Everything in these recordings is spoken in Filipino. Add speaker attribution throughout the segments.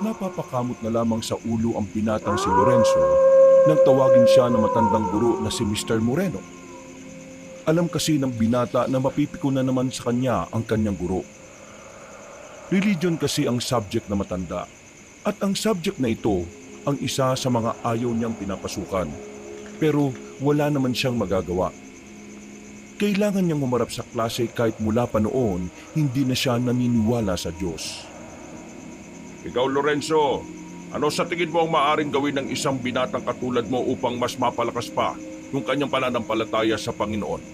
Speaker 1: Napapakamot na lamang sa ulo ang binatang si Lorenzo nang tawagin siya ng matandang guro na si Mr. Moreno. Alam kasi ng binata na mapipiko na naman sa kanya ang kanyang guro. Religion kasi ang subject na matanda at ang subject na ito ang isa sa mga ayaw niyang pinapasukan. Pero wala naman siyang magagawa. Kailangan niyang humarap sa klase kahit mula pa noon hindi na siya naniniwala sa Diyos.
Speaker 2: Ikaw, Lorenzo, ano sa tingin mo ang maaaring gawin ng isang binatang katulad mo upang mas mapalakas pa yung kanyang pananampalataya sa Panginoon?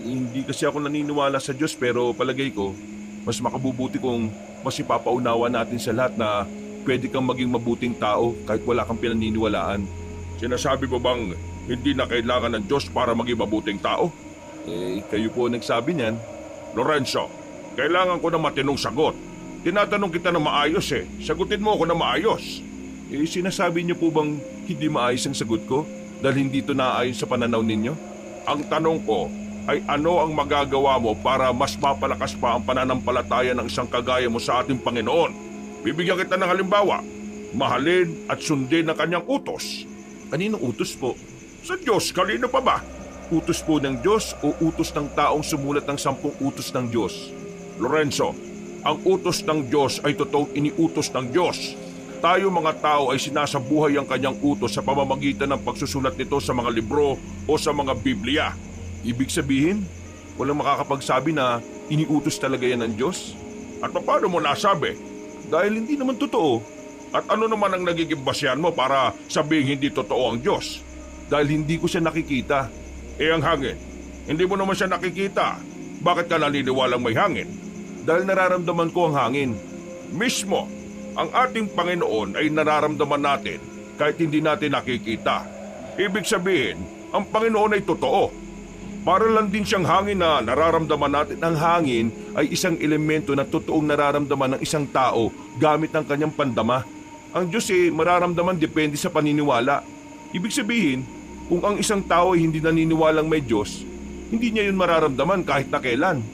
Speaker 1: Hindi kasi ako naniniwala sa Diyos pero palagay ko, mas makabubuti kung mas ipapaunawa natin sa lahat na pwede kang maging mabuting tao kahit wala kang pinaniniwalaan.
Speaker 2: Sinasabi mo bang hindi na kailangan ng Diyos para maging mabuting tao?
Speaker 1: Kayo po nagsabi niyan.
Speaker 2: Lorenzo, kailangan ko ng matinong sagot. Tinatanong kita na maayos Sagutin mo ako na maayos.
Speaker 1: Sinasabi niyo po bang hindi maayos ang sagot ko dahil hindi ito naayon sa pananaw ninyo?
Speaker 2: Ang tanong ko ay ano ang magagawa mo para mas mapalakas pa ang pananampalataya ng isang kagaya mo sa ating Panginoon? Bibigyan kita ng halimbawa. Mahalin at sundin ang kanyang utos.
Speaker 1: Kaninong utos po?
Speaker 2: Sa Diyos, kanino pa ba?
Speaker 1: Utos po ng Diyos o utos ng taong sumulat ng 10 utos ng Diyos?
Speaker 2: Lorenzo, ang utos ng Diyos ay totoong iniutos ng Diyos. Tayo mga tao ay sinasabuhay ang kanyang utos sa pamamagitan ng pagsusulat nito sa mga libro o sa mga Biblia.
Speaker 1: Ibig sabihin, walang makakapagsabi na iniutos talaga yan ng Diyos?
Speaker 2: At paano mo nasabi?
Speaker 1: Dahil hindi naman totoo.
Speaker 2: At ano naman ang nagiging basyan mo para sabihin hindi totoo ang Diyos?
Speaker 1: Dahil hindi ko siya nakikita.
Speaker 2: Ang hangin, hindi mo naman siya nakikita. Bakit ka naniniwalang may hangin?
Speaker 1: Dahil nararamdaman ko ang hangin.
Speaker 2: Mismo, ang ating Panginoon ay nararamdaman natin kahit hindi natin nakikita. Ibig sabihin, ang Panginoon ay totoo. Para lang din siyang hangin na nararamdaman natin.
Speaker 1: Ang hangin ay isang elemento na totoong nararamdaman ng isang tao gamit ang kanyang pandama. Ang Diyos mararamdaman depende sa paniniwala. Ibig sabihin, kung ang isang tao ay hindi naniniwalang may Diyos, hindi niya yun mararamdaman kahit na kailan.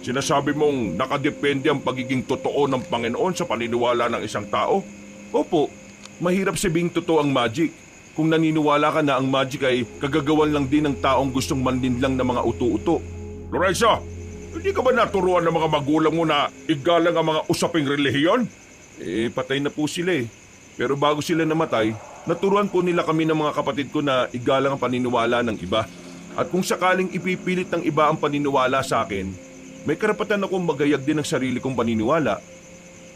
Speaker 2: Sinasabi mong nakadepende ang pagiging totoo ng Panginoon sa paniniwala ng isang tao?
Speaker 1: Opo, mahirap sabing totoo ang magic. Kung naniniwala ka na ang magic ay kagagawan lang din ng taong gustong manlinlang ng mga uto-uto.
Speaker 2: Lorenzo, hindi ka ba naturuan ng mga magulang mo na igalang ang mga usaping relihiyon?
Speaker 1: Patay na po sila Pero bago sila namatay, naturuan po nila kami ng mga kapatid ko na igalang ang paniniwala ng iba. At kung sakaling ipipilit ng iba ang paniniwala sa akin, may karapatan akong magayag din ng sarili kong paniniwala.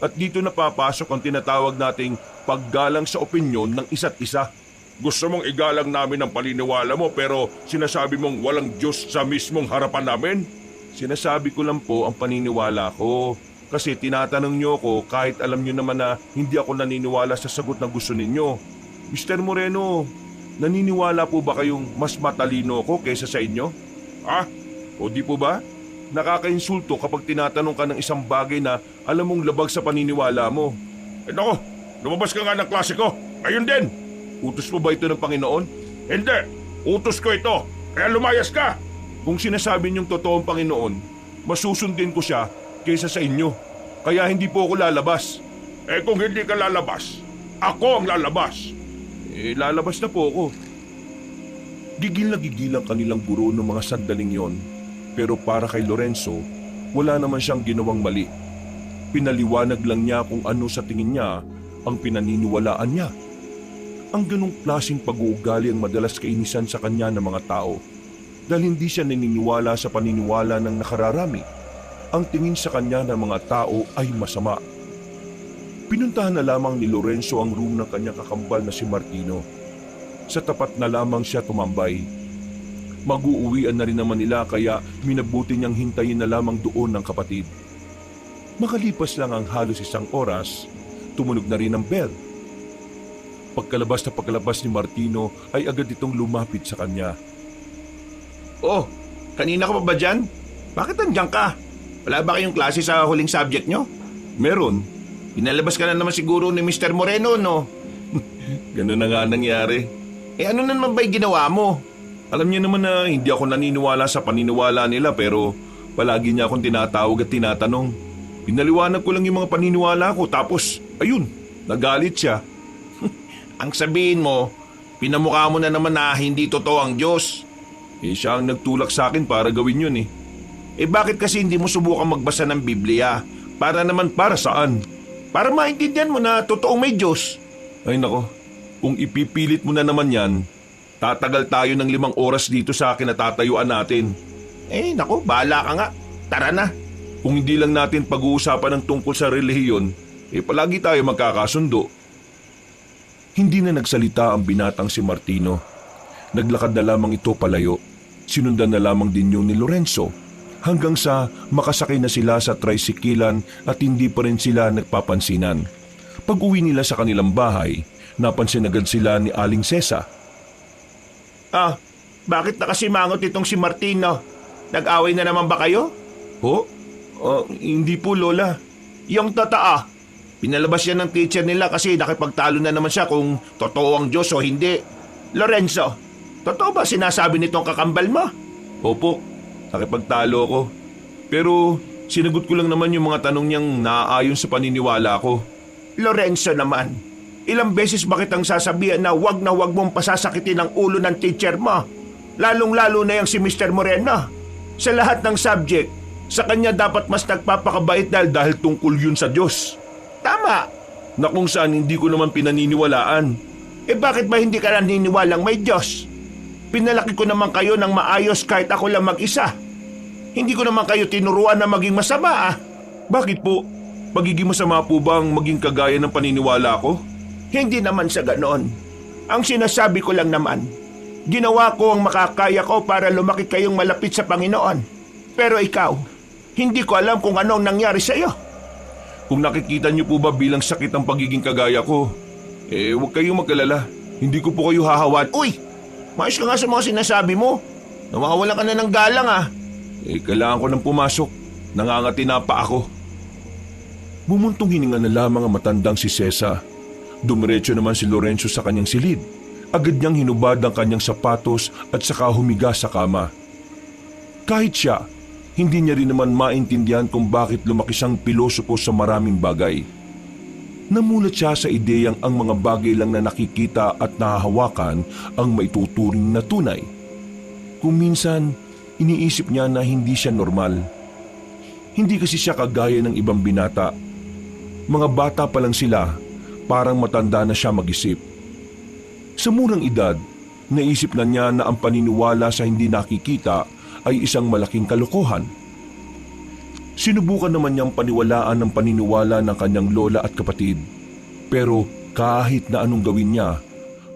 Speaker 1: At dito na papasok ang tinatawag nating paggalang sa opinyon ng isa't isa.
Speaker 2: Gusto mong igalang namin ang paniniwala mo pero sinasabi mong walang Diyos sa mismong harapan namin?
Speaker 1: Sinasabi ko lang po ang paniniwala ko. Kasi tinatanong niyo ko kahit alam niyo naman na hindi ako naniniwala sa sagot na gusto ninyo. Mr. Moreno, naniniwala po ba kayong mas matalino ako kaysa sa inyo?
Speaker 2: Ha?
Speaker 1: O di po ba? Nakakainsulto kapag tinatanong ka ng isang bagay na alam mong labag sa paniniwala mo.
Speaker 2: Naku, lumabas ka nga ng klase ko. Ngayon din.
Speaker 1: Utos mo ba ito ng Panginoon?
Speaker 2: Hindi. Utos ko ito. Kaya lumayas ka.
Speaker 1: Kung sinasabi niyong totoong Panginoon, masusundin ko siya kaysa sa inyo. Kaya hindi po ako lalabas.
Speaker 2: Kung hindi ka lalabas, ako ang lalabas.
Speaker 1: Lalabas na po ako. Gigil na gigil ang kanilang guro ng mga sandaling yon. Pero para kay Lorenzo, wala naman siyang ginawang mali. Pinaliwanag lang niya kung ano sa tingin niya ang pinaniniwalaan niya. Ang ganong klaseng pag-uugali ang madalas kainisan sa kanya ng mga tao dahil hindi siya naniniwala sa paniniwala ng nakararami. Ang tingin sa kanya ng mga tao ay masama. Pinuntahan na lamang ni Lorenzo ang room ng kanyang kakambal na si Martino. Sa tapat na lamang siya tumambay. Mag-uuwian na rin naman nila kaya minabuti niyang hintayin na lamang doon ng kapatid. Makalipas lang ang halos 1 oras, tumunog na rin ang bell. Pagkalabas ni Martino ay agad itong lumapit sa kanya.
Speaker 3: Oh, kanina ka pa ba dyan? Bakit nandiyan ka? Wala ba kayong klase sa huling subject nyo?
Speaker 1: Meron.
Speaker 3: Pinalabas ka na naman siguro ni Mr. Moreno, no?
Speaker 1: Ganun na nga nangyari.
Speaker 3: Ano na naman ba'y ginawa mo?
Speaker 1: Alam niya naman na hindi ako naniniwala sa paniniwala nila pero palagi niya akong tinatawag at tinatanong. Pinaliwanag ko lang yung mga paniniwala ko tapos, ayun, Nagalit siya.
Speaker 3: Ang sabihin mo, pinamukha mo na naman na hindi totoo ang Diyos.
Speaker 1: Siya ang nagtulak sa akin para gawin yun eh.
Speaker 3: Bakit kasi hindi mo subukan magbasa ng Biblia? Para naman
Speaker 1: Para saan?
Speaker 3: para maintindihan mo na totoong may Diyos.
Speaker 1: Ay nako, kung ipipilit mo na naman yan, tatagal tayo ng 5 oras dito sa kinatatayuan natin.
Speaker 3: Naku, bahala ka nga. Tara na.
Speaker 1: Kung hindi lang natin pag-uusapan ng tungkol sa relihiyon, palagi tayo magkakasundo. Hindi na nagsalita ang binatang si Martino. Naglakad na lamang ito palayo. Sinundan na lamang din yung ni Lorenzo hanggang sa makasakay na sila sa tricyclean at hindi pa rin sila nagpapansinan. Pag-uwi nila sa kanilang bahay, napansin agad sila ni Aling Sesa.
Speaker 3: Bakit nakasimangot itong si Martino? Nag-away na naman ba kayo?
Speaker 1: Hindi po, Lola.
Speaker 3: Yung totoo. Pinalabas yan ng teacher nila kasi nakipagtalo na naman siya kung totoo ang Diyos o hindi. Lorenzo, totoo ba sinasabi nitong kakambal mo?
Speaker 1: Opo, nakipagtalo ako. Pero sinagot ko lang naman yung mga tanong niyang naaayon sa paniniwala ko.
Speaker 3: Lorenzo naman, ilang beses ba kitang sasabihan na wag mong pasasakitin ang ulo ng teacher mo? Lalong-lalo na yung si Mr. Moreno. Sa lahat ng subject, sa kanya dapat mas nagpapakabait dahil tungkol yun sa Diyos. Tama.
Speaker 1: Na kung saan hindi ko naman pinaniniwalaan.
Speaker 3: Bakit ba hindi ka naniniwalang may Diyos? Pinalaki ko naman kayo ng maayos kahit ako lang mag-isa. Hindi ko naman kayo tinuruan na maging masama.
Speaker 1: Bakit po? Magiging masama po bang maging kagaya ng paniniwala ko?
Speaker 3: Hindi naman sa ganon. Ang sinasabi ko lang naman, ginawa ko ang makakaya ko para lumaki kayong malapit sa Panginoon. Pero ikaw, hindi ko alam kung anong nangyari sa iyo.
Speaker 1: Kung nakikita niyo po ba bilang sakit ang pagiging kagaya ko, huwag kayong mag-alala. Hindi ko po kayo hahawan.
Speaker 3: Uy! Maayos ka nga sa mga sinasabi mo. Nawawala ka na ng galang
Speaker 1: Kailangan ko nang pumasok. Nangangati na pa ako. Bumuntong hininga na lamang ang matandang si Sesa. Dumiretso naman si Lorenzo sa kanyang silid. Agad niyang hinubad ang kanyang sapatos at saka humiga sa kama. Kahit siya, hindi niya rin naman maintindihan kung bakit lumaki siyang pilosopo sa maraming bagay. Namulat siya sa ideyang ang mga bagay lang na nakikita at nahahawakan ang maituturing na tunay. Kung minsan, iniisip niya na hindi siya normal. Hindi kasi siya kagaya ng ibang binata. Mga bata pa lang sila, parang matanda na siya mag-isip. Sa murang edad, naisip na niya na ang paniniwala sa hindi nakikita ay isang malaking kalokohan. Sinubukan naman niyang paniwalaan ang paniniwala ng kanyang lola at kapatid. Pero kahit na anong gawin niya,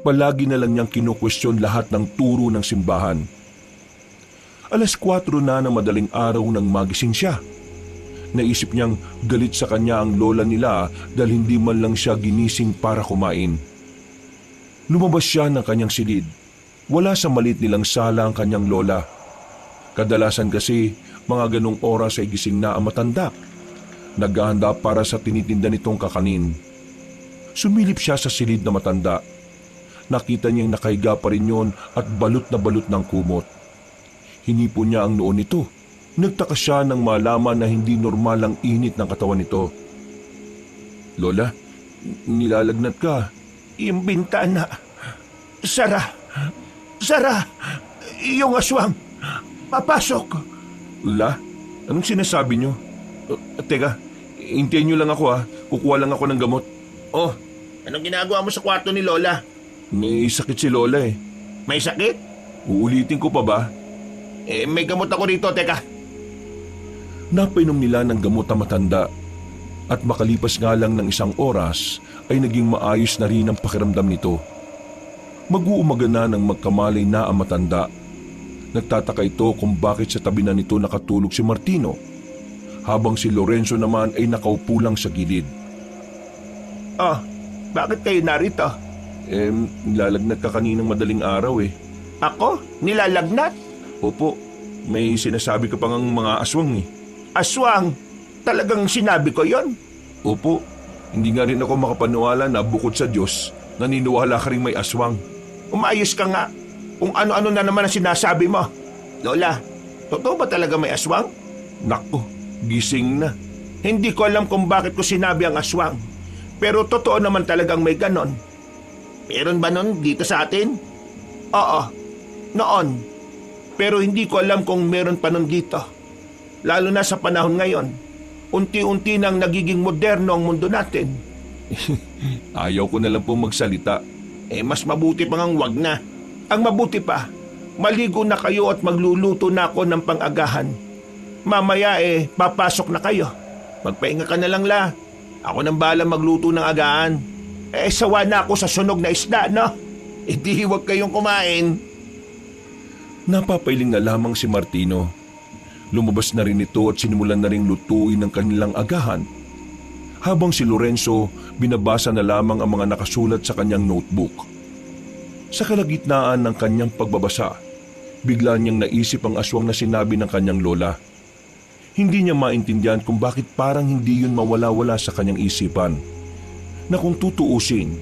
Speaker 1: palagi na lang niyang kinukwestiyon lahat ng turo ng simbahan. 4:00 na ng madaling araw nang magising siya. Naisip niyang galit sa kanya ang lola nila dahil hindi man lang siya ginising para kumain. Lumabas siya ng kanyang silid. Wala sa maliit nilang sala ang kanyang lola. Kadalasan kasi mga ganong oras ay gising na ang matanda. Naghahanda para sa tinitinda nitong kakanin. Sumilip siya sa silid na matanda. Nakita niyang nakahiga pa rin yun at balot na balot ng kumot. Hinipo niya ang noon nito. Nagtaka siya nang malaman na hindi normal ang init ng katawan nito. Lola, nilalagnat ka.
Speaker 3: Yung bintana. Sara! Yung aswang! Papasok!
Speaker 1: La, anong sinasabi niyo? Teka, hintayin niyo lang ako Kukuha lang ako ng gamot.
Speaker 3: Oh, anong ginagawa mo sa kwarto ni Lola?
Speaker 1: May sakit si Lola
Speaker 3: May sakit?
Speaker 1: Uulitin ko pa ba?
Speaker 3: May gamot ako rito, teka.
Speaker 1: Napainom nila ng gamot ang matanda. At makalipas nga lang ng 1 oras ay naging maayos na rin ang pakiramdam nito. Mag-uumaga na nang magkamalay na ang matanda. Nagtataka ito kung bakit sa tabi na nito nakatulog si Martino, habang si Lorenzo naman ay nakaupo lang sa gilid.
Speaker 3: Bakit kayo narito?
Speaker 1: Nilalagnat ka kaninang madaling araw
Speaker 3: Ako? Nilalagnat?
Speaker 1: Opo, may sinasabi ka pang mga aswang
Speaker 3: Aswang? Talagang sinabi ko yon?
Speaker 1: Opo, hindi nga rin ako makapaniwala na bukod sa Diyos, naniniwala ka rin may aswang.
Speaker 3: Umayos ka nga. Kung ano-ano na naman ang sinasabi mo. Lola, totoo ba talaga may aswang?
Speaker 1: Nako, gising na.
Speaker 3: Hindi ko alam kung bakit ko sinabi ang aswang. Pero totoo naman talagang may ganon. Meron ba nun dito sa atin? Oo, noon. Pero hindi ko alam kung meron pa nun dito. Lalo na sa panahon ngayon. Unti-unti nang nagiging moderno ang mundo natin.
Speaker 1: Ayaw ko na lang po magsalita.
Speaker 3: Mas mabuti pang ang wag na. Ang mabuti pa, maligo na kayo at magluluto na ako ng pang-agahan. Mamaya papasok na kayo. Magpahinga ka na lang la. Ako nang bahala magluto ng agahan. Sawa na ako sa sunog na isda, no? Di huwag kayong kumain.
Speaker 1: Napapailing na lamang si Martino. Lumabas na rin ito at sinimulan na ring lutuin ng kanilang agahan. Habang si Lorenzo, binabasa na lamang ang mga nakasulat sa kanyang notebook. Sa kalagitnaan ng kanyang pagbabasa, bigla niyang naisip ang aswang na sinabi ng kanyang lola. Hindi niya maintindihan kung bakit parang hindi yun mawala-wala sa kanyang isipan. Na kung tutuusin,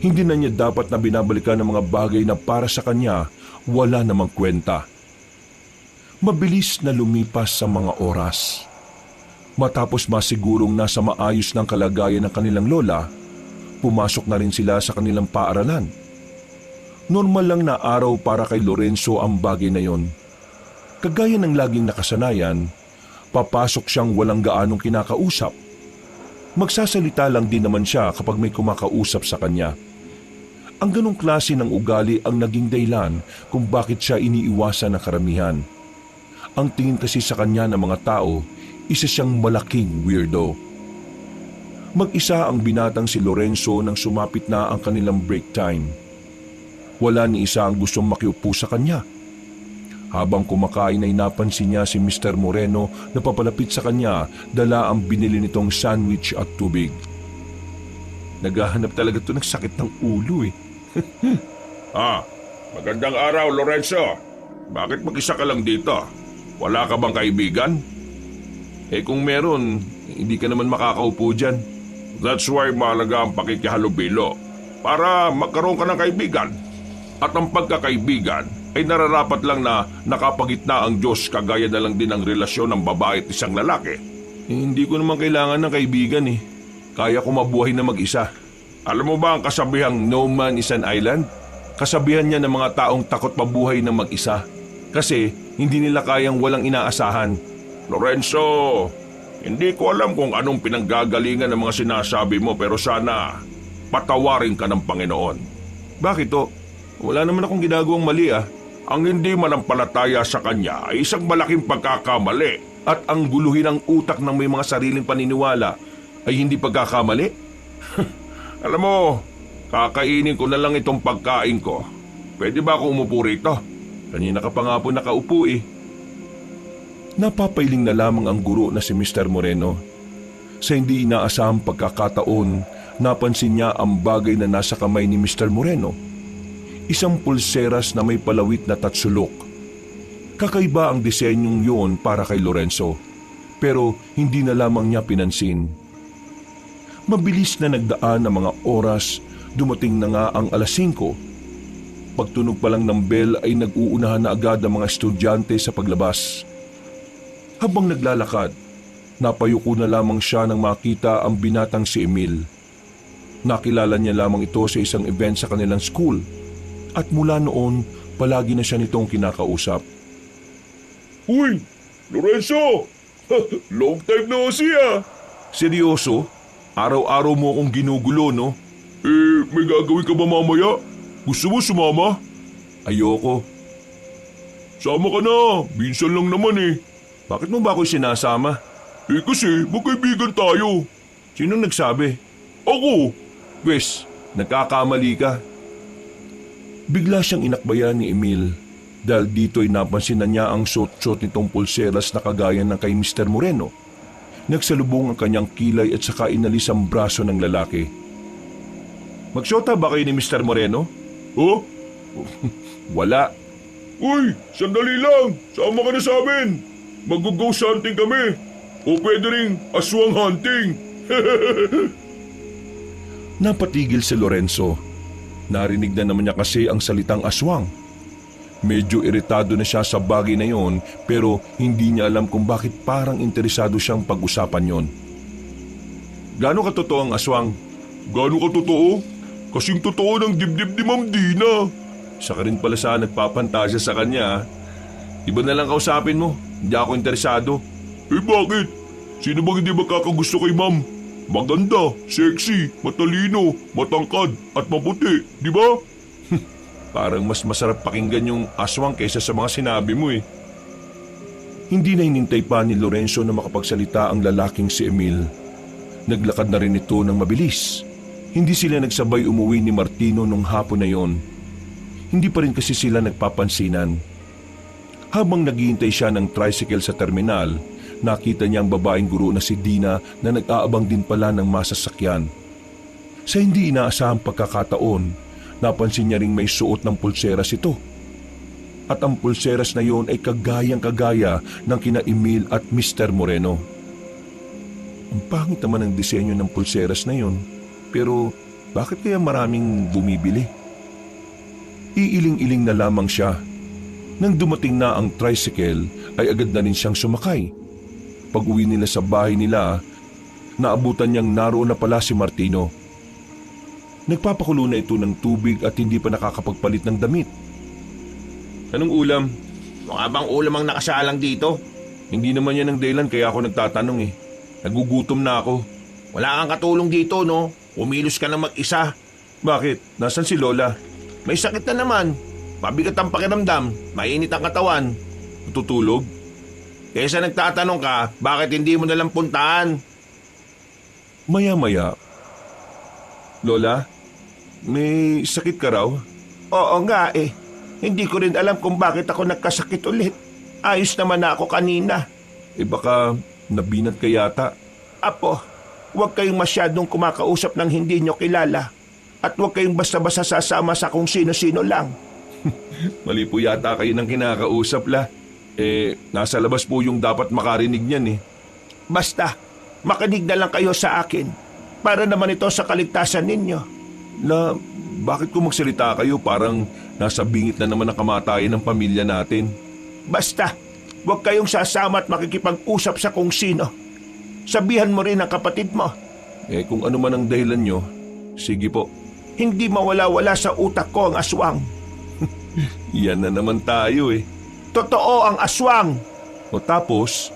Speaker 1: hindi na niya dapat na binabalikan ng mga bagay na para sa kanya wala namang kwenta. Mabilis na lumipas sa mga oras. Matapos masigurong nasa maayos ng kalagayan ng kanilang lola, pumasok na rin sila sa kanilang paaralan. Normal lang na araw para kay Lorenzo ang bagay na yon. Kagaya ng laging nakasanayan, papasok siyang walang gaanong kinakausap. Magsasalita lang din naman siya kapag may kumakausap sa kanya. Ang ganong klase ng ugali ang naging dahilan kung bakit siya iniiwasan ng karamihan. Ang tingin kasi sa kanya ng mga tao, isa siyang malaking weirdo. Mag-isa ang binatang si Lorenzo nang sumapit na ang kanilang break time. Wala ni isa ang gustong makiupo sa kanya. Habang kumakain ay napansin niya si Mr. Moreno na papalapit sa kanya, dala ang binili nitong sandwich at tubig. Naghahanap talaga ito ng sakit ng ulo .
Speaker 2: Magandang araw, Lorenzo. Bakit mag-isa ka lang dito? Wala ka bang kaibigan?
Speaker 1: Kung meron, hindi ka naman makakaupo dyan.
Speaker 2: That's why mahalaga ang pakikihalubilo para magkaroon ka ng kaibigan. At ang pagkakaibigan ay nararapat lang na nakapagitna ang Diyos, kagaya na lang din ang relasyon ng babae at isang lalaki.
Speaker 1: Hindi ko naman kailangan ng kaibigan . Kaya ko mabuhay na mag-isa.
Speaker 2: Alam mo ba ang kasabihang
Speaker 1: No man is an island? Kasabihan niya ng mga taong takot mabuhay na mag-isa. Kasi hindi nila kayang walang inaasahan.
Speaker 2: Lorenzo, hindi ko alam kung anong pinanggagalingan ng mga sinasabi mo, pero sana patawarin ka ng Panginoon.
Speaker 1: Bakit to? Wala naman akong ginagawang mali .
Speaker 2: Ang hindi manampalataya sa Kanya ay isang malaking pagkakamali.
Speaker 1: At ang guluhin ng utak ng may mga sariling paniniwala ay hindi pagkakamali?
Speaker 2: Alam mo, kakainin ko na lang itong pagkain ko. Pwede ba ako umupo rito?
Speaker 1: Kanina ka pa nga po nakaupo . Napapailing na lamang ang guro na si Mr. Moreno. Sa hindi inaasahang pagkakataon, napansin niya ang bagay na nasa kamay ni Mr. Moreno. Isang pulseras na may palawit na tatsulok. Kakaiba ang disenyong yun para kay Lorenzo, pero hindi na lamang niya pinansin. Mabilis na nagdaan ang mga oras, dumating na nga ang 5:00. Pagtunog pa lang ng bell ay nag-uunahan na agad ang mga estudyante sa paglabas. Habang naglalakad, napayuko na lamang siya nang makita ang binatang si Emil. Nakilala niya lamang ito sa isang event sa kanilang school at mula noon palagi na siya nitong kinakausap.
Speaker 2: Uy, Lorenzo! Long time no see .
Speaker 1: Seryoso? Araw-araw mo akong ginugulo, no?
Speaker 2: May gagawin ka ba mamaya? Gusto mo sumama?
Speaker 1: Ayoko.
Speaker 2: Sama ka na, minsan lang naman .
Speaker 1: Bakit mo ba ako sinasama?
Speaker 2: Kasi magkaibigan tayo.
Speaker 1: Sinong nagsabi?
Speaker 2: Ako.
Speaker 1: Wes, nagkakamali ka. Bigla siyang inakbayan ni Emil dahil dito'y napansin na niya ang suot-suot nitong pulseras na kagaya ng kay Mr. Moreno. Nagsalubong ang kanyang kilay at saka inalis ang braso ng lalaki. Magsyota ba kayo ni Mr. Moreno?
Speaker 2: Oh?
Speaker 1: Wala.
Speaker 2: Uy, sandali lang. Sama ka na sa amin. Mag-ghost hunting kami. O pwede ring aswang hunting.
Speaker 1: Napatigil si Lorenzo. Narinig na naman niya kasi ang salitang aswang. Medyo iritado na siya sa bagay na yon, pero hindi niya alam kung bakit parang interesado siyang pag-usapan yon. Gaano katotoo ang aswang? Gaano ka totoo? Kasing totoo ng dibdib ni Ma'am Dina. Saka rin pala sa nagpapantasya sa kanya. Iba na lang kausapin mo. Hindi ako interesado. Eh bakit? Sino bang hindi magkakagusto kay Ma'am? Maganda, sexy, matalino, matangkad at maputi, di ba? Parang mas masarap pakinggan yung aswang kaysa sa mga sinabi mo eh. Hindi na hinintay pa ni Lorenzo na makapagsalita ang lalaking si Emil. Naglakad na rin ito ng mabilis. Hindi sila nagsabay umuwi ni Martino nung hapon na yon. Hindi pa rin kasi sila nagpapansinan. Habang naghihintay siya ng tricycle sa terminal, nakita niya ang babaeng guro na si Dina na nag-aabang din pala ng masasakyan. Sa hindi inaasahang pagkakataon, napansin niya ring may suot ng pulseras ito. At ang pulseras na yon ay kagayang-kagaya ng kina Emil at Mr. Moreno. Ang pangit naman ang disenyo ng pulseras na yon, pero bakit kaya maraming bumibili? Iiling-iling na lamang siya. Nang dumating na ang tricycle ay agad na rin siyang sumakay. Pag-uwi nila sa bahay nila, naabutan niyang naroon na pala si Martino. Nagpapakulo na ito ng tubig at hindi pa nakakapagpalit ng damit. Anong ulam?
Speaker 3: Mga bang ulam ang nakasalang dito?
Speaker 1: Hindi naman yan ang dahilan kaya ako nagtatanong eh. Nagugutom na ako.
Speaker 3: Wala kang katulong dito, no? Umilos ka na mag-isa.
Speaker 1: Bakit? Nasaan si Lola?
Speaker 3: May sakit na naman. Mabigat ang pakiramdam. Mainit ang katawan.
Speaker 1: Tutulog?
Speaker 3: Kaysa nagtatanong ka, bakit hindi mo nalang puntahan?
Speaker 1: Maya-maya. Lola, may sakit ka raw?
Speaker 3: Oo nga eh. Hindi ko rin alam kung bakit ako nagkasakit ulit. Ayos naman na ako kanina.
Speaker 1: Eh baka nabinat ka yata.
Speaker 3: Apo, huwag kayong masyadong kumakausap ng hindi nyo kilala. At huwag kayong basta-basta sasama sa kung sino-sino lang.
Speaker 1: Mali po yata kayo ng kinakausap la. Eh, nasa labas po yung dapat makarinig niyan eh.
Speaker 3: Basta, makinig na lang kayo sa akin. Para naman ito sa kaligtasan ninyo.
Speaker 1: La, bakit kung magsalita kayo parang nasa bingit na naman ang kamatayan ng pamilya natin?
Speaker 3: Basta, huwag kayong sasama at makikipag-usap sa kung sino. Sabihan mo rin ang kapatid mo.
Speaker 1: Eh kung ano man ang dahilan nyo, sige po.
Speaker 3: Hindi mawala-wala sa utak ko ang aswang.
Speaker 1: Yan na naman tayo eh.
Speaker 3: Totoo ang aswang.
Speaker 1: O tapos,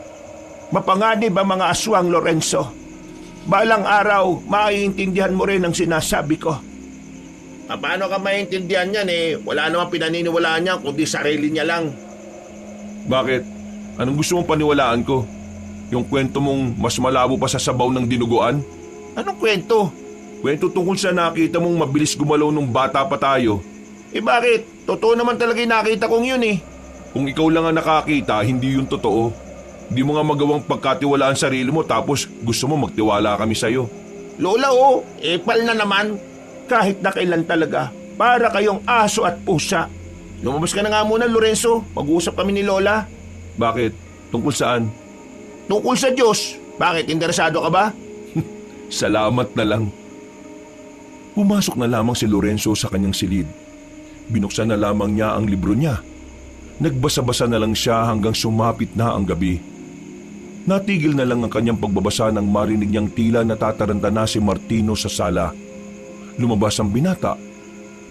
Speaker 3: Mapanganib ang mga aswang, Lorenzo. Balang araw, maiintindihan mo rin ang sinasabi ko. Paano ka maiintindihan yan eh? Wala namang pinaniniwalaan niya kundi sarili niya lang.
Speaker 1: bakit? Anong gusto mong paniwalaan ko? Yung kwento mong mas malabo pa sa sabaw ng dinuguan?
Speaker 3: Anong kwento?
Speaker 1: Kwento tungkol sa nakita mong mabilis gumalaw nung bata pa tayo.
Speaker 3: Eh bakit? Totoo naman talaga yung nakita kong yun eh.
Speaker 1: Kung ikaw lang ang nakakita, hindi yun totoo. Di mo nga magawang pagkatiwalaan sarili mo tapos gusto mo magtiwala kami sa'yo.
Speaker 3: Lola epal na naman. Kahit na kailan talaga, para kayong aso at pusa. Lumabas ka na nga muna, Lorenzo. Mag-uusap kami ni Lola.
Speaker 1: Bakit? Tungkol saan?
Speaker 3: Tungkol sa Diyos. Bakit? Interesado ka ba?
Speaker 1: Salamat na lang. Pumasok na lamang si Lorenzo sa kanyang silid. Binuksan na lamang niya ang libro niya. Nagbasa-basa na lang siya hanggang sumapit na ang gabi. Natigil na lang ang kanyang pagbabasa nang marinig niyang tila natataranta na si Martino sa sala. Lumabas ang binata.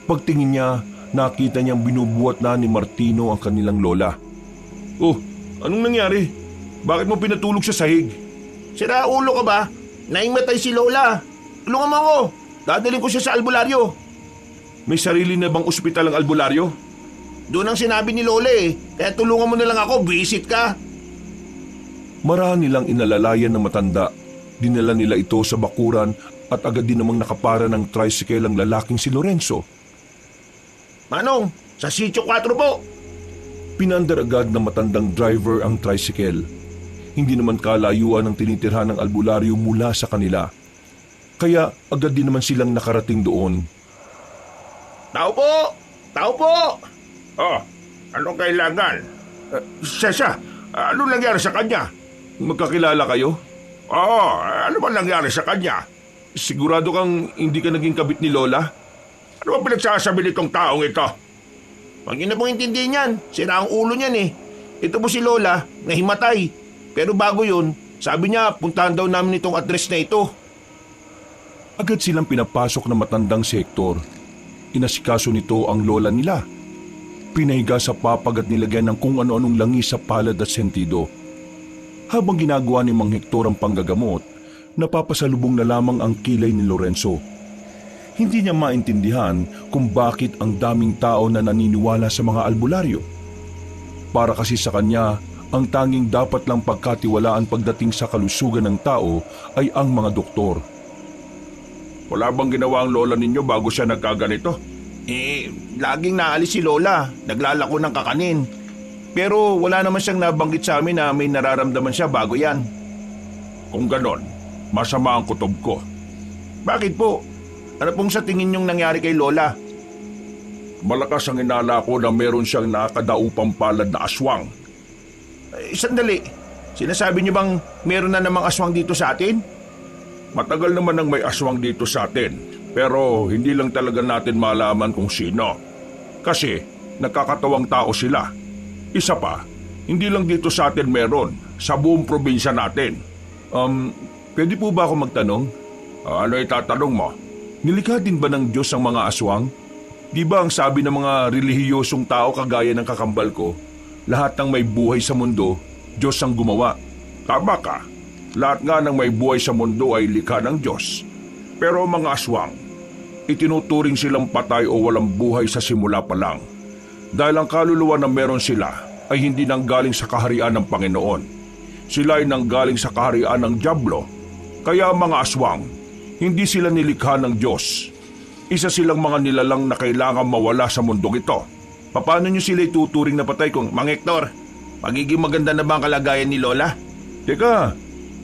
Speaker 1: Pagtingin niya, nakita niyang binubuhat na ni Martino ang kanilang lola. Oh, anong nangyari? Bakit mo pinatulog sa sahig?
Speaker 3: Sira ulo ka ba? Naingmatay si Lola. Tulungan mo ako. Dadalhin ko siya sa albularyo.
Speaker 1: May sarili na bang ospital ang albularyo?
Speaker 3: Doon ang sinabi ni Lola eh. Kaya tulungan mo na lang ako, visit ka.
Speaker 1: Marami nilang inalalayan ng matanda. Dinala nila ito sa bakuran at agad din namang nakapara ng tricycle ang lalaking si Lorenzo.
Speaker 3: Manong, sa Sitio 4 po.
Speaker 1: Pinandar agad ng matandang driver ang tricycle. Hindi naman kalayuan ang tinitirhan ng albularyo mula sa kanila. Kaya agad din naman silang nakarating doon.
Speaker 3: Tao po! Tao po!
Speaker 2: Oh, anong kailangan?
Speaker 3: Sesa, ano nangyari sa kanya?
Speaker 1: Magkakilala kayo?
Speaker 2: Oo, ano ba nangyari sa kanya?
Speaker 1: Sigurado kang hindi ka naging kabit ni Lola?
Speaker 2: Ano ba pinagsasabi nitong taong ito?
Speaker 3: Huwag niyo na pong intindihin yan. Sira ang ulo niyan eh. Ito po si Lola, nahimatay. Pero bago yun, sabi niya puntahan daw namin itong address na ito.
Speaker 1: Agad silang pinapasok ng matandang si Hector. Inasikaso nito ang lola nila. Pinahiga sa papag at nilagyan ng kung ano-anong langis sa palad at sentido. Habang ginagawa ni Mang Hector ang panggagamot, napapasalubong na lamang ang kilay ni Lorenzo. Hindi niya maintindihan kung bakit ang daming tao na naniniwala sa mga albularyo. Para kasi sa kanya, ang tanging dapat lang pagkatiwalaan pagdating sa kalusugan ng tao ay ang mga doktor.
Speaker 2: Wala bang ginawa ang lola ninyo bago siya nagkaganito?
Speaker 3: Laging naalis si Lola. Naglalako ng kakanin. Pero wala naman siyang nabanggit sa amin na may nararamdaman siya bago yan.
Speaker 2: Kung ganon, masama ang kutob ko.
Speaker 3: Bakit po? Ano pong sa tingin niyong nangyari kay Lola?
Speaker 2: Malakas ang inala ko na meron siyang nakadaupang palad na aswang.
Speaker 3: Sandali. Sinasabi niyo bang meron na namang aswang dito sa atin?
Speaker 2: Matagal naman nang may aswang dito sa atin, pero hindi lang talaga natin malaman kung sino. Kasi nakakatawang tao sila. Isa pa, hindi lang dito sa atin meron, sa buong probinsya natin.
Speaker 1: Pwede po ba ako magtanong?
Speaker 2: Ano itatanong mo?
Speaker 1: Nilikha din ba ng Diyos ang mga aswang? Di ba ang sabi ng mga relihiyosong tao kagaya ng kakambal ko, lahat ng may buhay sa mundo, Diyos ang gumawa?
Speaker 2: Tama ka. Lahat nga ng may buhay sa mundo ay likha ng Diyos. Pero ang mga aswang, itinuturing silang patay o walang buhay sa simula pa lang. Dahil ang kaluluwa na meron sila ay hindi nanggaling sa kaharian ng Panginoon. Sila ay nanggaling sa kaharian ng Diablo. Kaya ang mga aswang, hindi sila nilikha ng Diyos. Isa silang mga nilalang na kailangan mawala sa mundong ito.
Speaker 3: Paano niyo sila ituturing na patay kung Mang Hector? Magiging maganda na ba ang kalagayan ni Lola?
Speaker 1: Teka,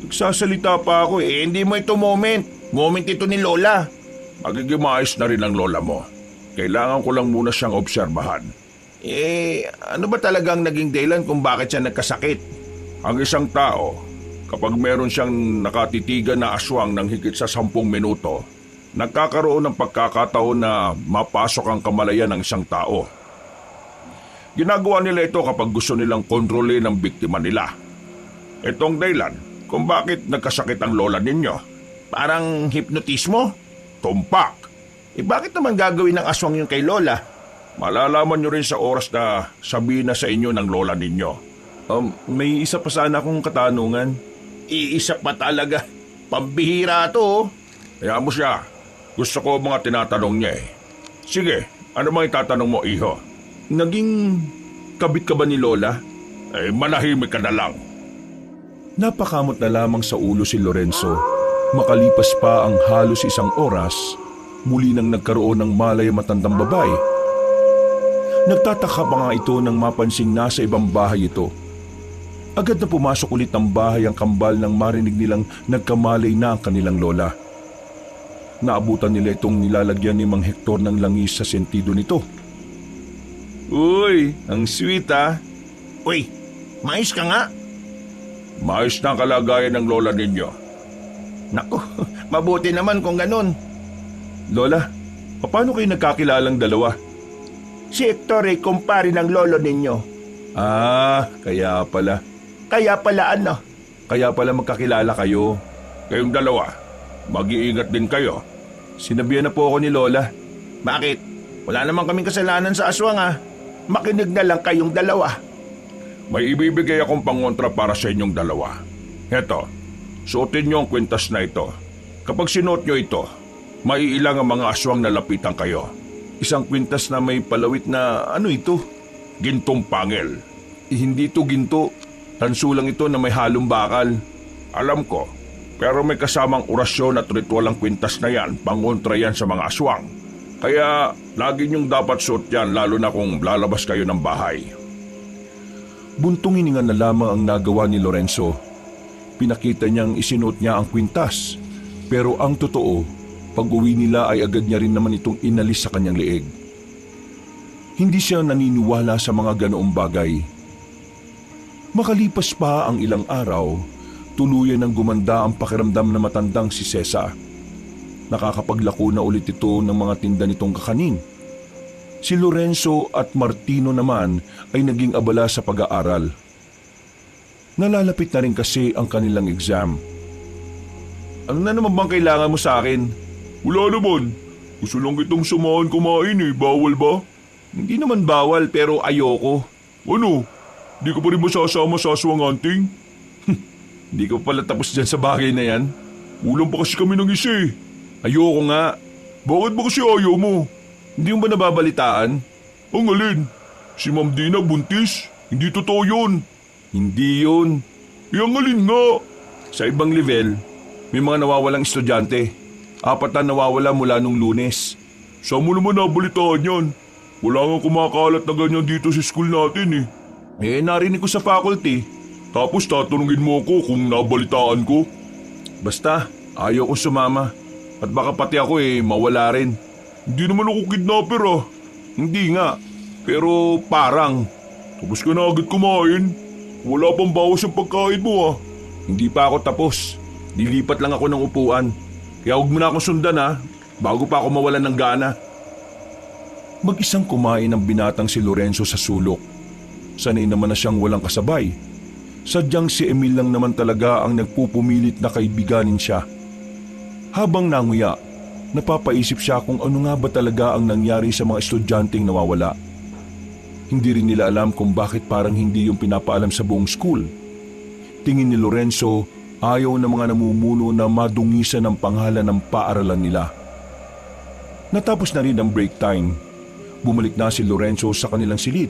Speaker 1: nagsasalita pa ako eh.
Speaker 3: Hindi mo ito moment. Moment ito ni Lola.
Speaker 2: Magiging maayos na rin ang lola mo. Kailangan ko lang muna siyang obserbahan.
Speaker 3: Ano ba talagang naging dahilan kung bakit siya nagkasakit?
Speaker 2: Ang isang tao, kapag meron siyang nakatitigan na aswang ng higit sa 10 minuto, nagkakaroon ng pagkakataon na mapasok ang kamalayan ng isang tao. Ginagawa nila ito kapag gusto nilang kontrolin ang biktima nila. Itong dahilan kung bakit nagkasakit ang lola ninyo.
Speaker 3: Parang hipnotismo?
Speaker 2: Tumpak!
Speaker 3: Bakit naman gagawin ng aswang yun kay Lola?
Speaker 2: Malalaman nyo rin sa oras na sabihin na sa inyo ng lola ninyo.
Speaker 1: May isa pa sana akong katanungan.
Speaker 3: Iisa pa talaga. Pambihira to.
Speaker 2: Kaya mo siya. Gusto ko mga tinatanong niya eh. Sige, ano mang itatanong mo, iho?
Speaker 1: Naging kabit ka ba ni Lola?
Speaker 2: Manahimik ka na lang.
Speaker 1: Napakamot na lamang sa ulo si Lorenzo. Makalipas pa ang halos 1 oras, muli nang nagkaroon ng malay matandang babae. Nagtataka pa nga ito nang mapansing nasa ibang bahay ito. Agad na pumasok ulit ng bahay ang kambal nang marinig nilang nagkamalay na ang kanilang lola. Naabutan nila itong nilalagyan ni Mang Hector ng langis sa sentido nito. Uy, ang sweet ah.
Speaker 3: Uy, mais ka nga.
Speaker 2: Maayos na ang kalagayan ng lola ninyo.
Speaker 3: Naku, mabuti naman kung ganun.
Speaker 1: Lola, paano kayo nagkakilalang dalawa?
Speaker 3: Si Hector ay kumpare ng lolo ninyo.
Speaker 1: Kaya pala.
Speaker 3: Kaya pala ano?
Speaker 1: Kaya pala magkakilala kayo.
Speaker 2: Kayong dalawa, mag-iingat din kayo.
Speaker 1: Sinabihan na po ako ni Lola.
Speaker 3: Bakit? Wala naman kaming kasalanan sa aswang ah. Makinig na lang kayong dalawa.
Speaker 2: May ibibigay akong pangontra para sa inyong dalawa. Heto, suotin niyo ang kwintas na ito. Kapag sinuot niyo ito, maiilang ang mga aswang na lapitan kayo.
Speaker 1: Isang kwintas na may palawit na ano ito?
Speaker 2: Gintong pangil.
Speaker 1: Hindi ito ginto. Tansulang ito na may halong bakal.
Speaker 2: Alam ko, pero may kasamang orasyon at ritual ang kwintas na yan, pangontra yan sa mga aswang. Kaya lagi niyong dapat suot yan lalo na kung lalabas kayo ng bahay.
Speaker 1: Buntong hininga na lamang ang nagawa ni Lorenzo. Pinakita niyang isinuot niya ang kwintas. Pero ang totoo, pag-uwi nila ay agad niya rin naman itong inalis sa kanyang leeg. Hindi siya naniniwala sa mga ganoong bagay. Makalipas pa ang ilang araw, tuluyan ng gumanda ang pakiramdam na matandang si Sesa. Nakakapaglako na ulit ito ng mga tinda nitong kakanin. Si Lorenzo at Martino naman ay naging abala sa pag-aaral. Nalalapit na rin kasi ang kanilang exam. Ano na naman bang kailangan mo sa akin?
Speaker 2: Wala naman. Gusto lang kitang samahan kumain eh. Bawal ba?
Speaker 1: Hindi naman bawal pero ayoko.
Speaker 2: Ano? Di ka pa rin masasama sa aswang hunting?
Speaker 1: Hindi ko pala tapos dyan sa bagay na yan.
Speaker 2: Ulang pa kasi kami ng isa eh.
Speaker 1: Ayoko nga.
Speaker 2: Bakit ba kasi ayaw mo?
Speaker 1: Hindi mo ba nababalitaan?
Speaker 2: Ang alin? Si Ma'am Dina buntis? Hindi totoo yun.
Speaker 1: Hindi yun.
Speaker 2: Ang alin nga?
Speaker 1: Sa ibang level, may mga nawawalang estudyante. 4 na nawawala mula nung Lunes.
Speaker 2: Saan mo naman nabalitaan yan? Wala nga kumakalat na ganyan dito sa school natin eh.
Speaker 1: Narinig ko sa faculty.
Speaker 2: Tapos tatanungin mo ako kung nabalitaan ko.
Speaker 1: Basta, ayaw ko sumama. At baka pati ako mawala rin.
Speaker 2: Hindi naman ako kidnapper ah.
Speaker 1: Hindi nga, pero parang.
Speaker 2: Tapos ka na agad kumain. Wala pang bawas ang pagkain mo ah.
Speaker 1: Hindi pa ako tapos. Dilipat lang ako ng upuan. Kaya huwag mo na akong sundan bago pa ako mawalan ng gana. Mag-isang kumain ang binatang si Lorenzo sa sulok. Sanay naman na siyang walang kasabay. Sadyang si Emil lang naman talaga ang nagpupumilit na kaibiganin siya. Habang nanguya, napapaisip siya kung ano nga ba talaga ang nangyari sa mga estudyanteng nawawala. Hindi rin nila alam kung bakit parang hindi yung pinapaalam sa buong school. Tingin ni Lorenzo, ayaw ng mga namumuno na madungisan ang pangalan ng paaralan nila. Natapos na rin ang break time. Bumalik na si Lorenzo sa kanilang silid.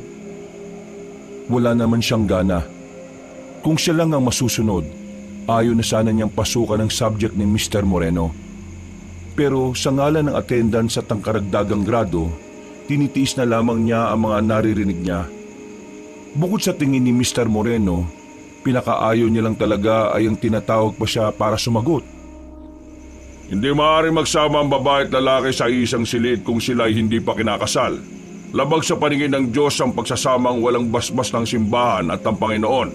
Speaker 1: Wala naman siyang gana. Kung siya lang ang masusunod, ayaw na sana niyang pasukan ang subject ni Mr. Moreno. Pero sa ngalan ng attendance at ang karagdagang grado, tinitiis na lamang niya ang mga naririnig niya. Bukod sa tingin ni Mr. Moreno, pinakaayaw niya lang talaga ay ang tinatawag pa siya para sumagot.
Speaker 2: Hindi maaaring magsama ang babae at lalaki sa isang silid kung sila ay hindi pa kinakasal. Labag sa paningin ng Diyos ang pagsasamang walang basbas ng simbahan at ng Panginoon.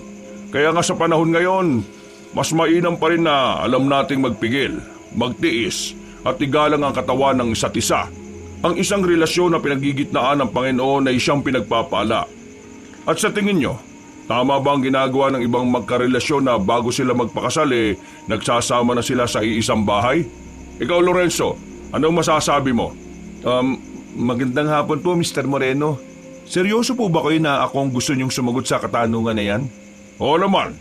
Speaker 2: Kaya nga sa panahon ngayon, mas mainam pa rin na alam nating magpigil, magtiis at igalang ang katawan ng isa't isa. Ang isang relasyon na pinagigitnaan ng Panginoon ay siyang pinagpapala. At sa tingin nyo, tama ba ang ginagawa ng ibang magkarelasyon na bago sila magpakasal nagsasama na sila sa iisang bahay? Ikaw Lorenzo, anong masasabi mo?
Speaker 1: Magandang hapon po Mr. Moreno. Seryoso po ba kayo na akong gusto niyong sumagot sa katanungan na yan?
Speaker 2: Oo naman.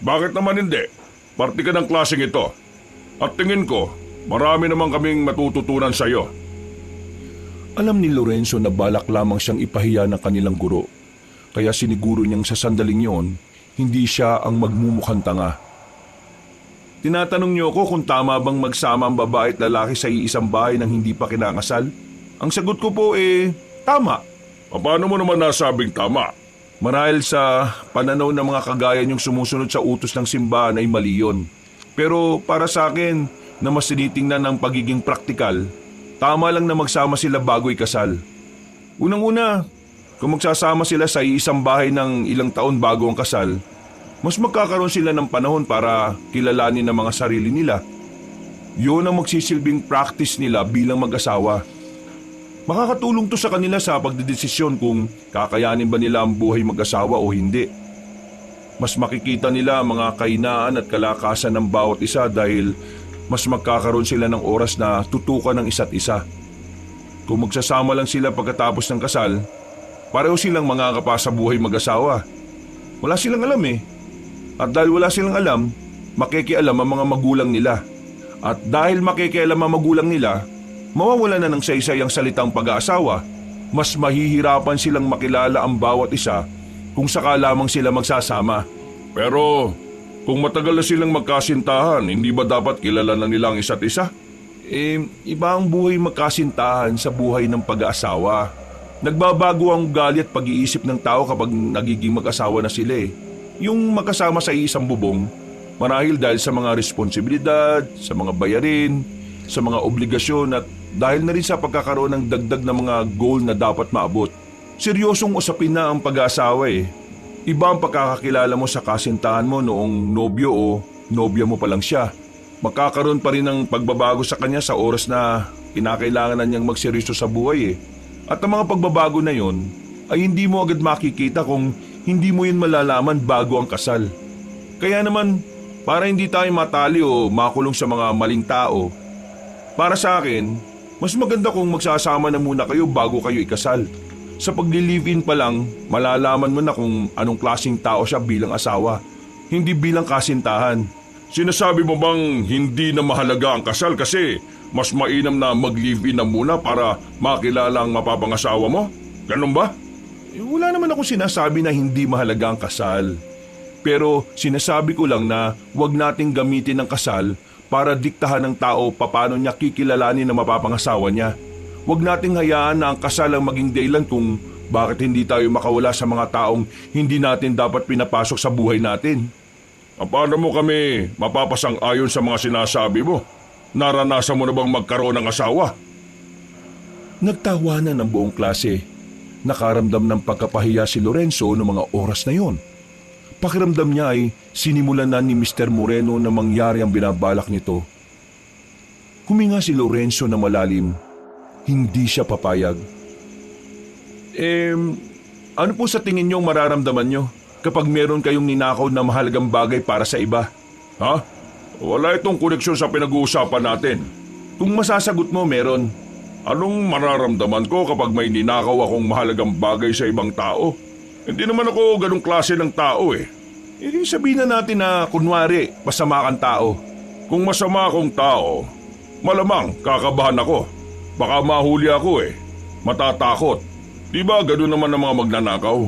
Speaker 2: Bakit naman hindi? Parte ka ng klaseng ito. At tingin ko, marami naman kaming matututunan sa iyo.
Speaker 1: Alam ni Lorenzo na balak lamang siyang ipahiya ng kanilang guro. Kaya siniguro niyang sa sandaling yon, hindi siya ang magmumukhang tanga. Tinatanong niyo ako kung tama bang magsama ang babae at lalaki sa iisang bahay nang hindi pa kinakasal? Ang sagot ko po tama.
Speaker 2: Paano mo naman nasabing tama?
Speaker 1: Marahil sa pananaw ng mga kagaya niyong sumusunod sa utos ng simbahan ay mali yun. Pero para sa akin, na mas tinitingnan ng pagiging praktikal, tama lang na magsama sila bago ikasal. Unang-una, kung magsasama sila sa iisang bahay ng ilang taon bago ang kasal, mas magkakaroon sila ng panahon para kilalanin ang mga sarili nila. Yun ang magsisilbing practice nila bilang mag-asawa. Makakatulong to sa kanila sa pagdedesisyon kung kakayanin ba nila ang buhay mag-asawa o hindi. Mas makikita nila ang mga kahinaan at kalakasan ng bawat isa dahil mas magkakaroon sila ng oras na tutukan ng isa't isa. Kung magsasama lang sila pagkatapos ng kasal, pareho silang mangangapa sa buhay mag-asawa. Wala silang alam At dahil wala silang alam, makikialam ang mga magulang nila. At dahil makikialam ang magulang nila, mawawala na ng saysay ang salitang pag-aasawa. Mas mahihirapan silang makilala ang bawat isa kung saka lamang sila magsasama.
Speaker 2: Pero kung matagal na silang magkasintahan, hindi ba dapat kilala na nila ang isa't isa?
Speaker 1: Iba ang buhay magkasintahan sa buhay ng pag-aasawa. Nagbabago ang ugali at pag-iisip ng tao kapag nagiging mag-asawa na sila Yung magkasama sa isang bubong, marahil dahil sa mga responsibilidad, sa mga bayarin, sa mga obligasyon at dahil na rin sa pagkakaroon ng dagdag na mga goal na dapat maabot. Seryosong usapin na ang pag-aasawa Iba ang pagkakakilala mo sa kasintahan mo noong nobyo o nobya mo pa lang siya. Magkakaroon pa rin ng pagbabago sa kanya sa oras na kinakailangan na niyang magseryoso sa buhay At ang mga pagbabago na yon ay hindi mo agad makikita kung hindi mo yun malalaman bago ang kasal. Kaya naman, para hindi tayo matali o makulong sa mga maling tao, Para sa akin, mas maganda kung magsasama na muna kayo bago kayo ikasal. Sa pagli-live-in pa lang, malalaman mo na kung anong klaseng tao siya bilang asawa, hindi bilang kasintahan.
Speaker 2: Sinasabi mo bang hindi na mahalaga ang kasal kasi mas mainam na mag-live-in na muna para makilala ang mapapangasawa mo? Ganun ba?
Speaker 1: Wala naman akong sinasabi na hindi mahalaga ang kasal. Pero sinasabi ko lang na huwag nating gamitin ang kasal para diktahan ng tao paano niya kikilalanin na mapapangasawa niya. Huwag nating hayaan na ang kasal ang maging dahilan kung bakit hindi tayo makawala sa mga taong hindi natin dapat pinapasok sa buhay natin.
Speaker 2: Paano mo kami mapapasang-ayon sa mga sinasabi mo? Naranasan mo na bang magkaroon ng asawa?
Speaker 1: Nagtawanan ng buong klase. Nakaramdam ng pagkapahiya si Lorenzo noong mga oras na yon. Pakiramdam niya ay sinimulan na ni Mr. Moreno na mangyari ang binabalak nito. Huminga si Lorenzo na malalim. Hindi siya papayag. Ano po sa tingin niyong mararamdaman niyo kapag meron kayong ninakaw na mahalagang bagay para sa iba?
Speaker 2: Ha? Wala itong koneksyon sa pinag-uusapan natin.
Speaker 1: Kung masasagot mo, meron.
Speaker 2: Anong mararamdaman ko kapag may ninakaw akong mahalagang bagay sa ibang tao? Hindi naman ako ganong klase ng tao eh.
Speaker 1: Sabihin na natin na kunwari masama kang tao.
Speaker 2: Kung masama akong tao, malamang kakabahan ako. Baka mahuli ako eh. Matatakot. Di ba gano'n naman ang mga magnanakaw?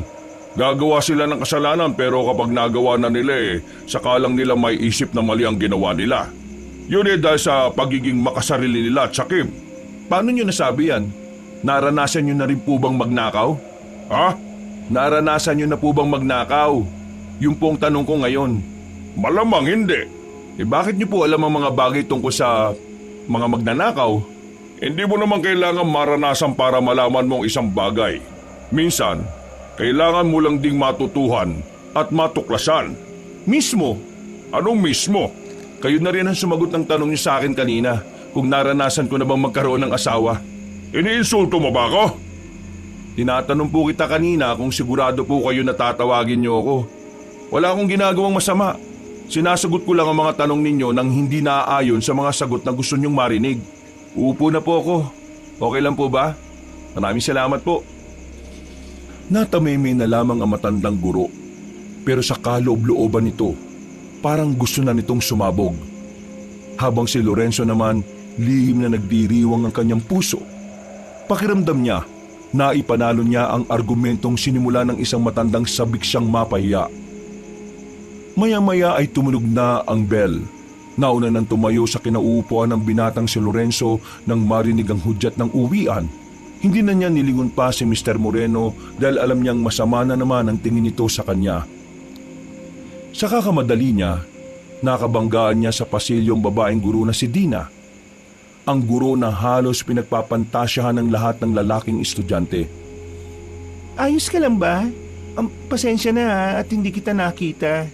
Speaker 2: Gagawa sila ng kasalanan pero kapag nagawa na nila saka lang nila may isip na mali ang ginawa nila. Yun dahil sa pagiging makasarili nila at sakim.
Speaker 1: Paano nyo nasabi yan? Naranasan nyo na rin po bang magnakaw?
Speaker 2: Ha?
Speaker 1: Naranasan nyo na po bang magnakaw? Yung pong tanong ko ngayon.
Speaker 2: Malamang hindi.
Speaker 1: Bakit nyo po alam ang mga bagay tungkol sa mga magnanakaw?
Speaker 2: Hindi mo naman kailangan maranasan para malaman mong isang bagay. Minsan, kailangan mo lang ding matutuhan at matuklasan.
Speaker 1: Mismo?
Speaker 2: Anong mismo?
Speaker 1: Kayo na rin ang sumagot ng tanong niyo sa akin kanina kung naranasan ko na bang magkaroon ng asawa.
Speaker 2: Iniinsulto mo ba ako?
Speaker 1: Tinatanong po kita kanina kung sigurado po kayo na tatawagin niyo ako. Wala akong ginagawang masama. Sinasagot ko lang ang mga tanong ninyo nang hindi naaayon sa mga sagot na gusto niyong marinig. Uupo na po ako. Okay lang po ba? Maraming salamat po. Natameme na lamang ang matandang guro. Pero sa kaloob-looban nito, parang gusto na nitong sumabog. Habang si Lorenzo naman, lihim na nagdiriwang ang kanyang puso. Pakiramdam niya, naipanalo niya ang argumentong sinimula ng isang matandang sabik siyang mapahiya. Maya-maya ay tumunog na ang bell. Nauna nang tumayo sa kinauupuan ng binatang si Lorenzo nang marinig ang hudyat ng uwian. Hindi na niya nilingon pa si Mr. Moreno dahil alam niyang masama na naman ang tingin nito sa kanya. Sa kakamadali niya, nakabanggaan niya sa pasilyong babaeng guro na si Dina. Ang guro na halos pinagpapantasyahan ng lahat ng lalaking estudyante.
Speaker 3: Ayos ka lang ba? Pasensya na ha, at hindi kita nakita.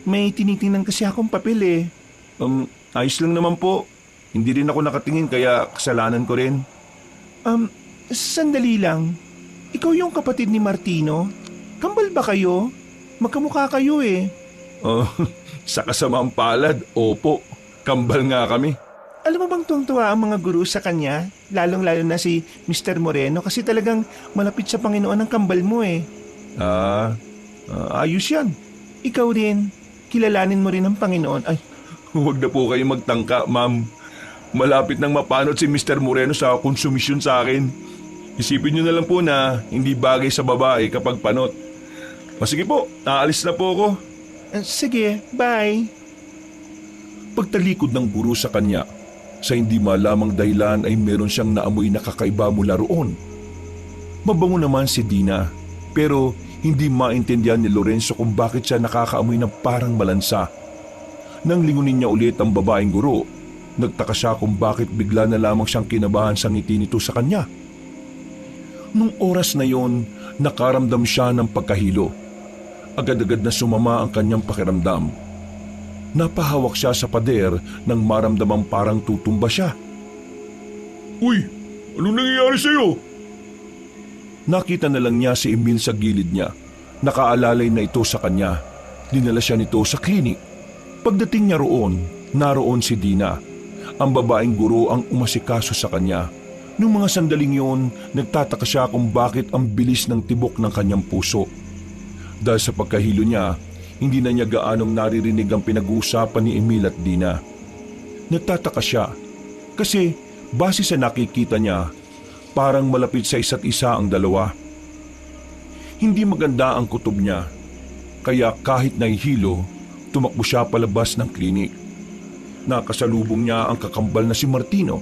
Speaker 3: May tinitingnan kasi akong papel eh.
Speaker 1: Ayos lang naman po. Hindi rin ako nakatingin kaya kasalanan ko rin.
Speaker 3: Sandali lang. Ikaw yung kapatid ni Martino? Kambal ba kayo? Magkamukha kayo eh.
Speaker 1: Oh, sa kasamaang palad, opo. Kambal nga kami.
Speaker 3: Alam mo bang tuwang-tuwa ang mga guro sa kanya? Lalong-lalo na si Mr. Moreno kasi talagang malapit sa Panginoon ang kambal mo eh.
Speaker 1: Ayos yan.
Speaker 3: Ikaw rin. Kilalanin mo rin ang Panginoon. Ay,
Speaker 1: Huwag na po kayo magtangka, ma'am. Malapit nang mapanot si Mr. Moreno sa konsumisyon sa akin. Isipin niyo na lang po na hindi bagay sa babae kapag panot. Sige po, aalis na po ako.
Speaker 3: sige, bye.
Speaker 1: Pagtalikod ng guro sa kanya, sa hindi malamang dahilan ay meron siyang naamoy na kakaiba mula roon. Mabango naman si Dina, pero hindi maintindihan ni Lorenzo kung bakit siya nakakaamoy ng parang malansa. Nang lingunin niya ulit ang babaeng guro, nagtaka siya kung bakit bigla na lamang siyang kinabahan sa ngiti nito sa kanya. Nung oras na yon, nakaramdam siya ng pagkahilo. Agad-agad na sumama ang kanyang pakiramdam. Napahawak siya sa pader nang maramdamang parang tutumba siya.
Speaker 2: Uy! Anong nangyayari sa'yo?
Speaker 1: Nakita na lang niya si Emil sa gilid niya. Nakaalalay na ito sa kanya. Dinala siya nito sa klinik. Pagdating niya roon, naroon si Dina. Ang babaeng guro ang umasikaso sa kanya. Nung mga sandaling yon, nagtataka siya kung bakit ang bilis ng tibok ng kanyang puso. Dahil sa pagkahilo niya, hindi na niya gaanong naririnig ang pinag-uusapan ni Emil at Dina. Nagtataka siya kasi base sa nakikita niya, parang malapit sa isa't isa ang dalawa. Hindi maganda ang kutob niya, kaya kahit nahihilo, tumakbo siya palabas ng klinik. Nakasalubong niya ang kakambal na si Martino.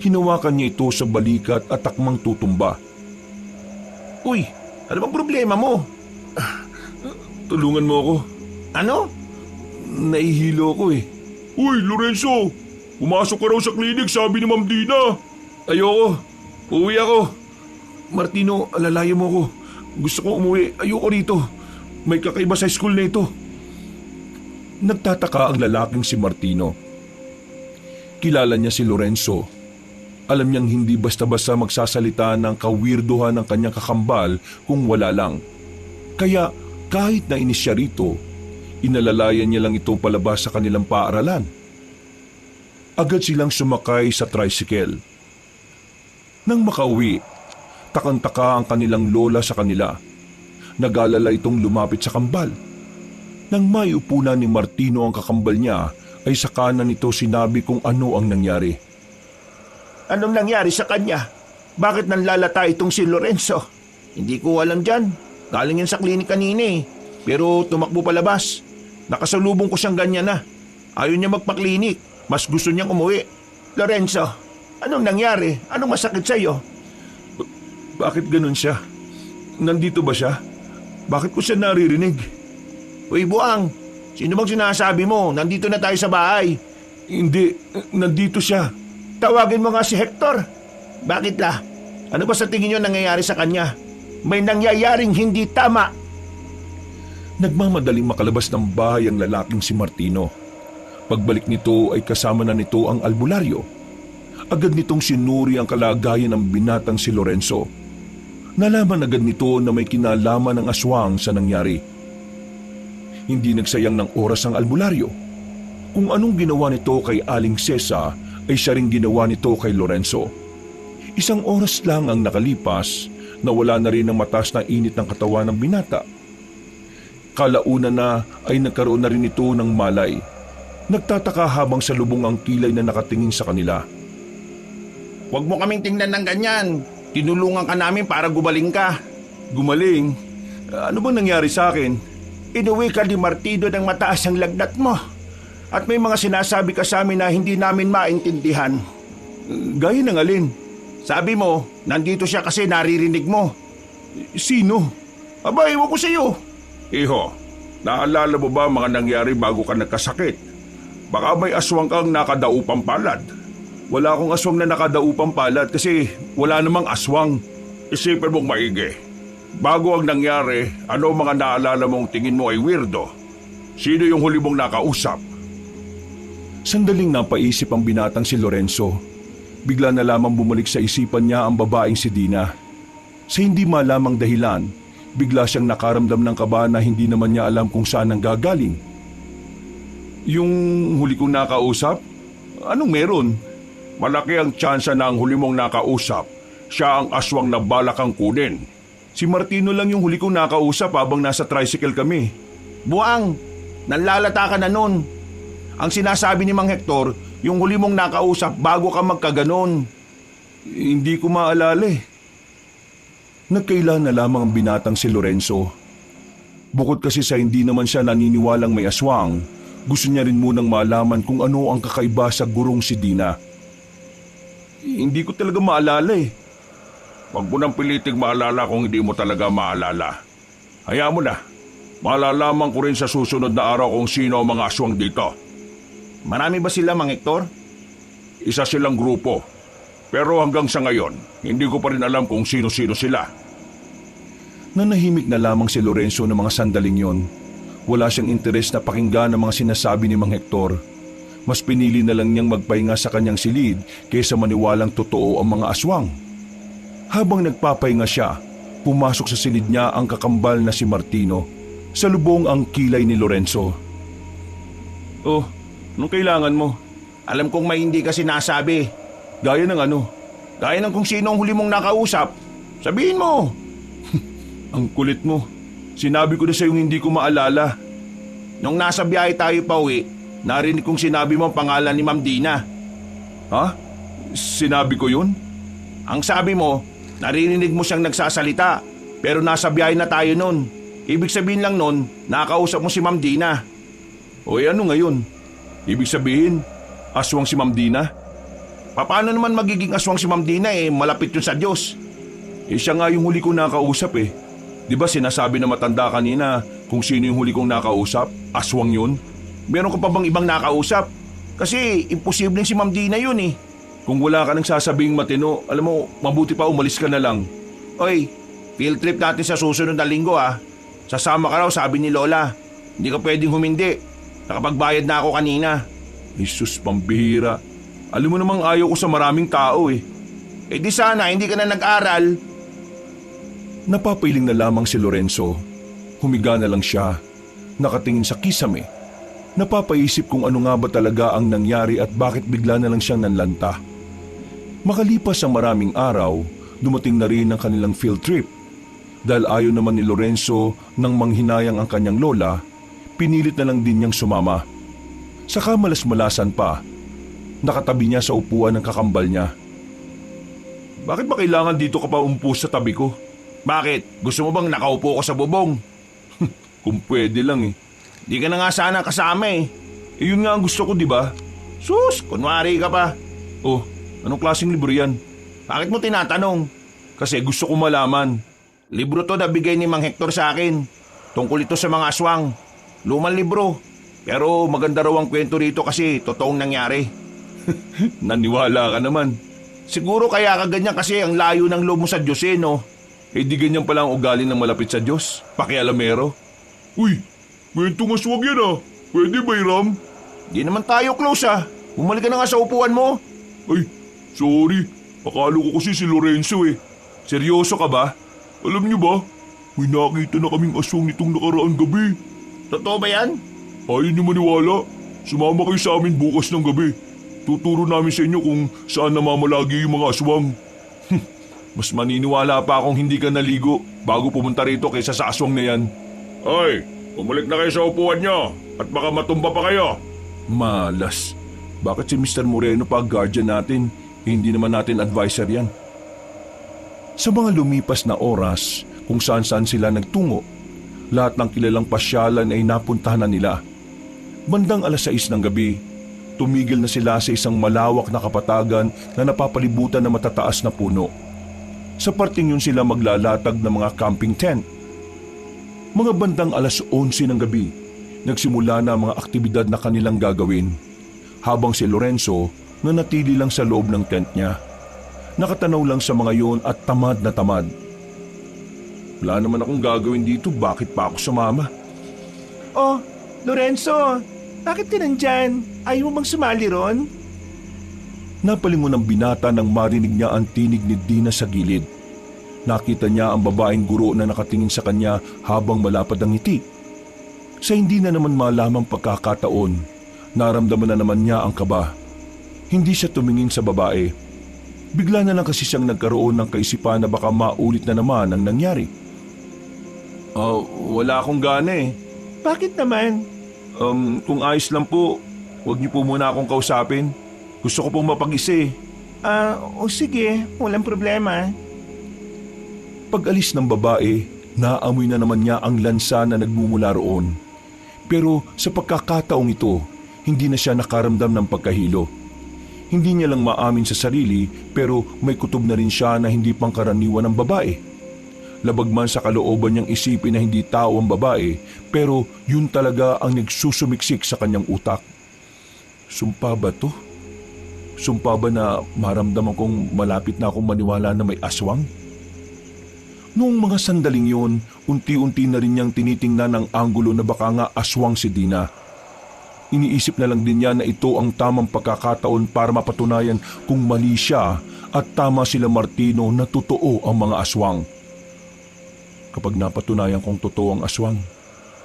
Speaker 1: Hinawakan niya ito sa balikat at takmang tutumba.
Speaker 3: Uy, ano bang problema mo?
Speaker 1: Tulungan mo ako.
Speaker 3: Ano?
Speaker 1: Nahihilo ko eh.
Speaker 2: Uy, Lorenzo! Pumasok ka raw sa klinik, sabi ni Ma'am Dina.
Speaker 1: Ayoko. Uuwi ako. Martino, alalayan mo ako. Gusto ko umuwi. Ayoko rito. May kakaiba sa school na ito. Nagtataka ang lalaking si Martino. Kilala niya si Lorenzo. Alam niyang hindi basta-basta magsasalita ng kawirduhan ng kanyang kakambal kung wala lang. Kaya kahit na inis siya rito, inalalayan niya lang ito palabas sa kanilang paaralan. Agad silang sumakay sa tricycle. Nang makauwi, takang-taka ang kanilang lola sa kanila. Nag-alala itong lumapit sa kambal. Nang maiupo na ni Martino ang kakambal niya, ay sa kanan nito sinabi kung ano ang nangyari.
Speaker 3: Anong nangyari sa kanya? Bakit nanlalata itong si Lorenzo? Hindi ko alam dyan. Galing yan sa klinik kanina eh. Pero tumakbo palabas. Nakasalubong ko siyang ganyan na. Ayaw niya magpaklinik. Mas gusto niyang umuwi. Lorenzo, anong nangyari? Anong masakit sa'yo?
Speaker 1: Bakit ganun siya? Nandito ba siya? Bakit ko siya naririnig?
Speaker 3: Uy, Buang. Sino bang sinasabi mo? Nandito na tayo sa bahay.
Speaker 1: Hindi, nandito siya.
Speaker 3: Tawagin mo nga si Hector. Bakit la? Ano ba sa tingin niyo nangyayari sa kanya? May nangyayaring hindi tama.
Speaker 1: Nagmamadaling makalabas ng bahay ang lalaking si Martino. Pagbalik nito ay kasama na nito ang albularyo. Agad nitong sinuri ang kalagayan ng binatang si Lorenzo. Nalaman agad nito na may kinalaman ng aswang sa nangyari. Hindi nagsayang ng oras ang albularyo. Kung anong ginawa nito kay Aling Cesa ay siya ring ginawa nito kay Lorenzo. Isang oras lang ang nakalipas na wala na rin ang mataas na init ng katawan ng binata. Kalauna na ay nagkaroon na rin ito ng malay. Nagtataka habang salubong ang kilay na nakatingin sa kanila.
Speaker 3: Huwag mo kaming tingnan ng ganyan. Tinulungan ka namin para gumaling ka.
Speaker 1: Gumaling? Ano bang nangyari sa akin?
Speaker 3: Inuwi ka ni Martino ng mataas ang lagnat mo. At may mga sinasabi ka sa amin na hindi namin maintindihan.
Speaker 1: Gaya ng alin?
Speaker 3: Sabi mo, nandito siya kasi naririnig mo.
Speaker 1: Sino?
Speaker 3: Aba, iwan ko sa iyo.
Speaker 2: Iho, naalala mo ba mga nangyari bago ka nagkasakit? Baka may aswang kang nakadaupang palad.
Speaker 1: Wala akong aswang na nakadaupang palad kasi wala namang aswang.
Speaker 2: Isipin mong maigi. Bago ang nangyari, ano mga naalala mong tingin mo ay weirdo? Sino yung huli mong nakausap?
Speaker 1: Sandaling napaisip ang binatang si Lorenzo. Bigla na lamang bumalik sa isipan niya ang babaeng si Dina. Sa hindi malamang dahilan, bigla siyang nakaramdam ng kaba na hindi naman niya alam kung saan ang gagaling. Yung huli kong nakausap? Anong meron?
Speaker 2: Malaki ang tsansa na ang huli mong nakausap, siya ang aswang na balak kang kunin.
Speaker 1: Si Martino lang yung huli kong nakausap habang nasa tricycle kami.
Speaker 3: Buang, nanlalata ka na nun. Ang sinasabi ni Mang Hector, yung huli mong nakausap bago ka magkaganon.
Speaker 1: Hindi ko maalala eh. Nagkaila na lamang ang binatang si Lorenzo. Bukod kasi sa hindi naman siya naniniwalang may aswang, gusto niya rin munang malaman kung ano ang kakaiba sa gurong si Dina. Hindi ko talaga maalala eh.
Speaker 2: Huwag mo nang piliting maalala kung hindi mo talaga maalala. Hayaan mo na. Malalaman ko rin sa susunod na araw kung sino ang mga aswang dito.
Speaker 3: Marami ba sila, Mang Hector?
Speaker 2: Isa silang grupo. Pero hanggang sa ngayon, hindi ko pa rin alam kung sino-sino sila.
Speaker 1: Nanahimik na lamang si Lorenzo ng mga sandaling yon. Wala siyang interes na pakinggan ang mga sinasabi ni Mang Hector. Mas pinili na lang niyang magpahinga sa kanyang silid kaysa maniwalang totoo ang mga aswang. Habang nagpapahinga siya, pumasok sa silid niya ang kakambal na si Martino. Salubong ang kilay ni Lorenzo. Oh, anong kailangan mo?
Speaker 3: Alam kong may hindi ka sinasabi.
Speaker 1: Gaya ng ano?
Speaker 3: Gaya ng kung sino ang huli mong nakausap. Sabihin mo.
Speaker 1: Ang kulit mo. Sinabi ko na sa'yo hindi ko maalala.
Speaker 3: Nung nasa biyahe tayo pa uwi, narinig kong sinabi mo ang pangalan ni Ma'am Dina.
Speaker 1: Ha? Sinabi ko yun?
Speaker 3: Ang sabi mo, naririnig mo siyang nagsasalita, pero nasa biyahe na tayo nun. Ibig sabihin lang nun, nakausap mo si Ma'am Dina.
Speaker 1: O ano ngayon? Ibig sabihin, aswang si Ma'am Dina?
Speaker 3: Paano naman magiging aswang si Ma'am Dina malapit yun sa Diyos?
Speaker 1: Siya nga yung huli kong nakausap eh. Di ba sinasabi na matanda kanina kung sino yung huli kong nakausap? Aswang yun?
Speaker 3: Meron ka pa bang ibang nakausap? Kasi imposibleng si Ma'am Dina yun eh.
Speaker 1: Kung wala ka nang sasabing matino, alam mo, mabuti pa umalis ka na lang.
Speaker 3: Oy, field trip natin sa susunod na linggo ah. Sasama ka raw, sabi ni Lola. Hindi ka pwedeng humindi. Nakapagbayad na ako kanina.
Speaker 1: Jesus, pambihira. Alam mo namang ayaw ko sa maraming tao eh.
Speaker 3: Eh di sana, hindi ka na nag-aral.
Speaker 1: Napapailing na lamang si Lorenzo. Humiga na lang siya, nakatingin sa kisame. Napapaisip kung ano nga ba talaga ang nangyari at bakit bigla na lang siyang nanlanta. Makalipas ang maraming araw, dumating na rin ang kanilang field trip. Dahil ayaw naman ni Lorenzo nang manghinayang ang kanyang lola, pinilit na lang din niyang sumama. Saka malas-malasan pa, nakatabi niya sa upuan ng kakambal niya. Bakit ba kailangan dito ka pa umpo sa tabi ko?
Speaker 3: Bakit? Gusto mo bang nakaupo ko sa bubong?
Speaker 1: Kung pwede lang eh.
Speaker 3: Di ka na nga sana kasama eh.
Speaker 1: Yun nga ang gusto ko, di ba?
Speaker 3: Sus, kunwari ka pa.
Speaker 1: Oh, anong klaseng libro yan?
Speaker 3: Bakit mo tinatanong?
Speaker 1: Kasi gusto ko malaman.
Speaker 3: Libro to na bigay ni Mang Hector sa akin. Tungkol ito sa mga aswang. Lumang libro. Pero maganda raw ang kwento rito kasi totoong nangyari.
Speaker 1: Naniwala ka naman.
Speaker 3: Siguro kaya ka ganyan kasi ang layo ng loob mo sa Diyos no?
Speaker 1: Di ganyan pala ang ugali ng malapit sa Diyos. Pakialamero. Uy, kwentong aswang yan ah. Pwede ba, Hiram?
Speaker 3: Di naman tayo close ah. Bumalik ka na nga sa upuan mo.
Speaker 1: Ay, sorry. Akala ko kasi si Lorenzo eh. Seryoso ka ba? Alam niyo ba, may nakita na kaming aswang nitong nakaraang gabi.
Speaker 3: Totoo ba yan?
Speaker 1: Ayaw niyo maniwala. Sumama kayo sa amin bukas ng gabi. Tuturo namin sa inyo kung saan namamalagi yung mga aswang. Mas maniniwala pa akong hindi ka naligo bago pumunta rito kaysa sa aswang na yan.
Speaker 2: Hoy, bumalik na kayo sa upuan nyo at baka matumba pa kayo.
Speaker 1: Malas. Bakit si Mr. Moreno pa guardian natin? Hindi naman natin advisor yan. Sa mga lumipas na oras kung saan-saan sila nagtungo, lahat ng kilalang pasyalan ay napuntahan na nila. Bandang 6:00 ng gabi, tumigil na sila sa isang malawak na kapatagan na napapalibutan ng matataas na puno. Sa parting yun sila maglalatag ng mga camping tent. Mga bandang 11:00 ng gabi, nagsimula na ang mga aktibidad na kanilang gagawin. Habang si Lorenzo nanatili lang sa loob ng tent niya. Nakatanaw lang sa mga yon at tamad na tamad. Wala naman akong gagawin dito, bakit pa ako sumama?
Speaker 3: Oh, Lorenzo, bakit ka nandyan? Ayaw mo bang sumali ron?
Speaker 1: Napalingon ang binata nang marinig niya ang tinig ni Dina sa gilid. Nakita niya ang babaeng guro na nakatingin sa kanya habang malapad ang ngiti. Sa hindi na naman malamang pagkakataon, naramdaman na naman niya ang kaba. Hindi siya tumingin sa babae. Bigla na lang kasi siyang nagkaroon ng kaisipan na baka maulit na naman ang nangyari. Wala akong gana eh.
Speaker 3: Bakit naman?
Speaker 1: Kung ayos lang po, huwag niyo po muna akong kausapin. Gusto ko pong mapag-isa eh.
Speaker 3: Sige, walang problema.
Speaker 1: Pag-alis ng babae, naamoy na naman niya ang lansa na nagmumula roon. Pero sa pagkakataong ito, hindi na siya nakaramdam ng pagkahilo. Hindi niya lang maamin sa sarili pero may kutob na rin siya na hindi pangkaraniwan ng babae. Labag man sa kalooban niyang isipin na hindi tao ang babae pero yun talaga ang nagsusumiksik sa kanyang utak. Sumpa ba to? Sumpa ba na maramdaman kong malapit na akong maniwala na may aswang? Noong mga sandaling yun, unti-unti na rin niyang tinitingnan ang anggulo na baka nga aswang si Dina. Iniisip na lang din niya na ito ang tamang pagkakataon para mapatunayan kung mali siya at tama sila Martino na totoo ang mga aswang. Kapag napatunayan kong totoo ang aswang,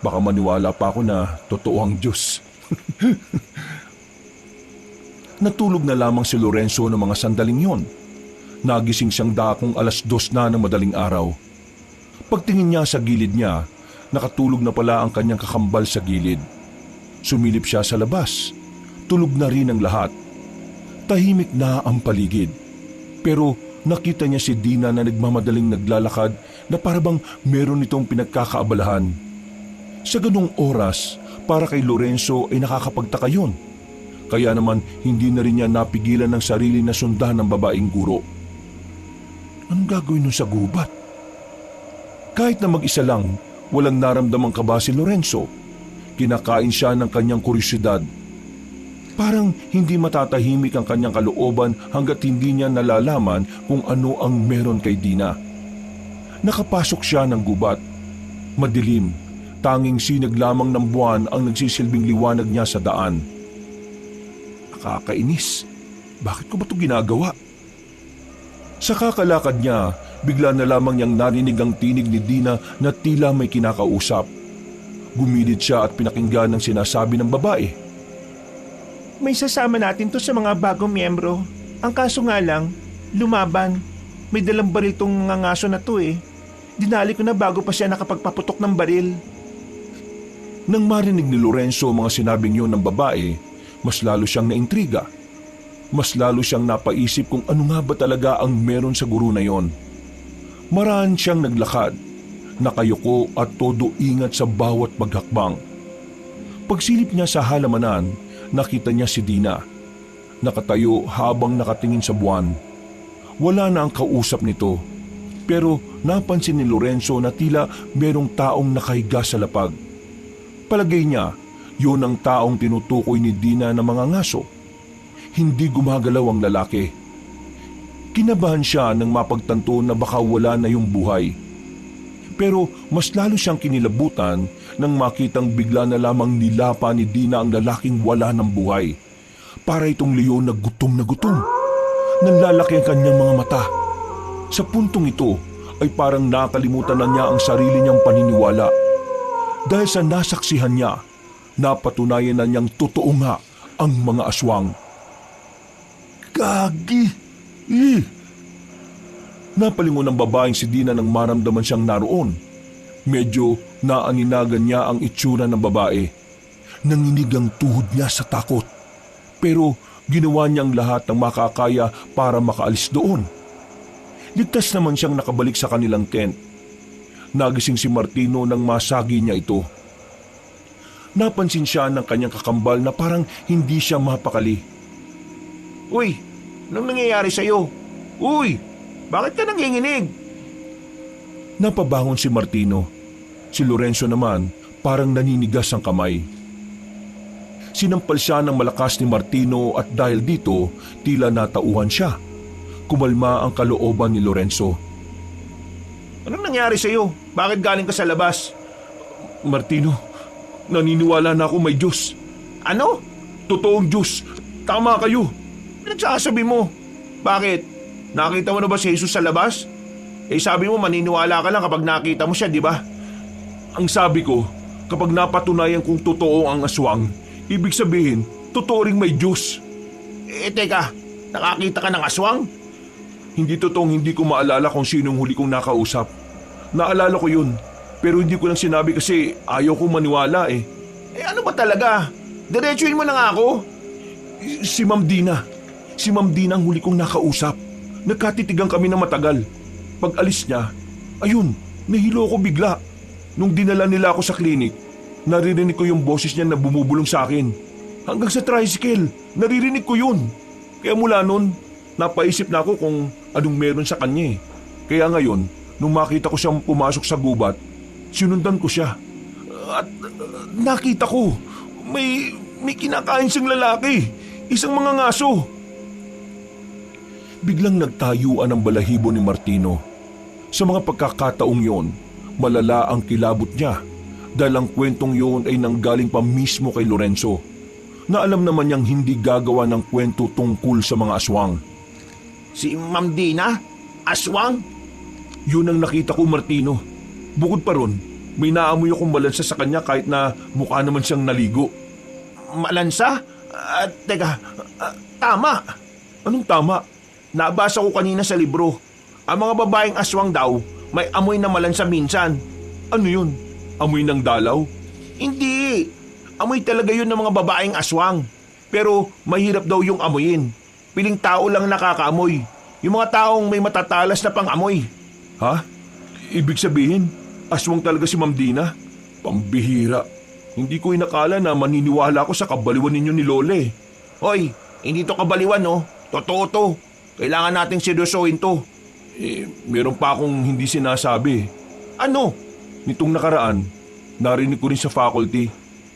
Speaker 1: baka maniwala pa ako na totoo ang Diyos. Natulog na lamang si Lorenzo ng mga sandaling yon. Nagising siyang dakong 2:00 na ng madaling araw. Pagtingin niya sa gilid niya, nakatulog na pala ang kanyang kakambal sa gilid. Sumilip siya sa labas. Tulog na rin ang lahat. Tahimik na ang paligid. Pero nakita niya si Dina na nagmamadaling naglalakad na parabang meron itong pinagkakaabalahan. Sa ganung oras, para kay Lorenzo ay nakakapagtaka yun. Kaya naman hindi na rin niya napigilan ng sarili na sundan ng babaeng guro. Anong gagawin nun sa gubat? Kahit na mag-isa lang, walang naramdamang kaba si Lorenzo. Kinakain siya ng kanyang kuryosidad. Parang hindi matatahimik ang kanyang kalooban hanggat hindi niya nalalaman kung ano ang meron kay Dina. Nakapasok siya ng gubat. Madilim, tanging sinag lamang ng buwan ang nagsisilbing liwanag niya sa daan. Nakakainis. Bakit ko ba ito ginagawa? Sa kakalakad niya, bigla na lamang niyang narinig ang tinig ni Dina na tila may kinakausap. Gumilid siya at pinakinggan ang sinasabi ng babae.
Speaker 3: May sasama natin to sa mga bagong miyembro. Ang kaso nga lang, lumaban. May dalang baril tong ngangaso na to eh. Dinali ko na bago pa siya nakapagpaputok ng baril.
Speaker 1: Nang marinig ni Lorenzo mga sinabing yun ng babae, mas lalo siyang naintriga. Mas lalo siyang napaisip kung ano nga ba talaga ang meron sa guro na yon. Maraan siyang naglakad, nakayuko at todo ingat sa bawat paghakbang. Pagsilip niya sa halamanan, nakita niya si Dina. Nakatayo habang nakatingin sa buwan. Wala na ang kausap nito, pero napansin ni Lorenzo na tila merong taong nakahiga sa lapag. Palagay niya, yun ang taong tinutukoy ni Dina ng mga ngaso. Hindi gumagalaw ang lalaki. Kinabahan siya nang mapagtanto na baka wala na yung buhay. Pero mas lalo siyang kinilabutan nang makitang bigla na lamang nilapa ni Dina ang lalaking wala ng buhay. Para itong leon na gutom. Nanlalaki ang kanyang mga mata. Sa puntong ito ay parang nakalimutan na niya ang sarili niyang paniniwala. Dahil sa nasaksihan niya, napatunayan na niyang totoo nga ang mga aswang. Gagi! Napalingon ng babaeng si Dina nang maramdaman siyang naroon. Medyo naaninagan niya ang itsura ng babae. Nanginig ang tuhod niya sa takot. Pero ginawa niyang lahat ng makakaya para makaalis doon. Ligtas naman siyang nakabalik sa kanilang tent. Nagising si Martino nang masagi niya ito. Napansin siya ng kanyang kakambal na parang hindi siya mapakali.
Speaker 3: Uy, anong nangyayari sa'yo? Uy, bakit ka nanginginig?
Speaker 1: Napabangon si Martino. Si Lorenzo naman parang naninigas ang kamay. Sinampal siya ng malakas ni Martino at dahil dito tila natauhan siya. Kumalma ang kalooban ni Lorenzo.
Speaker 3: Anong nangyari sa'yo? Bakit galing ka sa labas?
Speaker 1: Martino, naniniwala na ako may Diyos.
Speaker 3: Ano?
Speaker 1: Totoong Diyos. Tama kayo.
Speaker 3: Pinagsasabi mo? Bakit? Nakita mo na ba si Jesus sa labas? Eh sabi mo maniniwala ka lang kapag nakita mo siya, di ba?
Speaker 1: Ang sabi ko, kapag napatunayan kong totoo ang aswang, ibig sabihin, totoo ring may Diyos.
Speaker 3: Eh teka, nakakita ka ng aswang?
Speaker 1: Hindi totoong hindi ko maalala kung sinong huli kong nakausap. Naalala ko yun, pero hindi ko lang sinabi kasi ayaw kong maniwala eh.
Speaker 3: Eh ano ba talaga? Diretsuhin mo na nga ako.
Speaker 1: Si Ma'am Dina. Si Ma'am Dina ang huli kong nakausap. Nagkatitigan kami na matagal. Pag alis niya, ayun, nahilo ko bigla. Nung dinala nila ako sa klinik, naririnig ko yung boses niya na bumubulong sa akin. Hanggang sa tricycle, naririnig ko yun. Kaya mula nun, napaisip na ako kung anong meron sa kanya eh. Kaya ngayon, nung makita ko siyang pumasok sa gubat, sinundan ko siya. At nakita ko, may kinakain siyang lalaki. Isang mga ngaso. Biglang nagtayuan ang balahibo ni Martino. Sa mga pagkakataong yon, malala ang kilabot niya dahil ang kwentong yon ay nanggaling pa mismo kay Lorenzo na alam naman niyang hindi gagawa ng kwento tungkol sa mga aswang.
Speaker 3: Si Ma'am Dina? Aswang?
Speaker 1: Yun ang nakita ko, Martino. Bukod pa ron, may naamoy akong malansa sa kanya kahit na mukha naman siyang naligo.
Speaker 3: Malansa? Teka, tama.
Speaker 1: Anong tama?
Speaker 3: Nabasa ko kanina sa libro. Ang mga babaeng aswang daw, may amoy na malansa minsan.
Speaker 1: Ano yun? Amoy ng dalaw?
Speaker 3: Hindi. Amoy talaga yun ng mga babaeng aswang. Pero mahirap daw yung amoyin. Piling tao lang nakakaamoy. Yung mga taong may matatalas na pang-amoy.
Speaker 1: Ha? Ibig sabihin, aswang talaga si Ma'am Dina? Pambihira. Hindi ko inakala na maniniwala ako sa kabaliwan ninyo ni Lole.
Speaker 3: Hoy, hindi to kabaliwan, no? Totoo to. Kailangan nating seryosohin to.
Speaker 1: Meron pa akong hindi sinasabi.
Speaker 3: Ano?
Speaker 1: Nitong nakaraan, narinig ko rin sa faculty,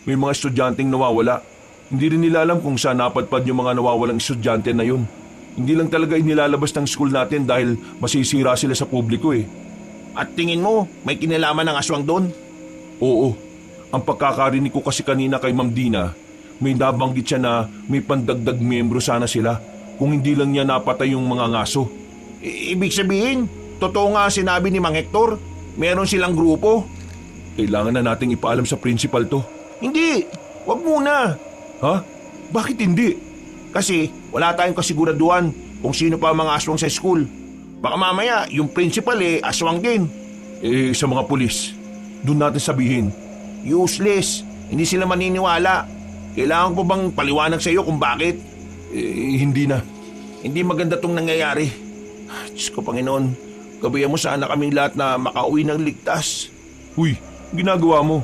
Speaker 1: may mga estudyanteng nawawala. Hindi rin nila alam kung saan napadpad yung mga nawawalang estudyante na yun. Hindi lang talaga inilalabas ng school natin dahil masisira sila sa publiko eh.
Speaker 3: At tingin mo, may kinalaman ng aswang doon?
Speaker 1: Oo, ang pagkakarinig ko kasi kanina kay Ma'am Dina, may nabanggit siya na may pandagdag miyembro sana sila kung hindi lang niya napatay yung mga ngaso.
Speaker 3: Ibig sabihin, totoo nga sinabi ni Mang Hector, meron silang grupo.
Speaker 1: Kailangan na nating ipaalam sa principal to.
Speaker 3: Hindi, wag muna.
Speaker 1: Ha? Bakit hindi?
Speaker 3: Kasi wala tayong kasiguraduhan kung sino pa ang mga aswang sa school. Baka mamaya yung principal aswang din.
Speaker 1: Sa mga pulis, doon natin sabihin.
Speaker 3: Useless, hindi sila maniniwala. Kailangan ko bang paliwanag sa iyo kung bakit?
Speaker 1: Hindi na.
Speaker 3: Hindi maganda tong nangyayari. Diyos ko Panginoon, gabayan mo sana kaming lahat na makauwi ng ligtas.
Speaker 1: Uy, ginagawa mo.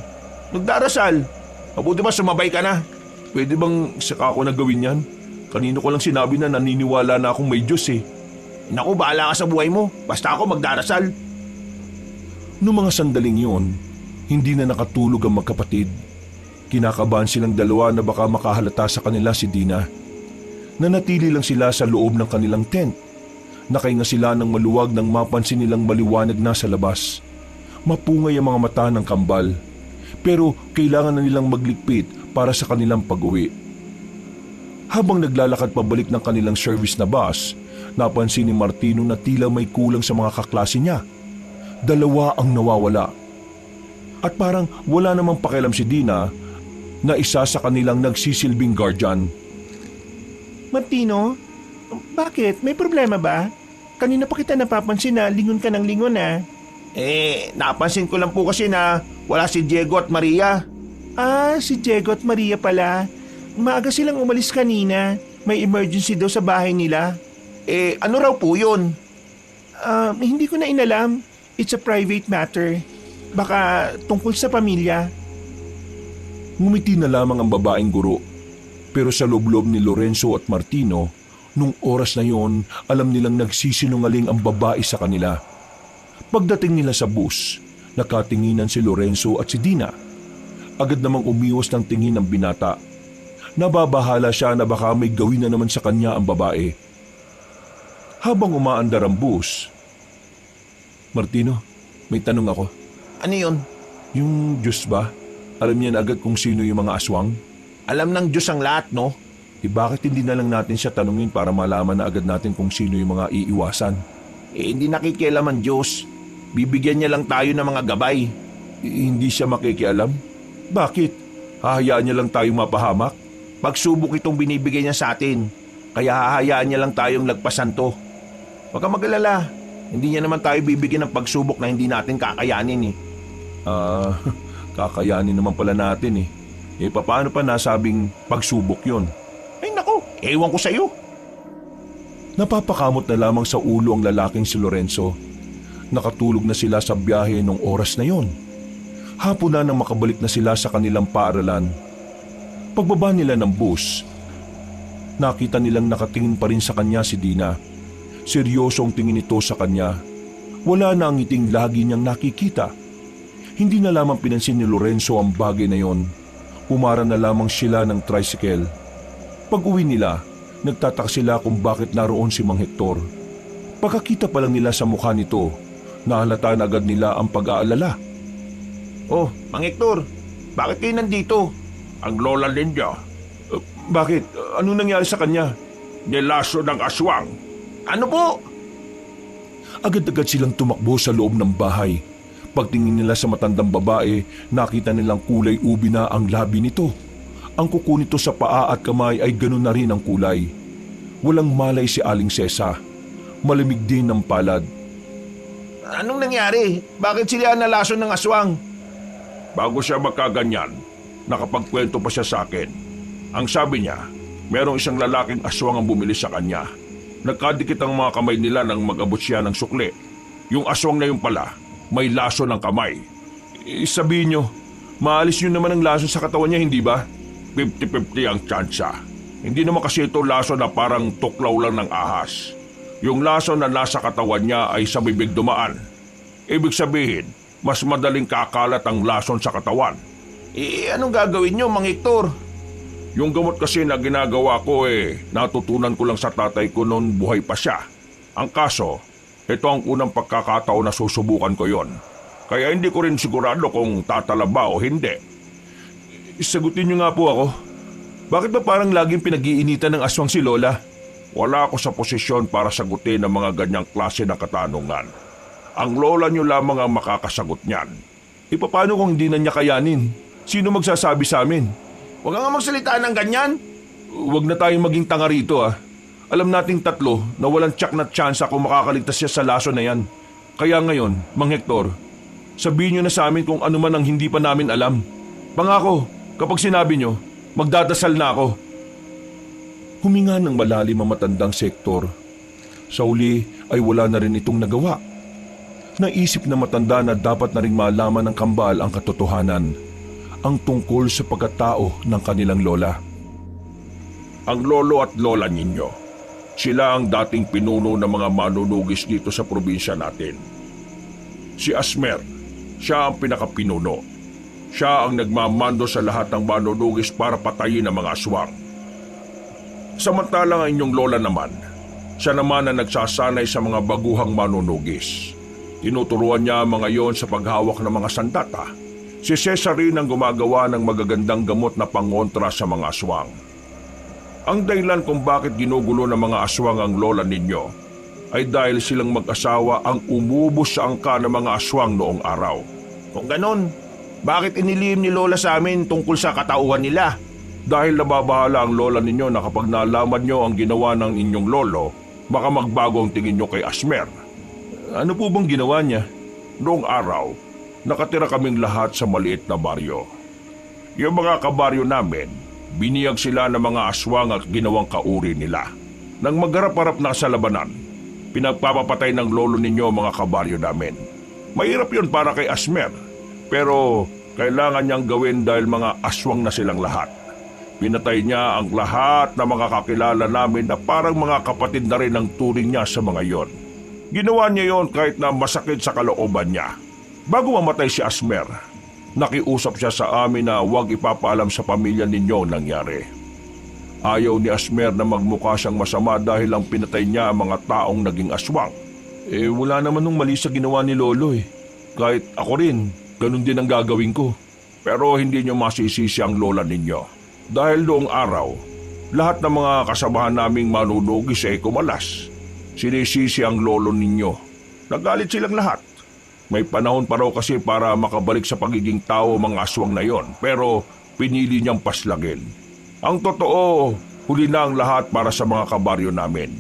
Speaker 3: Nagdarasal. Mabuti ba sumabay ka na?
Speaker 1: Pwede bang saka ako na gawin yan? Kanino ko lang sinabi na naniniwala na akong may Diyos eh.
Speaker 3: Naku, bahala ka sa buhay mo. Basta ako magdarasal.
Speaker 1: Noong mga sandaling yon, hindi na nakatulog ang magkapatid. Kinakabahan silang dalawa na baka makahalata sa kanila si Dina. Nanatili lang sila sa loob ng kanilang tent. Nakahinga sila ng maluwag nang mapansin nilang maliwanag na sa labas. Mapungay ang mga mata ng kambal. Pero kailangan na nilang magligpit para sa kanilang pag-uwi. Habang naglalakad pabalik ng kanilang service na bus, napansin ni Martino na tila may kulang sa mga kaklase niya. Dalawa ang nawawala. At parang wala namang pakialam si Dina na isa sa kanilang nagsisilbing guardian.
Speaker 3: Martino, bakit? May problema ba? Kanina pa kita napapansin na lingon ka ng lingon napansin ko lang po kasi na wala si Diego at Maria. Si Diego at Maria pala. Maaga silang umalis kanina. May emergency daw sa bahay nila. Ano raw po yun? Hindi ko na inalam. It's a private matter. Baka tungkol sa pamilya.
Speaker 1: Ngumiti na lamang ang babaeng guro. Pero sa loob-loob ni Lorenzo at Martino, nung oras na yon, alam nilang nagsisinungaling ang babae sa kanila. Pagdating nila sa bus, nakatinginan si Lorenzo at si Dina. Agad namang umiwas ng tingin ng binata. Nababahala siya na baka may gawin na naman sa kanya ang babae. Habang umaandar ang bus, Martino, may tanong ako.
Speaker 3: Ano yun?
Speaker 1: Yung Diyos ba? Alam niya na agad kung sino yung mga aswang?
Speaker 3: Alam ng Diyos ang lahat, no?
Speaker 1: Bakit hindi na lang natin siya tanungin para malaman na agad natin kung sino yung mga iiwasan?
Speaker 3: Hindi nakikialam ang Diyos. Bibigyan niya lang tayo ng mga gabay.
Speaker 1: Hindi siya makikialam? Bakit? Hahayaan niya lang tayong mapahamak?
Speaker 3: Pagsubok itong binibigay niya sa atin. Kaya hahayaan niya lang tayong lagpasan to. Huwag kang mag-alala. Hindi niya naman tayo bibigyan ng pagsubok na hindi natin kakayanin
Speaker 1: Kakayanin naman pala natin eh. Paano pa nasabing pagsubok yon?
Speaker 3: Ay nako, ewan ko sa'yo.
Speaker 1: Napapakamot na lamang sa ulo ang lalaking si Lorenzo. Nakatulog na sila sa biyahe nung oras na yon. Hapon na nang makabalik na sila sa kanilang paaralan. Pagbaba nila ng bus, nakita nilang nakatingin pa rin sa kanya si Dina. Seryoso ang tingin ito sa kanya. Wala na ang ngiting lagi niyang nakikita. Hindi na lamang pinansin ni Lorenzo ang bagay na yon. Umara na lamang sila ng tricycle. Pag-uwi nila, nagtataka sila kung bakit naroon si Mang Hector. Pagkakita pa lang nila sa mukha nito, nahalata na agad nila ang pag-aalala.
Speaker 3: Oh, Mang Hector, bakit kayo nandito?
Speaker 2: Ang lola ninyo,
Speaker 1: Bakit? Ano nangyari sa kanya?
Speaker 2: nilaso ng aswang.
Speaker 3: Ano po?
Speaker 1: Agad-agad silang tumakbo sa loob ng bahay. Pagtingin nila sa matandang babae, nakita nilang kulay ubi na ang labi nito. Ang kuko nito sa paa at kamay ay ganun na rin ang kulay. Walang malay si Aling Sesa. Malamig din ng palad.
Speaker 3: Anong nangyari? Bakit sila nalason ng aswang?
Speaker 2: Bago siya magkaganyan, nakapagkwento pa siya sa akin. Ang sabi niya, merong isang lalaking aswang ang bumili sa kanya. Nagkadikit ang mga kamay nila nang mag-abot siya ng sukli. Yung aswang na yun pala, may laso ng kamay.
Speaker 1: Sabihin nyo, maalis nyo naman ang laso sa katawan niya, hindi ba?
Speaker 2: 50-50 ang tsansa. Hindi naman kasi ito laso na parang tuklaw lang ng ahas. Yung laso na nasa katawan niya ay sa bibig dumaan. Ibig sabihin, mas madaling kakalat ang lason sa katawan.
Speaker 3: Anong gagawin nyo, Mang Hector?
Speaker 2: Yung gamot kasi na ginagawa ko natutunan ko lang sa tatay ko noon buhay pa siya. Ang kaso, ito ang unang pagkakataon na susubukan ko yon. Kaya hindi ko rin sigurado kung tatalaba o hindi.
Speaker 1: Sagutin nyo nga po ako. Bakit ba parang laging pinag-iinitan ng aswang si Lola?
Speaker 2: Wala ako sa posisyon para sagutin ang mga ganyang klase ng katanungan. Ang lola nyo lamang ang makakasagot niyan.
Speaker 1: Paano kung hindi na niya kayanin? Sino magsasabi sa amin?
Speaker 3: Huwag nga magsalita ng ganyan.
Speaker 1: Huwag na tayong maging tanga rito Alam nating tatlo na walang tsak na tsansa kung makakaligtas siya sa laso na yan. Kaya ngayon, Mang Hector, sabihin nyo na sa amin kung ano man ang hindi pa namin alam. Pangako, kapag sinabi nyo, magdadasal na ako. Huminga ng malalim ang matandang si Hector. Sa uli ay wala na rin itong nagawa. Naisip na matanda na dapat na rin malaman ng kambal ang katotohanan, ang tungkol sa pagkatao ng kanilang lola.
Speaker 2: Ang lolo at lola ninyo, sila ang dating pinuno ng mga manunugis dito sa probinsya natin. Si Asmer, siya ang pinakapinuno. Siya ang nagmamando sa lahat ng manunugis para patayin ang mga aswang. Samantalang ang inyong lola naman, siya naman ang nagsasanay sa mga baguhang manunugis. Tinuturuan niya ang mga yon sa paghawak ng mga sandata. Si Cesar rin ang gumagawa ng magagandang gamot na pangontra sa mga aswang. Ang dahilan kung bakit ginugulo ng mga aswang ang lola ninyo ay dahil silang mag-asawa ang umubos sa angka ng mga aswang noong araw.
Speaker 3: Kung ganon, bakit inilihim ni Lola sa amin tungkol sa katauhan nila?
Speaker 2: Dahil nababahala ang lola ninyo na kapag nalaman nyo ang ginawa ng inyong lolo, baka magbago ang tingin nyo kay Asmer.
Speaker 1: Ano po bang ginawa niya?
Speaker 2: Noong araw, nakatira kaming lahat sa maliit na baryo. Yung mga kabaryo namin, biniyag sila ng mga aswang at ginawang kauri nila. Nang magharap-harap na sa labanan, pinagpapapatay ng lolo ninyo mga kabaryo namin. Mahirap yun para kay Asmer, pero kailangan niyang gawin dahil mga aswang na silang lahat. Pinatay niya ang lahat na mga kakilala namin na parang mga kapatid na rin ang turing niya sa mga yon. Ginawa niya yon kahit na masakit sa kalooban niya. Bago mamatay si Asmer, nakiusap siya sa amin na huwag ipapaalam sa pamilya ninyo ang nangyari. Ayaw ni Asmer na magmukha siyang masama dahil ang pinatay niya ang mga taong naging aswang.
Speaker 1: Wala naman nung mali sa ginawa ni Lolo Kahit ako rin, ganun din ang gagawin ko.
Speaker 2: Pero hindi niyo masisisi ang lola ninyo. Dahil noong araw, lahat ng mga kasamahan naming manunugis ay kumalas. Sinisisi ang lolo ninyo. Nagalit silang lahat. May panahon pa raw kasi para makabalik sa pagiging tao mga aswang na yon, pero pinili niyang paslagin. Ang totoo, huli na ang lahat para sa mga kabaryo namin.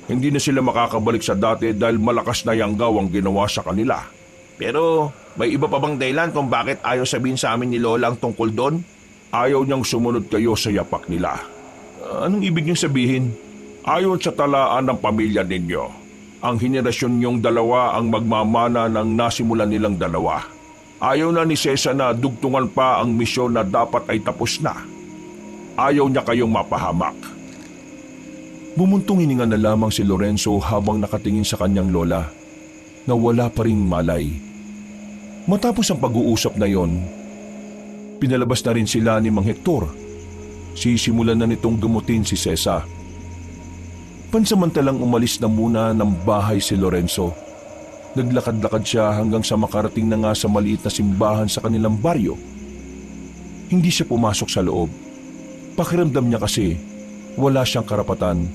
Speaker 2: Hindi na sila makakabalik sa dati dahil malakas na yanggaw ang ginawa sa kanila.
Speaker 3: Pero may iba pa bang dahilan kung bakit ayaw sabihin sa amin ni Lola ang tungkol doon?
Speaker 2: Ayaw niyang sumunod kayo sa yapak nila.
Speaker 1: Anong ibig niyong sabihin?
Speaker 2: Ayon sa talaan ng pamilya ninyo, ang henerasyon niyong dalawa ang magmamana ng nasimulan nilang dalawa. Ayaw na ni Cesar na dugtungan pa ang misyon na dapat ay tapos na. Ayaw niya kayong mapahamak.
Speaker 1: Bumuntong hininga na lamang si Lorenzo habang nakatingin sa kanyang lola na wala pa ring malay. Matapos ang pag-uusap na yon, pinalabas na rin sila ni Mang Hector. Sisimulan na nitong gamutin si Cesar. Pansamantalang umalis na muna ng bahay si Lorenzo. Naglakad-lakad siya hanggang sa makarating na nga sa maliit na simbahan sa kanilang baryo. Hindi siya pumasok sa loob. Pakiramdam niya kasi wala siyang karapatan.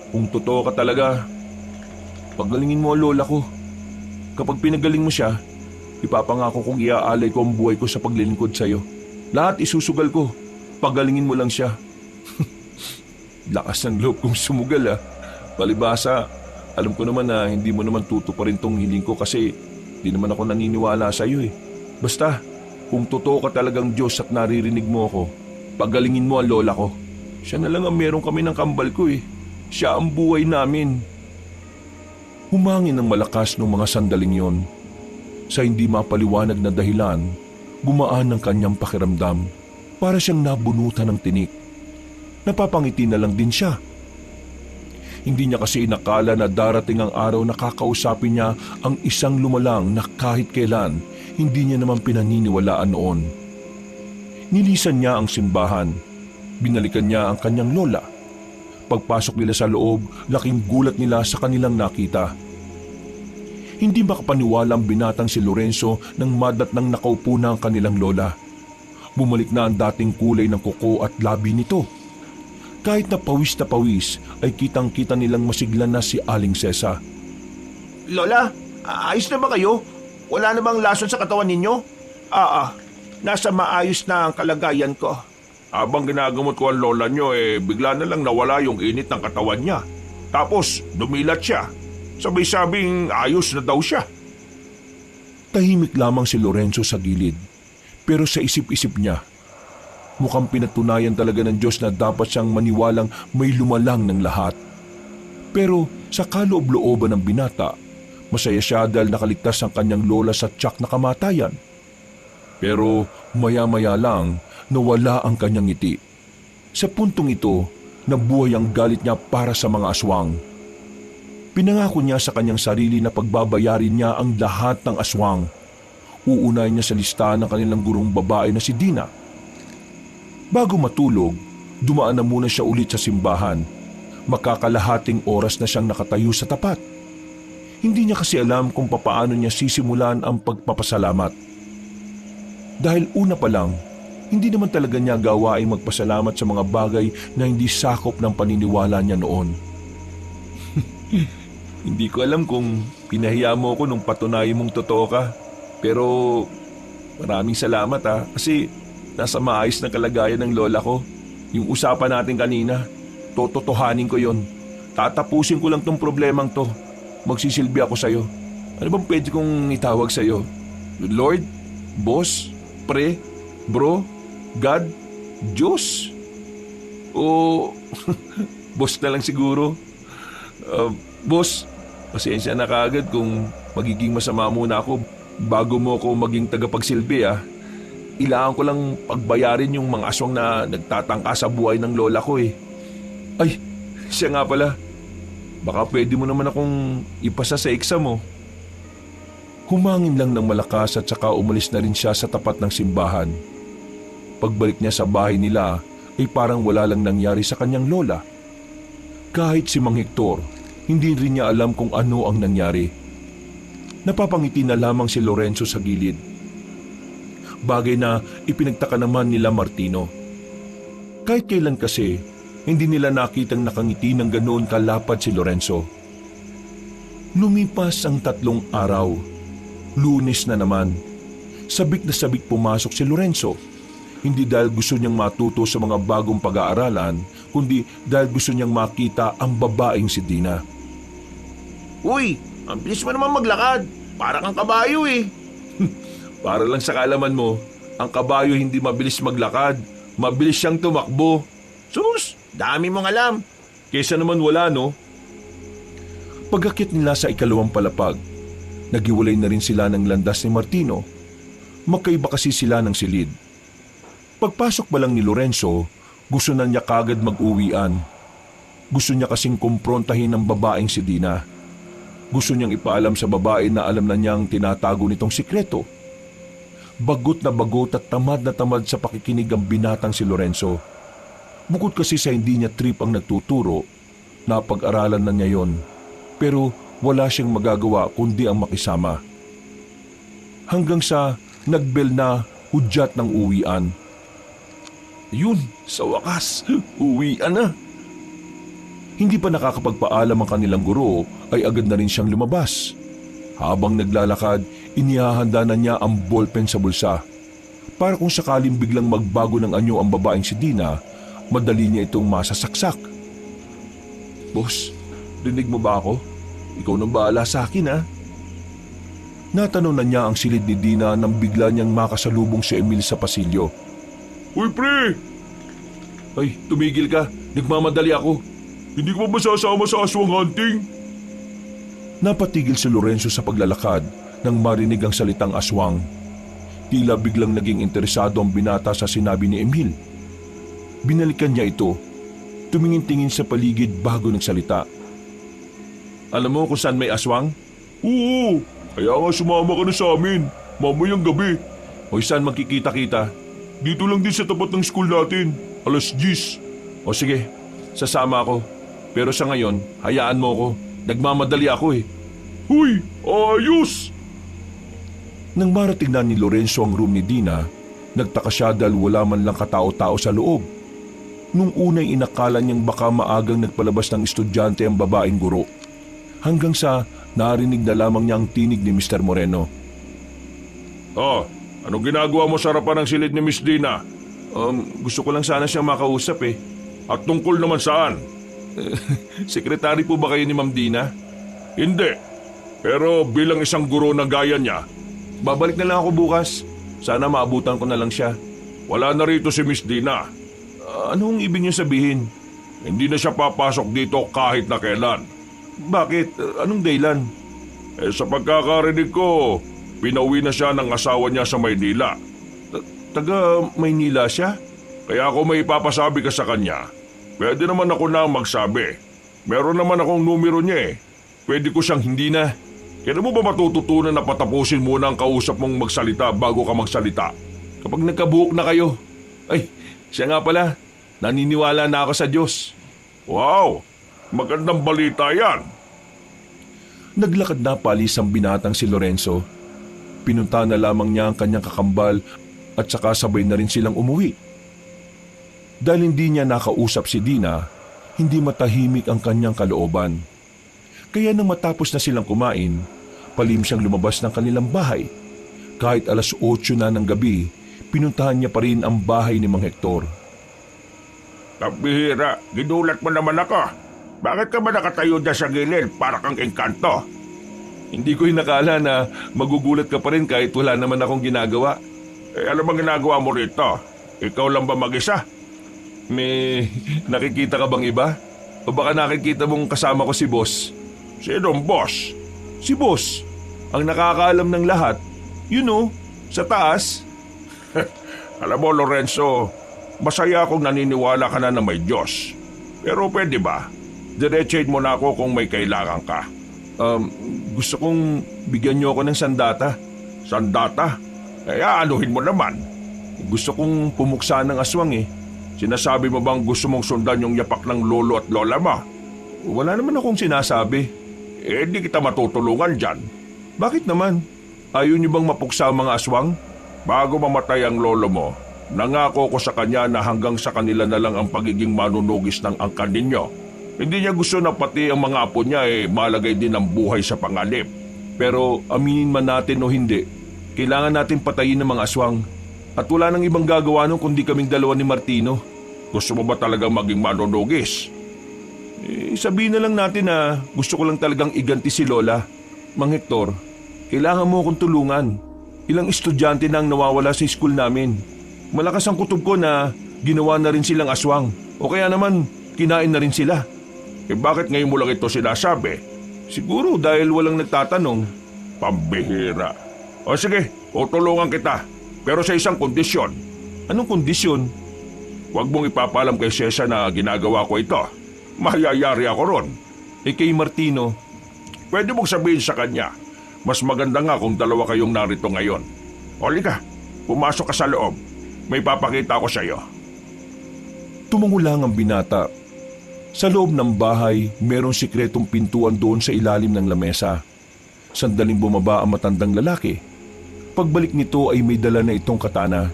Speaker 1: Kung totoo ka talaga, pagalingin mo ang lola ko. Kapag pinagaling mo siya, ipapangako kong iaalay ko ang buhay ko sa paglilingkod sa iyo. Lahat isusugal ko. pagalingin mo lang siya. Lakas ng loob kong sumugal Palibasa, alam ko naman na hindi mo naman tutuparin tong hiling ko kasi di naman ako naniniwala sa iyo Basta, kung totoo ka talagang Diyos at naririnig mo ako, pagalingin mo ang lola ko. Siya na lang ang meron kami ng kambal ko Siya ang buhay namin. Humangin ng malakas ng mga sandaling yon. Sa hindi mapaliwanag na dahilan, gumaan ang kanyang pakiramdam. Para siyang nabunutan ng tinik. Napapangiti na lang din siya. Hindi niya kasi inakala na darating ang araw na kakausapin niya ang isang lumalang na kahit kailan hindi niya naman pinaniniwalaan noon. Nilisan niya ang simbahan. Binalikan niya ang kanyang lola. Pagpasok nila sa loob, laking gulat nila sa kanilang nakita. Hindi makapaniwala ang binatang si Lorenzo nang madatnang nakaupo na ang kanilang lola. Bumalik na ang dating kulay ng kuko at labi nito. Kahit na pawis ay kitang-kita nilang masigla na si Aling Sesa.
Speaker 3: Lola, ayos na ba kayo? Wala na bang lason sa katawan ninyo? Nasa maayos na ang kalagayan ko.
Speaker 2: Habang ginagamot ko ang lola nyo, bigla na lang nawala yung init ng katawan niya. Tapos, dumilat siya. Sabay-sabing ayos na daw siya.
Speaker 1: Tahimik lamang si Lorenzo sa gilid. Pero sa isip-isip niya, mukhang pinatunayan talaga ng Diyos na dapat siyang maniwalang may lumalang ng lahat. Pero sa kaloob-looban ng binata, masaya siya dahil nakaligtas ang kanyang lola sa tiyak na kamatayan. Pero maya-maya lang, nawala ang kanyang ngiti. Sa puntong ito, nabuhay ang galit niya para sa mga aswang. Pinangako niya sa kanyang sarili na pagbabayarin niya ang lahat ng aswang. Uunahin niya sa listahan ng kanilang gurong babae na si Dina. Bago matulog, dumaan na muna siya ulit sa simbahan. Makakalahating oras na siyang nakatayo sa tapat. Hindi niya kasi alam kung papaano niya sisimulan ang pagpapasalamat. Dahil una pa lang, hindi naman talaga niya gawaing magpasalamat sa mga bagay na hindi sakop ng paniniwala niya noon. Hindi ko alam kung pinahiya mo ko nung patunayan mong totoo ka. Pero maraming salamat kasi nasa maayos na kalagayan ng lola ko. Yung usapan natin kanina, tototohanin ko yon. Tatapusin ko lang tong problemang to. Magsisilbi ako sa'yo. Ano bang pwede kong itawag sa'yo? Lord? Boss? Pre? Bro? God? Diyos? O boss na lang siguro? Boss, pasensya na kaagad kung magiging masama muna ako bago mo ako maging tagapagsilbi Ilangan ko lang pagbayarin yung mga aswang na nagtatangka sa buhay ng lola ko Ay, siya nga pala. Baka pwede mo naman akong ipasa sa exam mo. Humangin lang ng malakas at saka umalis na rin siya sa tapat ng simbahan. Pagbalik niya sa bahay nila ay parang wala lang nangyari sa kanyang lola. Kahit si Mang Hector, hindi rin niya alam kung ano ang nangyari. Napapangiti na lamang si Lorenzo sa gilid. Bagay na ipinagtaka naman nila Martino. Kahit kailan kasi, hindi nila nakitang nakangiti ng ganoon kalapad si Lorenzo. Lumipas ang 3 araw. Lunes na naman. Sabik na sabik pumasok si Lorenzo. Hindi dahil gusto niyang matuto sa mga bagong pag-aaralan, kundi dahil gusto niyang makita ang babaeng si Dina.
Speaker 3: Uy, ang bilis mo naman maglakad. Para kang kabayo
Speaker 1: Para lang sa kaalaman mo, ang kabayo hindi mabilis maglakad. Mabilis siyang tumakbo.
Speaker 3: Sus, dami mong alam.
Speaker 1: Kesa naman wala, no? Pagkakit nila sa 2 palapag, nagiwalay na rin sila ng landas ni Martino. Magkaiba kasi sila ng silid. Pagpasok pa lang ni Lorenzo, gusto na niya kagad mag-uwian. Gusto niya kasing kumprontahin ang babaeng si Dina. Gusto niyang ipaalam sa babae na alam na niyang tinatago nitong sikreto. Bagot na bagot at tamad na tamad sa pakikinig ang binatang si Lorenzo. Bukod kasi sa hindi niya trip ang nagtuturo, napag-aralan na niya yon. Pero wala siyang magagawa kundi ang makisama. Hanggang sa nagbel na hudyat ng uwian. Yun, sa wakas, uwian na. Hindi pa nakakapagpaalam ang kanilang guro ay agad na rin siyang lumabas. Habang naglalakad, inihahanda na niya ang ballpen sa bulsa. Para kung sakaling biglang magbago ng anyo ang babaeng si Dina, madali niya itong masasaksak. Boss, rinig mo ba ako? Ikaw nang bahala sa akin, ha? Natanong na niya ang silid ni Dina nang bigla niyang makasalubong si Emil sa pasilyo.
Speaker 2: Uy, pre!
Speaker 1: Ay, tumigil ka. Nagmamadali ako.
Speaker 2: Hindi ko ba sasama sa aswang hunting?
Speaker 1: Napatigil si Lorenzo sa paglalakad nang marinig ang salitang aswang. Tila biglang naging interesado ang binata sa sinabi ni Emil. Binalikan niya ito. Tumingin-tingin sa paligid bago nagsalita. Alam mo kung saan may aswang?
Speaker 2: Oo, kaya nga sumama ka na sa amin. Mamayang gabi.
Speaker 1: O saan magkikita-kita?
Speaker 2: Dito lang din sa tapat ng school natin. Alas 10.
Speaker 1: O sige, sasama ako. Pero sa ngayon, hayaan mo ako. Nagmamadali ako eh.
Speaker 2: Huy, ayos!
Speaker 1: Nang marating na ni Lorenzo ang room ni Dina, nagtaka siya dahil wala man lang katao-tao sa loob. Nung unay inakala niyang baka maagang nagpalabas ng estudyante ang babaeng guro. Hanggang sa narinig na lamang niya ang tinig ni Mr. Moreno.
Speaker 2: Ah, anong ginagawa mo sa harapan ng silid ni Miss Dina?
Speaker 1: Gusto ko lang sana siyang makausap eh.
Speaker 2: At tungkol naman saan?
Speaker 1: Sekretary po ba kayo ni Ma'am Dina?
Speaker 2: Hindi. Pero bilang isang guro na gaya niya,
Speaker 1: Babalik na lang ako bukas. Sana maabutan ko na lang siya.
Speaker 2: wala na rito si Miss Dina.
Speaker 1: Anong ibig niyo sabihin?
Speaker 2: Hindi na siya papasok dito kahit na kailan.
Speaker 1: Bakit? Anong dahilan?
Speaker 2: Sa pagkakarinig ko, pinauwi na siya ng asawa niya sa Maynila.
Speaker 1: Taga Maynila siya?
Speaker 2: Kaya ako may ipapasabi ka sa kanya, pwede naman ako na magsabi. Meron naman akong numero niya eh. Pwede ko siyang hindi na. Kailan mo ba matututunan na patapusin muna ang kausap mong magsalita bago ka magsalita?
Speaker 1: Kapag nagkabuhok na kayo. Ay, siya nga pala. Naniniwala na ako sa Diyos.
Speaker 2: Wow! Magandang balita yan.
Speaker 1: Naglakad na palis ang binatang si Lorenzo. Pinunta na lamang niya ang kanyang kakambal at saka sabay na rin silang umuwi. Dahil hindi niya nakausap si Dina, hindi matahimik ang kanyang kalooban. Kaya nang matapos na silang kumain, palim siyang lumabas ng kanilang bahay. Kahit alas 8 na ng gabi, pinuntahan niya pa rin ang bahay ni Mang Hector.
Speaker 2: Kapihira, ginulat mo naman ako. Bakit ka ba nakatayo dyan sa gilid para kang engkanto?
Speaker 1: Hindi ko hinakala na magugulat ka pa rin kahit wala naman akong ginagawa.
Speaker 2: Ano bang ginagawa mo rito? Ikaw lang ba mag-isa?
Speaker 1: May nakikita ka bang iba? O baka nakikita mong kasama ko si Boss?
Speaker 2: Sinong boss?
Speaker 1: Si Boss, ang nakakaalam ng lahat. You know, sa taas.
Speaker 2: Alam mo, Lorenzo, masaya akong naniniwala ka na may Diyos. Pero pwede ba? Diretsahin mo na ako kung may kailangan ka.
Speaker 1: Gusto kong bigyan niyo ako ng sandata.
Speaker 2: Sandata? Kaya anuhin mo naman.
Speaker 1: Gusto kong pumuksa ng aswang eh.
Speaker 2: Sinasabi mo bang gusto mong sundan yung yapak ng lolo at lola mo?
Speaker 1: Wala naman akong sinasabi.
Speaker 2: Di kita matutulungan dyan.
Speaker 1: Bakit naman? Ayaw niyo bang mapuksa ang mga aswang?
Speaker 2: Bago mamatay ang lolo mo, nangako ko sa kanya na hanggang sa kanila na lang ang pagiging manunugis ng angkan ninyo. Hindi niya gusto na pati ang mga apo niya malagay din ang buhay sa panganib.
Speaker 1: Pero aminin man natin o hindi, kailangan natin patayin ng mga aswang. At wala nang ibang gagawa nun kundi kaming dalawa ni Martino.
Speaker 2: Gusto mo ba talagang maging manunugis?
Speaker 1: Sabihin na lang natin na gusto ko lang talagang iganti si Lola. Mang Hector, kailangan mo akong tulungan. Ilang estudyante na ang nawawala sa school namin. Malakas ang kutob ko na ginawa na rin silang aswang. O kaya naman, kinain na rin sila.
Speaker 2: Bakit ngayon mo lang ito sinasabi?
Speaker 1: Siguro dahil walang nagtatanong.
Speaker 2: Pambihira. O sige, tutulungan kita. Pero sa isang kondisyon.
Speaker 1: Anong kondisyon?
Speaker 2: Huwag mong ipapalam kay Cesar na ginagawa ko ito. Mahayayari ako ron.
Speaker 1: Kay Martino,
Speaker 2: pwede mong sabihin sa kanya, mas maganda nga kung dalawa kayong narito ngayon. Halika, pumasok ka sa loob. May papakita ko sa iyo.
Speaker 1: Tumungo lang ang binata. Sa loob ng bahay, merong sikretong pintuan doon sa ilalim ng lamesa. Sandaling bumaba ang matandang lalaki. Pagbalik nito ay may dala na itong katana.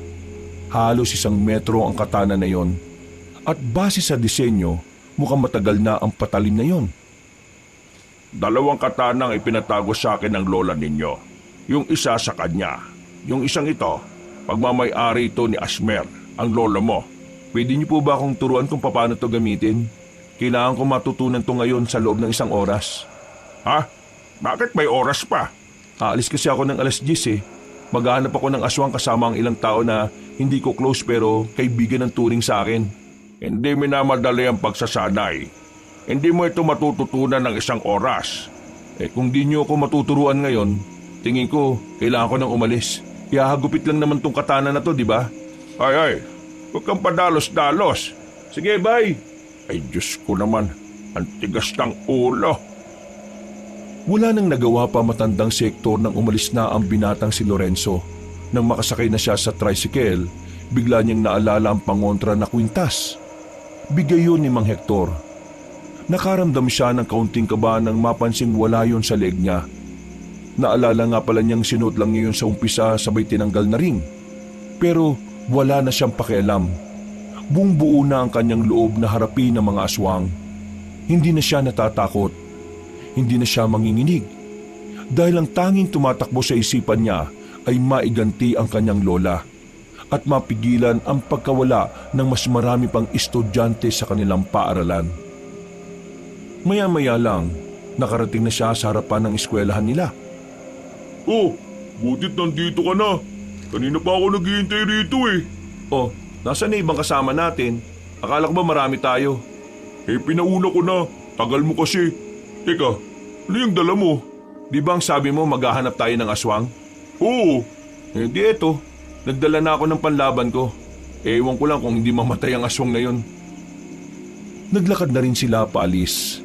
Speaker 1: Halos 1 metro ang katana na yon. At base sa disenyo, mukhang matagal na ang patalim na yon.
Speaker 2: 2 katanang ipinatago sa akin ng lola ninyo. Yung isa sa kanya. Yung isang ito, Pagmamay-ari ito ni Asmer, ang lolo mo.
Speaker 1: Pwede niyo po ba akong turuan kung paano to gamitin? Kailangan ko matutunan to ngayon sa loob ng 1 oras.
Speaker 2: Ha? Bakit may oras pa?
Speaker 1: Aalis kasi ako ng 10:00 eh. Maghahanap ako ng aswang kasama ang ilang tao na hindi ko close pero kaibigan ng turing sa akin.
Speaker 2: Hindi minamadali ang pagsasanay. Hindi mo ito matututunan ng 1 oras.
Speaker 1: Kung di niyo ako matuturuan ngayon, tingin ko kailangan ko nang umalis. Ihahagupit lang naman tong katana na to, di ba?
Speaker 2: Ay, huwag kang padalos-dalos.
Speaker 1: Sige, bye!
Speaker 2: Ay, Diyos ko naman, ang tigas ng ulo.
Speaker 1: Wala nang nagawa pa matandang si Hector nang umalis na ang binatang si Lorenzo. Nang makasakay na siya sa tricycle, bigla niyang naalala ang pangontra na kwintas. Bigay yun ni Mang Hector. Nakaramdam siya ng kaunting kaba nang mapansing wala yun sa leg niya. Naalala nga pala niyang sinuot lang niya yun sa umpisa sabay tinanggal na rin. Pero wala na siyang pakialam. Buong buo na ang kanyang loob na harapin ng mga aswang. Hindi na siya natatakot. Hindi na siya manginginig. Dahil ang tanging tumatakbo sa isipan niya ay maiganti ang kanyang lola at mapigilan ang pagkawala ng mas marami pang estudyante sa kanilang paaralan. Maya-maya lang, nakarating na siya sa harapan ng eskwelahan nila.
Speaker 2: Oh, butit nandito ka na. Kanina pa ako naghihintay rito eh.
Speaker 1: Oh, nasaan na ibang kasama natin? Akala ko ba marami tayo?
Speaker 2: Pinauna ko na. Tagal mo kasi. Teka, ano yung dala mo?
Speaker 1: Di ba ang sabi mo maghahanap tayo ng aswang?
Speaker 2: Oo.
Speaker 1: Di eto. Nagdala na ako ng panlaban ko. Ewan ko lang kung hindi mamatay ang aswang na yun. Naglakad na rin sila paalis.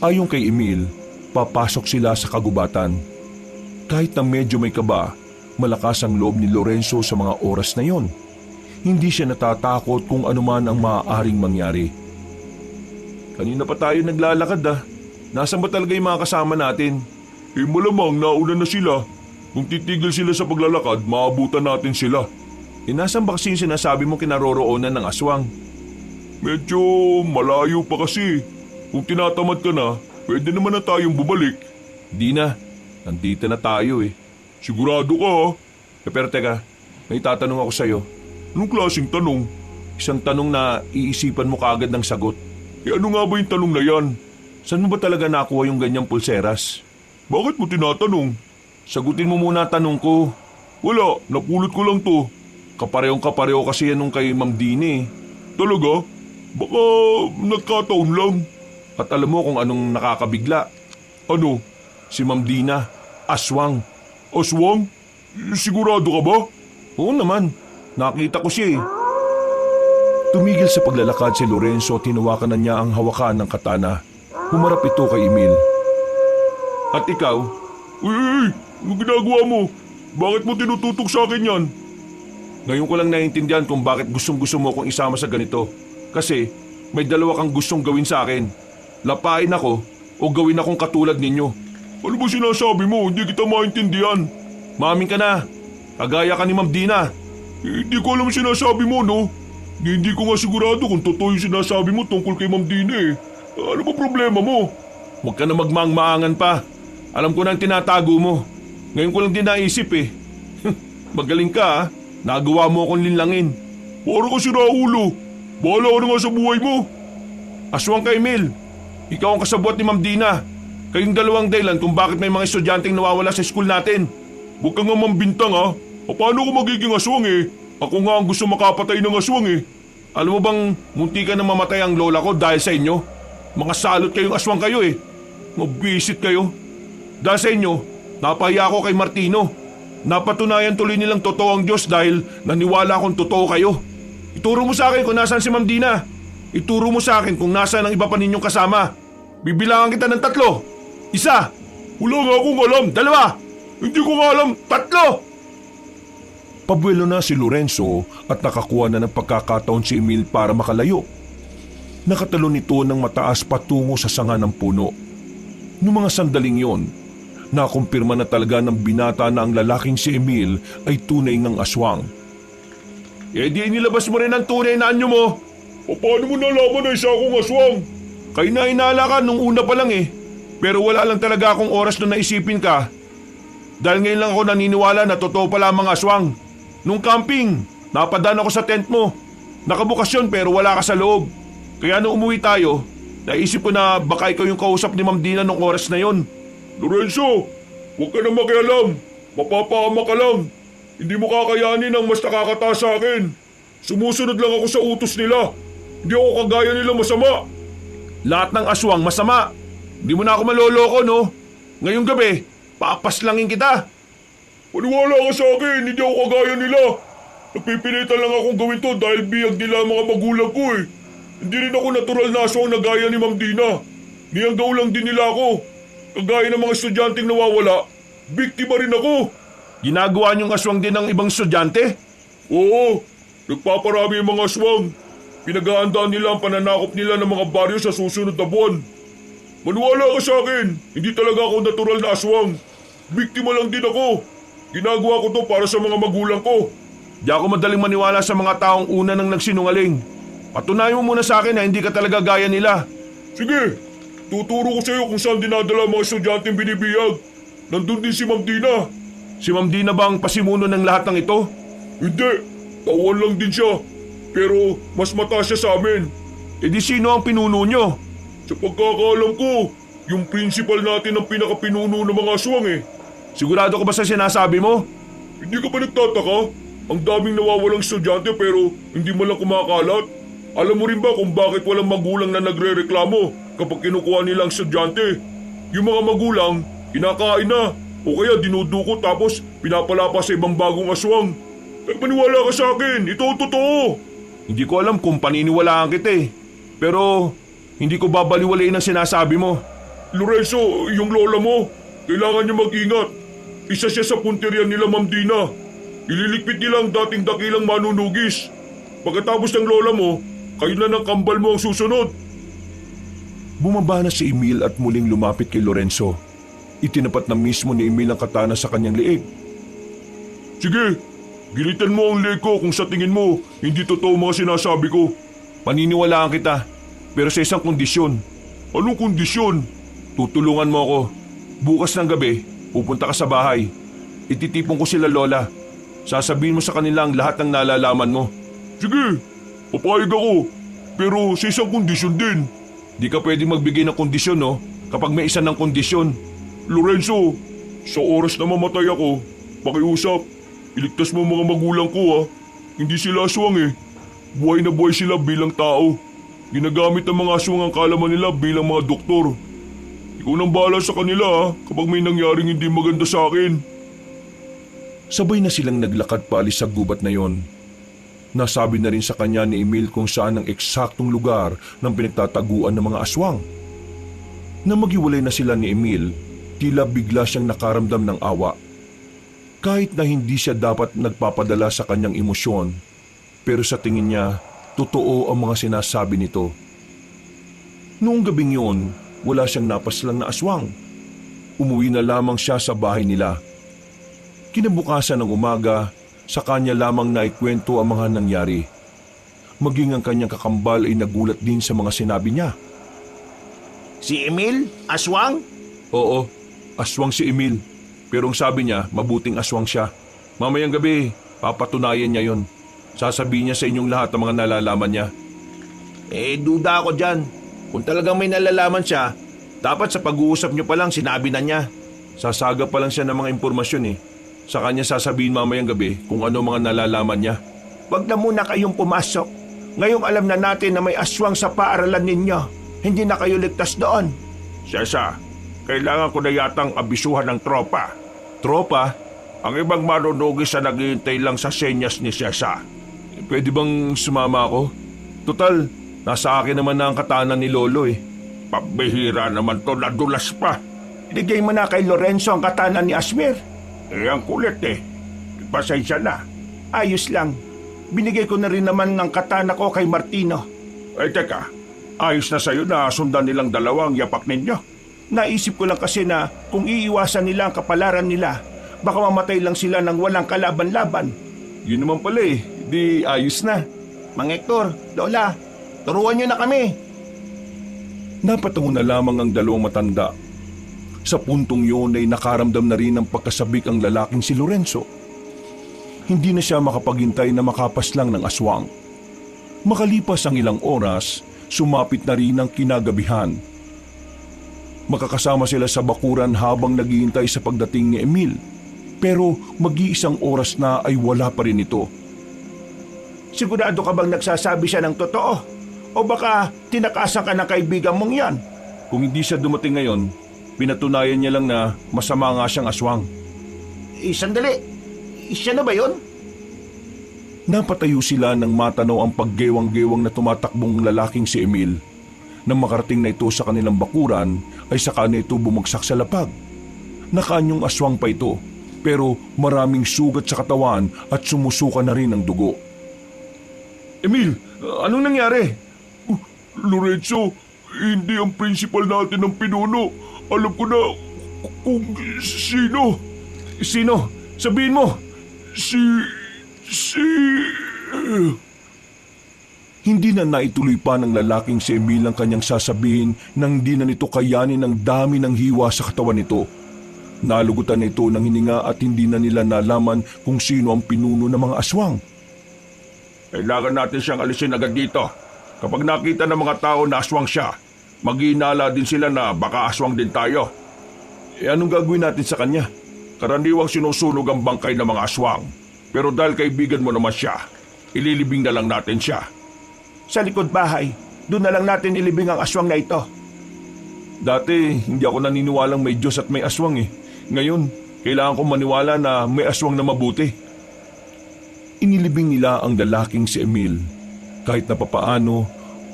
Speaker 1: Ayon kay Emil, papasok sila sa kagubatan. Kahit na medyo may kaba, malakas ang loob ni Lorenzo sa mga oras na yon. Hindi siya natatakot kung anuman ang maaaring mangyari. Kanina pa tayo naglalakad Nasaan ba talaga yung mga kasama natin?
Speaker 2: Malamang nauna na sila. Kung titigil sila sa paglalakad, maabutan natin sila.
Speaker 1: Nasaan ba kasi yung sinasabi mong kinaroroonan ng aswang?
Speaker 2: Medyo malayo pa kasi. Kung tinatamad ka na, pwede naman na tayong bumalik.
Speaker 1: Di na. Nandito na tayo eh.
Speaker 2: Sigurado ka ha?
Speaker 1: Pero teka, may tatanong ako sa'yo.
Speaker 2: Anong klaseng tanong?
Speaker 1: Isang tanong na iisipan mo kaagad ng sagot.
Speaker 2: Ano nga ba yung tanong na yan?
Speaker 1: Saan mo ba talaga nakuha yung ganyang pulseras?
Speaker 2: Bakit mo tinatanong?
Speaker 1: Sagutin mo muna ang tanong ko.
Speaker 2: Wala, napulot ko lang to.
Speaker 1: Kaparehong-kapareho kasi yan nung kay Ma'am Dini.
Speaker 2: Talaga? Baka nagkataon lang.
Speaker 1: At alam mo kung anong nakakabigla?
Speaker 2: Ano?
Speaker 1: Si Ma'am Dina, aswang.
Speaker 2: Aswang? Sigurado ka ba?
Speaker 1: Oo naman, nakita ko siya eh. Tumigil sa paglalakad si Lorenzo at hinawakan na niya ang hawakan ng katana. Humarap ito kay Emil. At ikaw?
Speaker 2: Uy, ano ginagawa mo? Bakit mo tinututok sa akin yan?
Speaker 1: Ngayon ko lang naiintindihan kung bakit gustong-gusto mo akong isama sa ganito. Kasi may dalawa kang gustong gawin sa akin. Lapain ako o gawin akong katulad ninyo.
Speaker 2: Ano ba sinasabi mo? Hindi kita maintindihan.
Speaker 1: Maamin ka na. Kagaya ka ni Ma'am Dina.
Speaker 2: Hindi ko alam sinasabi mo, no? Hindi ko nga sigurado kung totoo yung sinasabi mo tungkol kay Ma'am Dina eh. Ano ba problema mo?
Speaker 1: Huwag ka na magmaang-maangan pa. Alam ko na ang tinatago mo. Ngayon ko lang din naisip eh. Magaling ka ha. Nagawa mo akong linlangin.
Speaker 2: Para ka si Raulo. Bahala ka na nga sa buhay mo.
Speaker 1: Aswang ka, Emil. Ikaw ang kasabwat ni Ma'am Dina. Kayong dalawang dahilan kung bakit may mga estudyanteng nawawala sa school natin.
Speaker 2: Huwag ka nga mambintang ha. Paano ko magiging aswang eh? Ako nga ang gusto makapatay ng aswang eh.
Speaker 1: Alam mo bang munti ka na mamatay ang lola ko dahil sa inyo? Mga salot kayong aswang kayo eh. Mabisit kayo. Dahil sa inyo, napahiya ako kay Martino. Napatunayan tuloy nilang totoo ang Diyos dahil naniwala akong totoo kayo. Ituro mo sa akin kung nasaan si Ma'am Dina. Ituro mo sa akin kung nasaan ang iba pa ninyong kasama. Bibilangan kita ng 3. 1.
Speaker 2: Wala nga akong alam.
Speaker 1: 2.
Speaker 2: Hindi ko nga alam.
Speaker 1: 3. Pabuelo na si Lorenzo at nakakuha na ng pagkakataon si Emil para makalayo. Nakatalon ito ng mataas patungo sa sanga ng puno. Noong mga sandaling yon, nakumpirma na talaga ng binata na ang lalaking si Emil ay tunay ng aswang.
Speaker 2: Di inilabas mo rin ang tunay na anyo mo. Paano mo nalaman na isa akong aswang?
Speaker 1: Kayo na hinala ka nung una pa lang eh. Pero wala lang talaga akong oras na naisipin ka. Dahil ngayon lang ako naniniwala na totoo pala ang mga aswang. Nung camping, napadaan ako sa tent mo. Nakabukas yun pero wala ka sa loob. Kaya nung umuwi tayo, naisip ko na baka ikaw yung kausap ni Ma'am Dina nung oras na yon.
Speaker 2: Lorenzo, huwag ka na makialam. Mapapahama ka lang. Hindi mo kakayanin ang mas nakakataas sa akin. Sumusunod lang ako sa utos nila. Hindi ako kagaya nila masama.
Speaker 1: Lahat ng aswang masama. Hindi mo na ako maloloko, no? Ngayong gabi, papaslangin kita.
Speaker 2: Paniwala ka sa akin, hindi ako kagaya nila. Nagpipilitan lang akong gawin to dahil biyag nila ang mga magulang ko eh. Hindi rin ako natural na aswang na gaya ni Ma'am Dina. Niyanggaw lang din nila ako. Kagaya ng mga estudyanteng nawawala, biktima rin ako.
Speaker 1: Ginagawa niyong aswang din ng ibang estudyante?
Speaker 2: Oo, nagpaparami ang mga aswang. Pinag-aandaan nila ang pananakop nila ng mga baryo sa susunod na buwan. Maniwala ka sa akin, hindi talaga ako natural na aswang. Biktima lang din ako. Ginagawa ko to para sa mga magulang ko.
Speaker 1: Di ako madaling maniwala sa mga taong una nang nagsinungaling. Patunayan mo muna sa akin na hindi ka talaga gaya nila.
Speaker 2: Sige, tuturo ko sa iyo kung saan dinadala ang mga estudyanteng binibiyag. Nandun din si Ma'am Dina.
Speaker 1: Si Ma'am Dina ba ang pasimuno ng lahat ng ito?
Speaker 2: Hindi, tauhan lang din siya. Pero mas mataas siya sa amin.
Speaker 1: E di sino ang pinuno nyo?
Speaker 2: Sa pagkakaalam ko, yung principal natin ang pinakapinuno ng mga aswang eh.
Speaker 1: Sigurado ka ba sa sinasabi mo?
Speaker 2: Hindi ka ba nagtataka? Ang daming nawawalang estudyante pero hindi mo lang kumakalat. Alam mo rin ba kung bakit walang magulang na nagre-reklamo kapag kinukuha nila ang estudyante? Yung mga magulang, kinakain na o kaya dinudukot tapos pinapalapa sa ibang bagong aswang. Kaya maniwala ka sa akin, ito ang totoo.
Speaker 1: Hindi ko alam kung paniniwalaan kita eh. Pero hindi ko babaliwalain ang sinasabi mo.
Speaker 2: Lorenzo, yung lola mo, kailangan niya mag-ingat. Isa siya sa punterian nila Ma'am Dina. Ililigpit nila ang dating dakilang manunugis. Pagkatapos ng lola mo, kayo na ng kambal mo ang susunod.
Speaker 1: Bumaba na si Emil at muling lumapit kay Lorenzo. Itinapat na mismo ni Emil ang katana sa kanyang liig.
Speaker 2: Sige, gilitan mo ang leg ko kung sa tingin mo hindi totoo mga sinasabi ko.
Speaker 1: Paniniwalaan kita, pero sa isang kondisyon.
Speaker 2: Anong kondisyon?
Speaker 1: Tutulungan mo ako. Bukas ng gabi, pupunta ka sa bahay. Ititipon ko sila lola. Sasabihin mo sa kanila ang lahat ng nalalaman mo.
Speaker 2: Sige, papayag ako. Pero sa isang kondisyon din.
Speaker 1: Di ka pwedeng magbigay ng kondisyon, no? Kapag may isa ng kondisyon.
Speaker 2: Lorenzo, sa oras na mamatay ako, pakiusap, iligtas mo ang mga magulang ko ha. Hindi sila aswang eh. Buhay na buhay sila bilang tao. Ginagamit ang mga aswang ang kalaman nila bilang mga doktor. Ikaw nang bahala sa kanila ha, kapag may nangyaring hindi maganda sa akin.
Speaker 1: Sabay na silang naglakad paalis sa gubat na yon. Nasabi na rin sa kanya ni Emil kung saan ang eksaktong lugar ng pinagtataguan ng mga aswang. Nang maghiwalay na sila ni Emil, tila bigla siyang nakaramdam ng awa. Kahit na hindi siya dapat nagpapadala sa kanyang emosyon, pero sa tingin niya, totoo ang mga sinasabi nito. Noong gabing yun, wala siyang napaslang na aswang. Umuwi na lamang siya sa bahay nila. Kinabukasan ng umaga, sa kanya lamang naikwento ang mga nangyari. Maging ang kanyang kakambal ay nagulat din sa mga sinabi niya.
Speaker 3: Si Emil? Aswang?
Speaker 1: Oo, aswang si Emil. Pero ang sabi niya, mabuting aswang siya. Mamayang gabi, papatunayan niya yon. Sasabihin niya sa inyong lahat ang mga nalalaman niya.
Speaker 3: Duda ako dyan. Kung talagang may nalalaman siya, dapat sa pag-uusap niyo pa lang sinabi na niya.
Speaker 1: Sasaga pa lang siya ng mga impormasyon eh. Sa kanya sasabihin mamayang gabi kung ano mga nalalaman niya.
Speaker 3: Huwag na muna kayong pumasok. Ngayong alam na natin na may aswang sa paaralan ninyo. Hindi na kayo ligtas doon.
Speaker 2: Sesa, kailangan ko na yatang abisuhan ng tropa.
Speaker 1: Tropa?
Speaker 2: Ang ibang manunugis na naghihintay lang sa senyas ni Sesa.
Speaker 1: Pwede bang sumama ako? Total, nasa akin naman na ang katana ni Lolo eh.
Speaker 2: Pambihira naman to, nadulas pa.
Speaker 3: Bigay mo na kay Lorenzo ang katana ni Asmir.
Speaker 2: Ang kulit eh. Pasensya na.
Speaker 3: Ayos lang. Binigay ko na rin naman ng katana ko kay Martino.
Speaker 2: Teka, ayos na sa'yo na sundan nilang dalawang yapak ninyo.
Speaker 3: Naisip ko lang kasi na kung iiwasan nila ang kapalaran nila, baka mamatay lang sila ng walang kalaban-laban.
Speaker 1: Yun naman pala eh, di ayos na.
Speaker 3: Mang Hector, Lola, turuan niyo na kami.
Speaker 1: Napatungo na lamang ang dalawang matanda. Sa puntong yun ay nakaramdam na rin ng pagkasabik ang lalaking si Lorenzo. hindi na siya makapaghintay na makapaslang ng aswang. Makalipas ang ilang oras, sumapit na rin ang kinagabihan. Makakasama sila sa bakuran habang naghihintay sa pagdating ni Emil. Pero mag-iisang oras na ay wala pa rin ito.
Speaker 3: Sigurado ka bang nagsasabi siya ng totoo? O baka tinakasan ka ng kaibigan mong yan?
Speaker 1: Kung hindi siya dumating ngayon, pinatunayan niya lang na masama nga siyang aswang.
Speaker 3: Sandali. Siya na ba yun?
Speaker 1: Napatayo sila nang matanaw ang paggewang-gewang na tumatakbong lalaking si Emil. Nang makarating na ito sa kanilang bakuran, ay saka na ito bumagsak sa lapag. Nakaanyong aswang pa ito, pero maraming sugat sa katawan at sumusuka na rin ang dugo.
Speaker 2: Emil, anong nangyari? Lorenzo, hindi ang principal natin ang pinuno. Alam ko na kung sino.
Speaker 1: Sino? Sabihin mo!
Speaker 2: Si...
Speaker 1: Hindi na naituloy pa ng lalaking si Emil ang kanyang sasabihin nang di na nito kayanin ang dami ng hiwa sa katawan nito. Nalugutan na ito ng hininga at hindi na nila nalaman kung sino ang pinuno ng mga aswang.
Speaker 2: Kailangan natin siyang alisin agad dito. Kapag nakita ng mga tao na aswang siya, maghinala din sila na baka aswang din tayo.
Speaker 1: Anong gagawin natin sa kanya?
Speaker 2: Karaniwang sinusunog ang bangkay ng mga aswang. Pero dahil kaibigan mo naman siya, ililibing na lang natin siya.
Speaker 3: Sa likod bahay, doon na lang natin ilibing ang aswang na ito.
Speaker 1: Dati, hindi ako naniniwalang may Diyos at may aswang eh. Ngayon, kailangan kong maniwala na may aswang na mabuti. Inilibing nila ang lalaking si Emil. Kahit na papaano,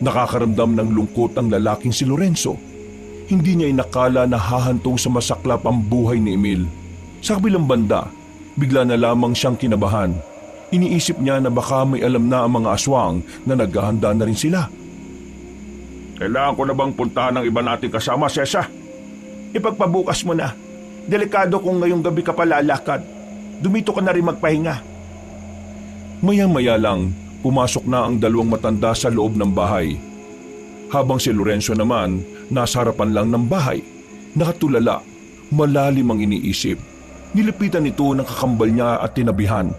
Speaker 1: nakakaramdam ng lungkot ang lalaking si Lorenzo. Hindi niya inakala na hahantong sa masaklap ang buhay ni Emil. Sa kabilang banda, bigla na lamang siyang kinabahan. Iniisip niya na baka may alam na ang mga aswang na naghahanda na rin sila.
Speaker 2: Kailangan ko na bang puntahan ng iba nating kasama, Sesa?
Speaker 3: Ipagpabukas mo na. Delikado kung ngayong gabi ka pa lalakad. Dumito ka na rin magpahinga.
Speaker 1: Maya-maya lang, pumasok na ang dalawang matanda sa loob ng bahay. Habang si Lorenzo naman, nasa harapan lang ng bahay. Nakatulala, malalim ang iniisip. Nilapitan ito ng kakambal niya at tinabihan.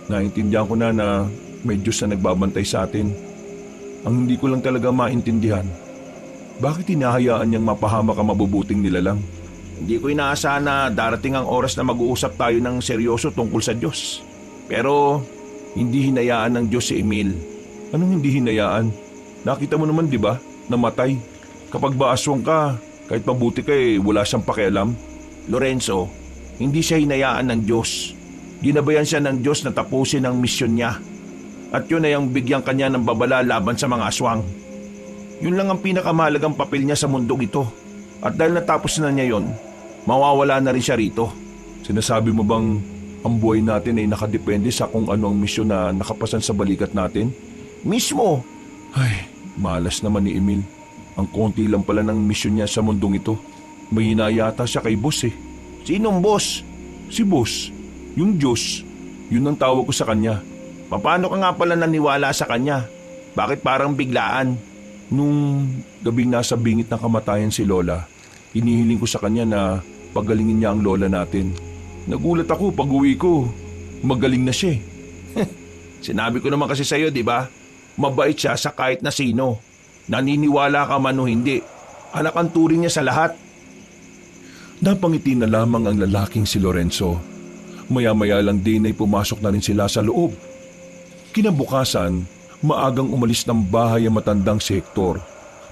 Speaker 1: Naintindihan ko na may Diyos na nagbabantay sa atin. Ang hindi ko lang talaga maintindihan, bakit hinahayaan niyang mapahamak ang mabubuting nilalang?
Speaker 3: Hindi ko inaasahan na darating ang oras na mag-uusap tayo ng seryoso tungkol sa Diyos. Pero hindi hinayaan ng Diyos si Emil.
Speaker 1: Anong hindi hinayaan? Nakita mo naman, di ba? Namatay. Kapag ba aswang ka, kahit mabuti ka wala siyang pakialam.
Speaker 3: Lorenzo, hindi siya hinayaan ng Diyos. Ginabayan siya ng Diyos na tapusin ang misyon niya. At yun ay ang bigyan kanya ng babala laban sa mga aswang. Yun lang ang pinakamahalagang papel niya sa mundong ito. At dahil natapos na niya yon, mawawala na rin siya rito.
Speaker 1: Sinasabi mo bang ang buhay natin ay nakadepende sa kung ano ang misyon na nakapasan sa balikat natin?
Speaker 3: Mismo.
Speaker 1: Ay, malas naman ni Emil. Ang konti lang pala ng misyon niya sa mundong ito. May hinayata siya kay boss eh.
Speaker 3: Sinong boss?
Speaker 1: Si boss. Yung Diyos. Yun ang tawag ko sa kanya.
Speaker 3: Paano ka nga pala naniwala sa kanya? Bakit parang biglaan?
Speaker 1: Nung gabing nasa bingit ng kamatayan si Lola, inihiling ko sa kanya na pagalingin niya ang lola natin. Nagulat ako pag uwi ko. Magaling na siya eh.
Speaker 3: Sinabi ko naman kasi sa'yo, di ba? Mabait siya sa kahit na sino. Naniniwala ka man o hindi. Anak ang turing niya sa lahat.
Speaker 1: Napangiti na lamang ang lalaking si Lorenzo. Maya-maya lang din ay pumasok na rin sila sa loob. Kinabukasan, maagang umalis ng bahay ang matandang si Hector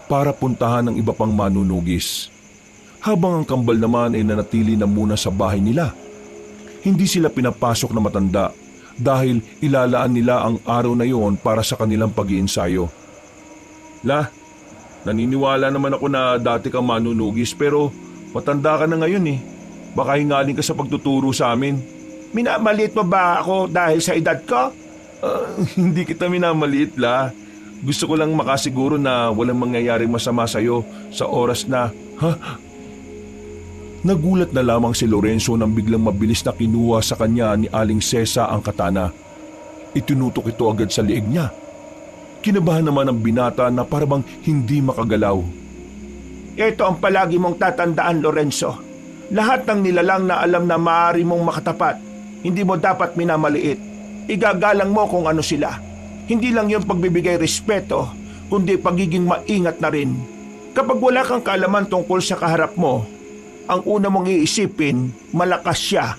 Speaker 1: para puntahan ng iba pang manunugis. Habang ang kambal naman ay nanatili na muna sa bahay nila. Hindi sila pinapasok na matanda dahil ilalaan nila ang araw na yon para sa kanilang pag-iinsayo. La, naniniwala naman ako na dati kang manunugis pero matanda ka na ngayon eh. Baka hingaling ka sa pagtuturo sa amin.
Speaker 3: Minamaliit mo ba ako dahil sa edad ko?
Speaker 1: Hindi kita minamaliit, La. Gusto ko lang makasiguro na walang mangyayaring masama sa'yo sa oras na... Nagulat na lamang si Lorenzo nang biglang mabilis na kinuha sa kanya ni Aling Sesa ang katana. Itinutok ito agad sa liig niya. Kinabahan naman ang binata na parabang hindi makagalaw.
Speaker 3: Ito ang palagi mong tatandaan, Lorenzo. Lahat ng nilalang na alam na maaari mong makatapat, hindi mo dapat minamaliit. Igagalang mo kung ano sila. Hindi lang yung pagbibigay respeto, kundi pagiging maingat na rin. Kapag wala kang kaalaman tungkol sa kaharap mo, ang una mong iisipin, malakas siya.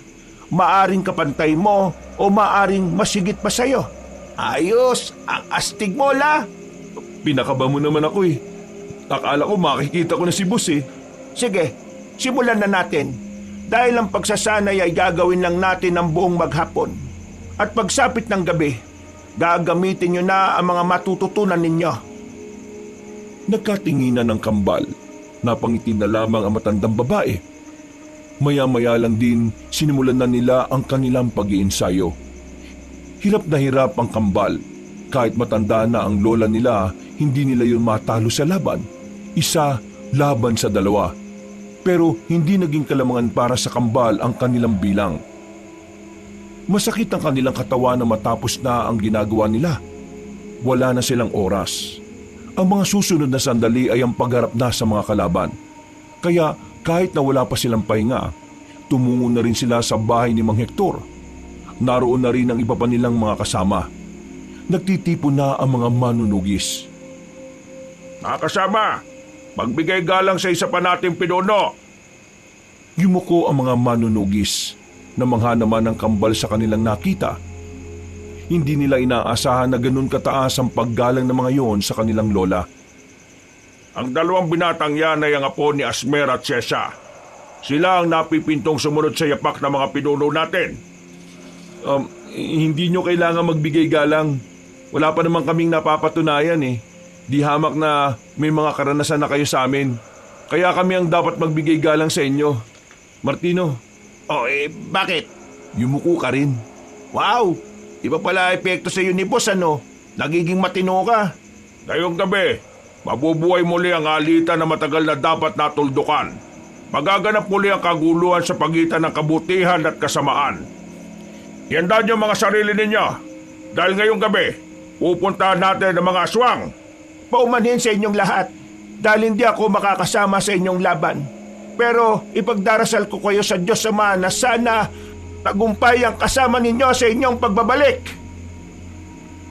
Speaker 3: Maaring kapantay mo o maaring masigit pa sa'yo. Ayos, ang astig mo, La.
Speaker 1: Pinakaba mo naman ako eh. Akala ko makikita ko na si boss eh.
Speaker 3: Sige, simulan na natin. Dahil ang pagsasanay ay gagawin lang natin ng buong maghapon. At pagsapit ng gabi, gagamitin nyo na ang mga matututunan ninyo.
Speaker 1: Nagkatinginan ng kambal. Napangiti na lamang ang matandang babae. Maya-maya lang din sinimulan na nila ang kanilang pag-iensayo. Hirap na hirap ang kambal. Kahit matanda na ang lola nila, hindi nila yun matalo sa laban. Isa laban sa dalawa. Pero hindi naging kalamangan para sa kambal ang kanilang bilang. Masakit ang kanilang katawan na matapos na ang ginagawa nila. Wala na silang oras. Ang mga susunod na sandali ay ang pagharap na sa mga kalaban. Kaya kahit na wala pa silang pahinga, tumungo na rin sila sa bahay ni Mang Hector. Naroon na rin ang iba pa nilang mga kasama. Nagtitipon na ang mga manunugis.
Speaker 2: Mga kasama, magbigay galang sa isa pa nating pinuno.
Speaker 1: Yumuko ang mga manunugis. Namangha naman ang kambal sa kanilang nakita. Hindi nila inaasahan na ganun kataas ang paggalang ng mga yon sa kanilang lola.
Speaker 2: Ang dalawang binatang yan ay ang apo ni Asmer at Sesa. Sila ang napipintong sumunod sa yapak ng mga pinuno natin.
Speaker 1: Hindi nyo kailangan magbigay galang. Wala pa naman kaming napapatunayan eh. Di hamak na may mga karanasan na kayo sa amin. Kaya kami ang dapat magbigay galang sa inyo. Martino.
Speaker 3: Bakit?
Speaker 1: Yumuko ka rin.
Speaker 3: Wow! Iba pala epekto sa iyo ni boss, ano? Nagiging matino ka.
Speaker 2: Ngayong gabi, mabubuhay muli ang alitan na matagal na dapat natuldukan. Magaganap muli ang kaguluhan sa pagitan ng kabutihan at kasamaan. Iandaan niyo mga sarili ninyo. Dahil ngayong gabi, pupuntahan natin ang mga aswang.
Speaker 3: Paumanhin sa inyong lahat. Dahil hindi ako makakasama sa inyong laban. Pero ipagdarasal ko kayo sa Diyos Ama na sana tagumpay ang kasama ninyo sa inyong pagbabalik.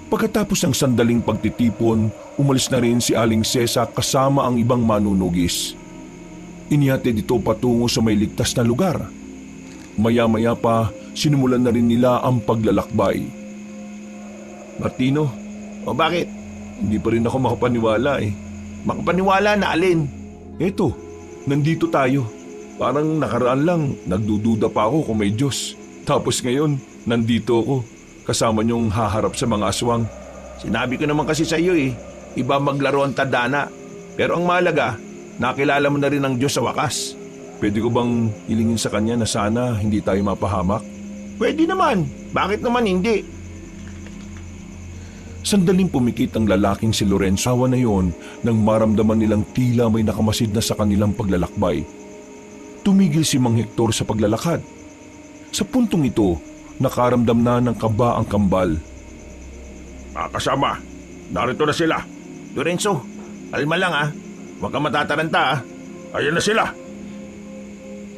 Speaker 1: Pagkatapos ng sandaling pagtitipon, umalis na rin si Aling Sesa kasama ang ibang manunugis. Inihatid ito patungo sa may ligtas na lugar. Maya-maya pa, sinimulan na rin nila ang paglalakbay. Martino,
Speaker 3: Bakit?
Speaker 1: hindi pa rin ako makapaniwala eh.
Speaker 3: Makapaniwala na alin?
Speaker 1: Eto, nandito tayo. Parang nakaraan lang, nagdududa pa ako kung may Diyos. Tapos ngayon, nandito ako, kasama niyong haharap sa mga aswang.
Speaker 3: Sinabi ko naman kasi sa iyo iba maglaro ang tadhana. Pero ang mahalaga, nakilala mo na rin ang Diyos sa wakas.
Speaker 1: Pwede ko bang hilingin sa kanya na sana hindi tayo mapahamak?
Speaker 3: Pwede naman. Bakit naman hindi?
Speaker 1: Sandaling pumikit ang lalaking si Lorenzo na yon nang maramdaman nilang tila may nakamasid na sa kanilang paglalakbay. Tumigil si Mang Hector sa paglalakad. Sa puntong ito, nakaramdam na ng kaba ang kambal.
Speaker 2: Mga kasama, narito na sila.
Speaker 3: Lorenzo, alma lang Huwag kang matataranta
Speaker 2: Ayan na sila.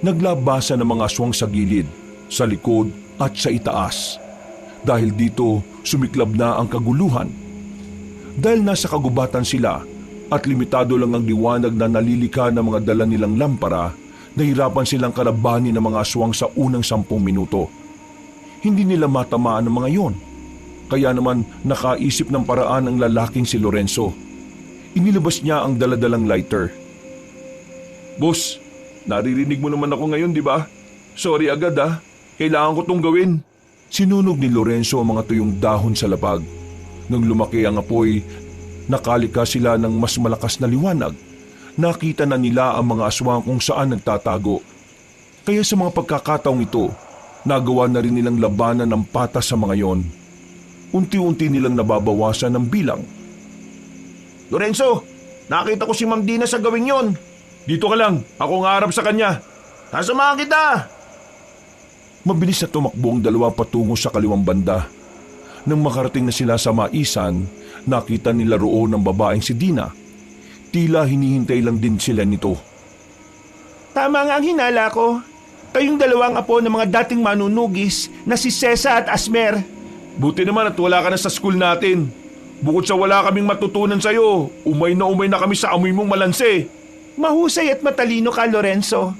Speaker 1: Naglabasa ng mga aswang sa gilid, sa likod at sa itaas. Dahil dito, sumiklab na ang kaguluhan. Dahil nasa kagubatan sila at limitado lang ang liwanag na nalilika ng mga dala nilang lampara, nahirapan silang kalabanin ng mga aswang sa unang 10 minuto. Hindi nila matamaan ang mga yon. Kaya naman nakaisip ng paraan ang lalaking si Lorenzo. Inilabas niya ang daladalang lighter. Boss, naririnig mo naman ako ngayon, di ba? Sorry agad Kailangan ko tong gawin. Sinunog ni Lorenzo ang mga tuyong dahon sa lapag. Nang lumaki ang apoy, nakalika sila ng mas malakas na liwanag. Nakita na nila ang mga aswang kung saan nagtatago. Kaya sa mga pagkakataong ito, nagawa na rin nilang labanan ng patas sa mga yon. Unti-unti nilang nababawasan ng bilang.
Speaker 3: Lorenzo, nakita ko si Ma'am Dina sa gawing yon.
Speaker 1: Dito ka lang, ako nga harap sa kanya.
Speaker 3: Sasamahan kita.
Speaker 1: Mabilis na tumakbo ang dalawa patungo sa kaliwang banda. Nang makarating na sila sa maisan, nakita nila roon ang babaeng si Dina. Tila hinihintay lang din sila nito.
Speaker 3: Tama nga ang hinala ko. Kayong dalawang apo ng mga dating manunugis na si Sesa at Asmer.
Speaker 1: Buti naman at wala ka na sa school natin. Bukod sa wala kaming matutunan sa'yo, umay na kami sa amoy mong malanse.
Speaker 3: Mahusay at matalino ka, Lorenzo.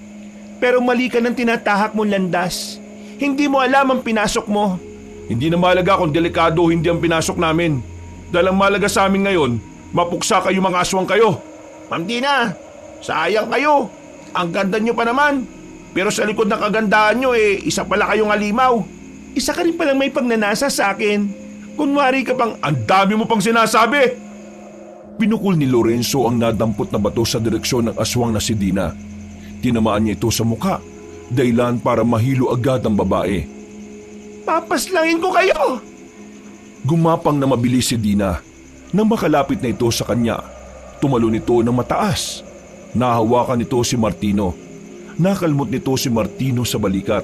Speaker 3: Pero mali ka ng tinatahak mong landas. Hindi mo alam ang pinasok mo.
Speaker 1: Hindi na mahalaga kung delikado o hindi ang pinasok namin. Dahil ang mahalaga sa amin ngayon, mapuksa kayo mga aswang kayo.
Speaker 3: Ma'am Dina, sayang kayo. Ang ganda nyo pa naman. Pero sa likod ng kagandahan nyo isa pala kayong alimaw. Isa ka rin palang may pagnanasa sa akin. Kunwari ka pang...
Speaker 1: Ang dami mo pang sinasabi! Pinukul ni Lorenzo ang nadampot na bato sa direksyon ng aswang na si Dina. Tinamaan niya ito sa mukha, dahilan para mahilo agad ang babae.
Speaker 3: Papaslangin ko kayo!
Speaker 1: Gumapang na mabilis si Dina. Nang makalapit na ito sa kanya, tumalon ito ng mataas. Nahawakan nito si Martino. Nakalmot nito si Martino sa balikat.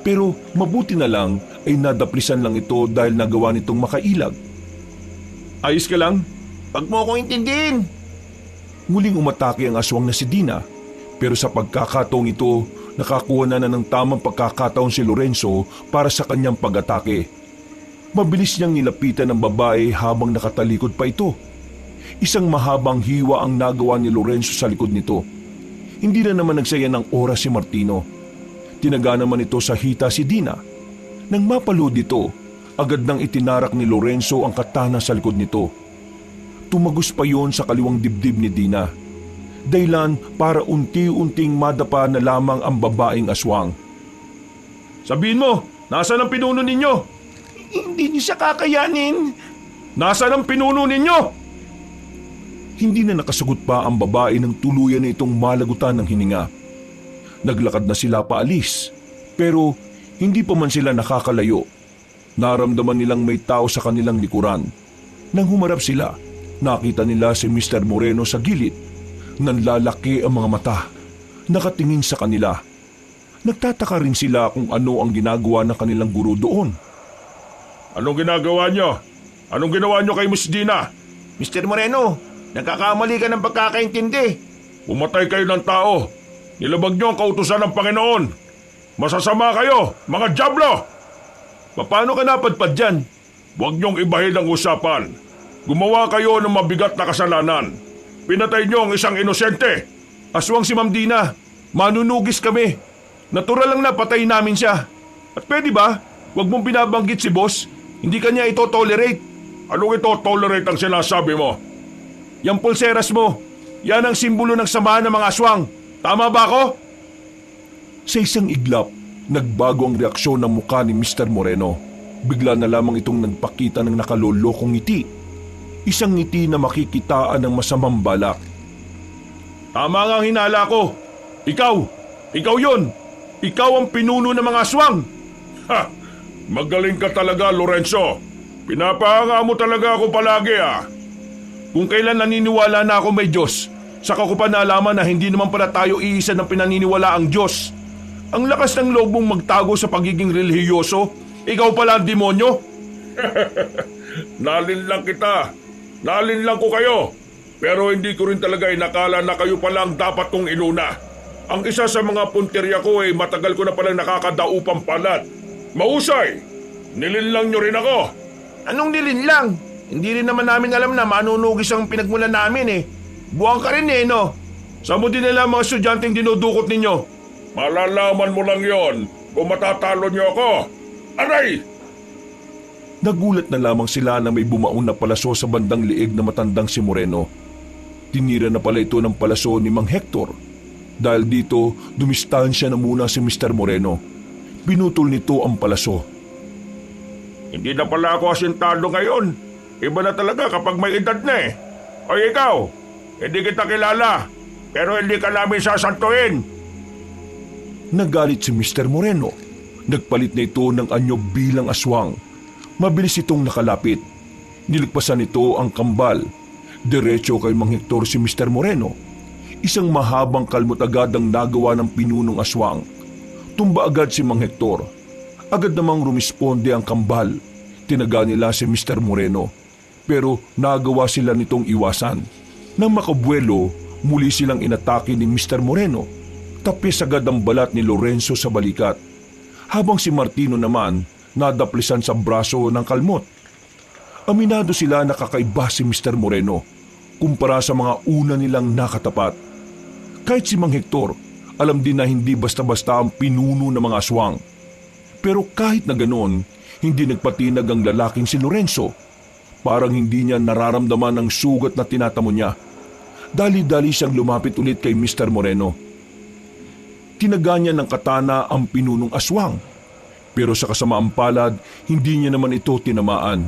Speaker 1: Pero mabuti na lang ay nadaplisan lang ito dahil nagawa nitong makailag. Ayos ka lang?
Speaker 3: Pag mo akong intindihin.
Speaker 1: Muling umatake ang aswang na si Dina. Pero sa pagkakataong ito, nakakuha na ng tamang pagkakataon si Lorenzo para sa kanyang pag-atake. Mabilis niyang nilapitan ng babae habang nakatalikod pa ito. Isang mahabang hiwa ang nagawa ni Lorenzo sa likod nito. Hindi na naman nagsaya ng oras si Martino. Tinaga naman ito sa hita si Dina. Nang mapalood ito, agad nang itinarak ni Lorenzo ang katana sa likod nito. Tumagos pa yon sa kaliwang dibdib ni Dina. Dahilan para unti-unting madapa na lamang ang babaeng aswang. Sabihin mo, nasaan ang pinuno ninyo?
Speaker 3: Hindi niyo siya kakayanin.
Speaker 1: Nasaan ang pinuno ninyo? Hindi na nakasagot pa ang babae ng tuluyan na itong malagutan ng hininga. Naglakad na sila paalis, pero hindi pa man sila nakakalayo. Naramdaman nilang may tao sa kanilang likuran. Nang humarap sila, nakita nila si Mr. Moreno sa gilid. Nanlalaki ang mga mata, nakatingin sa kanila. Nagtataka rin sila kung ano ang ginagawa ng kanilang guro doon.
Speaker 2: Anong ginagawa nyo? Anong ginawa nyo kay Miss Dina?
Speaker 3: Mr. Moreno, nagkakamali ka ng pagkakaintindi.
Speaker 2: Umatay kayo ng tao. Nilabag nyo ang kautusan ng Panginoon. Masasama kayo, mga dyablo!
Speaker 1: Paano ka napadpad dyan?
Speaker 2: Huwag nyong ibahin ang usapan. Gumawa kayo ng mabigat na kasalanan. Pinatay nyo ang isang inosente.
Speaker 1: Aswang si Ma'am Dina. Manunugis kami. Natural lang na patayin namin siya. At pwede ba? Huwag mong binabanggit si boss. Hindi kanya ito tolerate.
Speaker 2: Anong ito tolerate ang sinasabi mo?
Speaker 1: Yang pulseras mo. Yan ang simbolo ng samahan ng mga aswang. Tama ba ako? Sa isang iglap, nagbago ang reaksyon ng mukha ni Mr. Moreno. Bigla na lamang itong nagpakita ng nakalolokong ngiti. Isang ngiti na makikitaan ng masamang balak. Tama nga ang hinala ko. Ikaw yun. Ikaw ang pinuno ng mga aswang.
Speaker 2: Ha! Magaling ka talaga, Lorenzo. Pinapahanga mo talaga ako palagi
Speaker 1: Kung kailan naniniwala na ako may Diyos, saka ko pa nalaman na hindi naman pala tayo iisa ng pinaniniwala ang Diyos. Ang lakas ng loob mong magtago sa pagiging relihiyoso. Ikaw pala ang demonyo.
Speaker 2: Nalinlang kita. Nalinlang ko kayo. Pero hindi ko rin talaga inakala na kayo pala ang dapat kong inuna. Ang isa sa mga punteriya ko ay matagal ko na palang nakakadaupang palat. Mahusay! Nilinlang nyo rin ako.
Speaker 3: Anong nilinlang? Hindi rin naman namin alam na manunugis ang pinagmulan namin Buwang ka rin no?
Speaker 1: Saan mo din nila mga estudyanteng dinudukot ninyo?
Speaker 2: Malalaman mo lang yon kung matatalo nyo ako. Aray!
Speaker 1: Nagulat na lamang sila na may bumaon na palaso sa bandang liig na matandang si Moreno. Tinira na pala ito ng palaso ni Mang Hector. Dahil dito, dumistansya na muna si Mr. Moreno. Pinutol nito ang palaso.
Speaker 2: Hindi na pala ako asintado ngayon. Iba na talaga kapag may edad na O ikaw, hindi kita kilala, pero hindi ka namin sasantuin.
Speaker 1: Nagalit si Mr. Moreno. Nagpalit na ito ng anyo bilang aswang. Mabilis itong nakalapit. Niligpasan nito ang kambal. Diretso kay Mang Hector si Mr. Moreno. Isang mahabang kalmot agad ang nagawa ng pinunong aswang. Tumba agad si Mang Hector. Agad namang rumisponde ang kambal. Tinaga nila si Mr. Moreno. Pero nagawa sila nitong iwasan. Nang makabuelo, muli silang inatake ni Mr. Moreno. Tapis agad ang balat ni Lorenzo sa balikat, habang si Martino naman nadaplisan sa braso ng kalmot. Aminado sila na kakaiba si Mr. Moreno kumpara sa mga una nilang nakatapat. Kahit si Mang Hector, alam din na hindi basta-basta ang pinuno ng mga aswang. Pero kahit na ganoon, hindi nagpatinag ang lalaking si Lorenzo. Parang hindi niya nararamdaman ang sugat na tinatamo niya. Dali-dali siyang lumapit ulit kay Mr. Moreno. Tinaga niya ng katana ang pinunong aswang. Pero sa kasamaang palad, hindi niya naman ito tinamaan.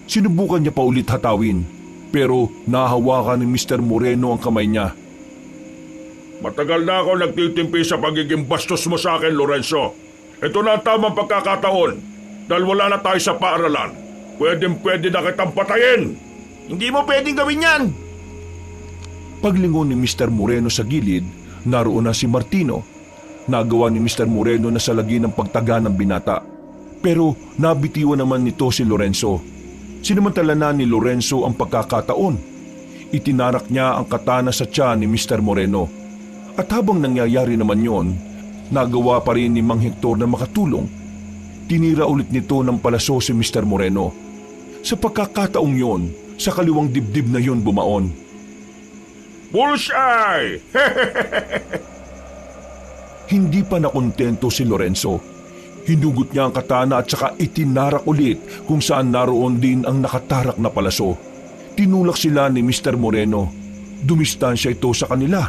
Speaker 1: Sinubukan niya pa ulit hatawin, pero nahawakan ni Mr. Moreno ang kamay niya.
Speaker 2: Matagal na ako nagtitimpi sa pagiging bastos mo sa akin, Lorenzo. Ito na ang tamang pagkakataon. Dahil wala na tayo sa paaralan. Pwede na kitang patayin.
Speaker 3: Hindi mo pwedeng gawin yan!
Speaker 1: Paglingon ni Mr. Moreno sa gilid, naroon na si Martino. Nagawa ni Mr. Moreno na salagi ng pagtaga ng binata. Pero nabitiwan naman nito si Lorenzo. Sinamantala na ni Lorenzo ang pagkakataon. Itinarak niya ang katana sa tiyan ni Mr. Moreno. At habang nangyayari naman yon, nagawa pa rin ni Mang Hector na makatulong. Tinira ulit nito ng palaso si Mr. Moreno. Sa pagkakataong yon, sa kaliwang dibdib na yon bumaon.
Speaker 2: Bullseye!
Speaker 1: Hindi pa nakontento si Lorenzo. Hinugot niya ang katana at saka itinarak ulit kung saan naroon din ang nakatarak na palaso. Tinulak sila ni Mr. Moreno. Dumistansya ito sa kanila.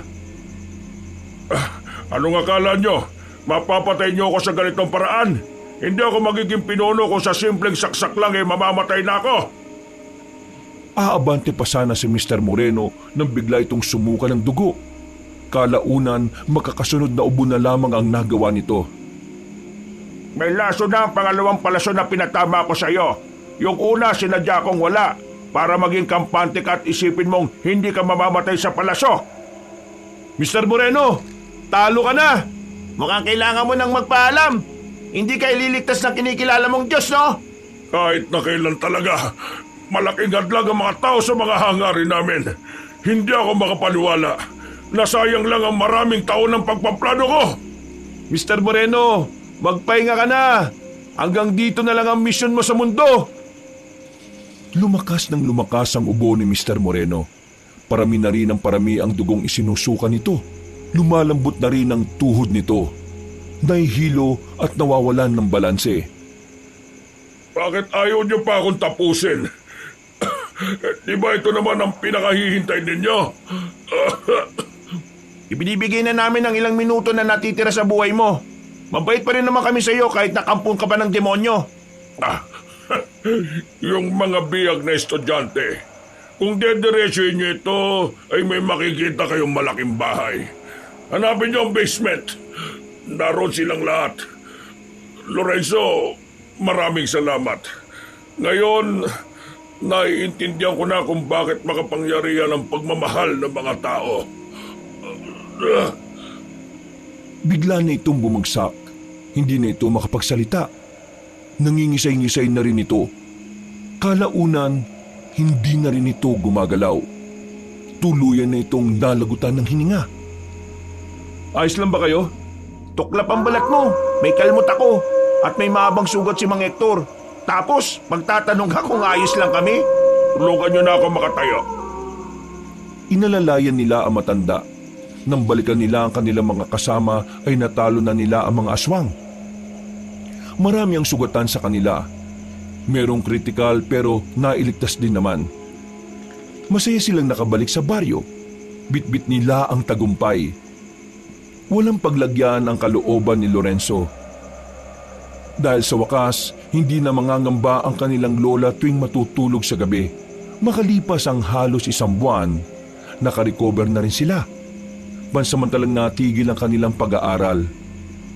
Speaker 2: Anong akala nyo? Mapapatay nyo ako sa ganitong paraan? Hindi ako magiging pinuno kung sa simpleng saksak lang mamamatay na ako.
Speaker 1: Aabante pa sana si Mr. Moreno nang bigla itong sumuka ng dugo. Kalaunan, magkakasunod na ubo na lamang ang nagawa nito.
Speaker 2: May laso na ang pangalawang palaso na pinatama ko sa iyo. Yung una sinadya kong wala para maging kampante ka at isipin mong hindi ka mamamatay sa palaso.
Speaker 3: Mr. Moreno, talo ka na! Mukhang kailangan mo nang magpaalam. Hindi ka ililigtas ng kinikilala mong Diyos, no?
Speaker 2: Kahit na kailan talaga, malaking hadlang ang mga tao sa mga hangarin namin. Hindi ako makapaniwala. Nasayang lang ang maraming taon ng pagpaplano ko.
Speaker 3: Mr. Moreno, magpahinga ka na. Hanggang dito na lang ang misyon mo sa mundo.
Speaker 1: Lumakas ng lumakas ang ubo ni Mr. Moreno. Parami na rin ang parami ang dugong isinusuka nito. Lumalambot na rin ang tuhod nito. Nahihilo at nawawalan ng balanse.
Speaker 2: Bakit ayaw niyo pa akong tapusin? Di ba ito naman ang pinakahihintay ninyo?
Speaker 3: Ibinibigay na namin ang ilang minuto na natitira sa buhay mo. Mabait pa rin naman kami sa iyo kahit nakampun ka pa ng demonyo.
Speaker 2: Yung mga biyag na estudyante, kung dediretsuhin niyo ito, ay may makikita kayong malaking bahay. Hanapin niyo ang basement. Naroon silang lahat. Lorenzo, maraming salamat. Ngayon, naiintindihan ko na kung bakit makapangyarihan ang pagmamahal ng mga tao.
Speaker 1: Bigla na itong bumagsak. Hindi na ito makapagsalita. Nangingisay-ngisay na rin ito. Kalaunan, hindi na rin ito gumagalaw. Tuluyan na itong nalagutan ng hininga.
Speaker 3: Ayos lang ba kayo? Tuklap ang balat mo. May kalmot ako. At may mahabang sugat si Mang Hector. Tapos, magtatanong ka kung ayos lang kami?
Speaker 2: Tulungan niyo na ako makatayo.
Speaker 1: Inalalayan nila ang matanda. Nang balikan nila ang kanilang mga kasama ay natalo na nila ang mga aswang. Marami ang sugatan sa kanila. Merong kritikal pero nailigtas din naman. Masaya silang nakabalik sa baryo. Bitbit nila ang tagumpay. Walang paglagyan ang kalooban ni Lorenzo. Dahil sa wakas, hindi na mangangamba ang kanilang lola tuwing matutulog sa gabi. Makalipas ang halos isang buwan, nakarecover na rin sila. Pansamantalang natigil ang kanilang pag-aaral.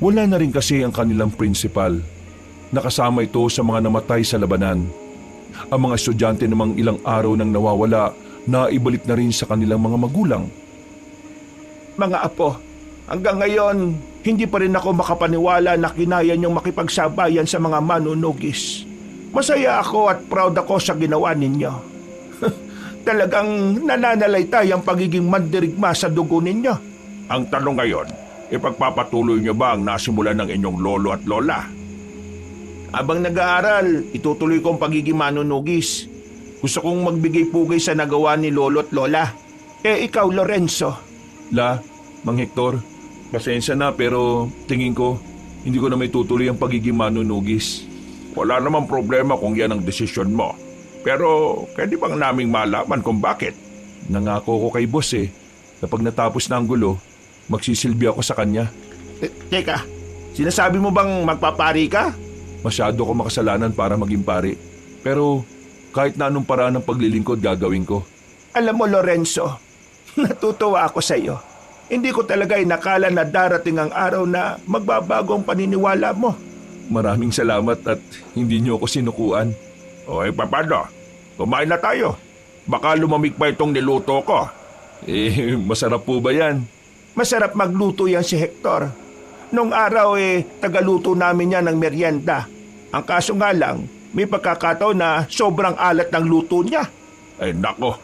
Speaker 1: Wala na rin kasi ang kanilang principal. Nakasama ito sa mga namatay sa labanan. Ang mga estudyante namang ilang araw nang nawawala, naibalik na rin sa kanilang mga magulang.
Speaker 3: Mga apo, hanggang ngayon, hindi pa rin ako makapaniwala na kinaya niyong makipagsabayan sa mga manunugis. Masaya ako at proud ako sa ginawa ninyo. Talagang nananalaytay ang pagiging mandirigma sa dugo ninyo.
Speaker 2: Ang tanong ngayon, ipagpapatuloy niyo ba ang nasimulan ng inyong lolo at lola?
Speaker 3: Abang nag-aaral, itutuloy ko ang pagiging manunugis. Gusto kong magbigay pugay sa nagawa ni lolo at lola. Ikaw, Lorenzo.
Speaker 1: Mang Hector, pasensya na pero tingin ko hindi ko na may tutuloy ang pagiging manunugis.
Speaker 2: Wala namang problema kung yan ang desisyon mo. Pero pwede bang naming malaman kung bakit?
Speaker 1: Nangako ko kay boss na pag natapos na ang gulo, magsisilbi ako sa kanya.
Speaker 3: Teka, sinasabi mo bang magpapari ka?
Speaker 1: Masyado ko makasalanan para maging pari. Pero kahit na anong paraan ng paglilingkod gagawin ko.
Speaker 3: Alam mo, Lorenzo, natutuwa ako sa iyo. Hindi ko talaga inakala na darating ang araw na magbabago ang paniniwala mo.
Speaker 1: Maraming salamat at hindi niyo ako sinukuan.
Speaker 2: O paano? Kumain na tayo. Baka lumamig pa itong niluto ko.
Speaker 1: Masarap po ba yan?
Speaker 3: Masarap magluto yan si Hector. Nung araw tagaluto namin yan ng merienda. Ang kaso nga lang, may pagkakataon na sobrang alat ng luto niya.
Speaker 2: Ay nako,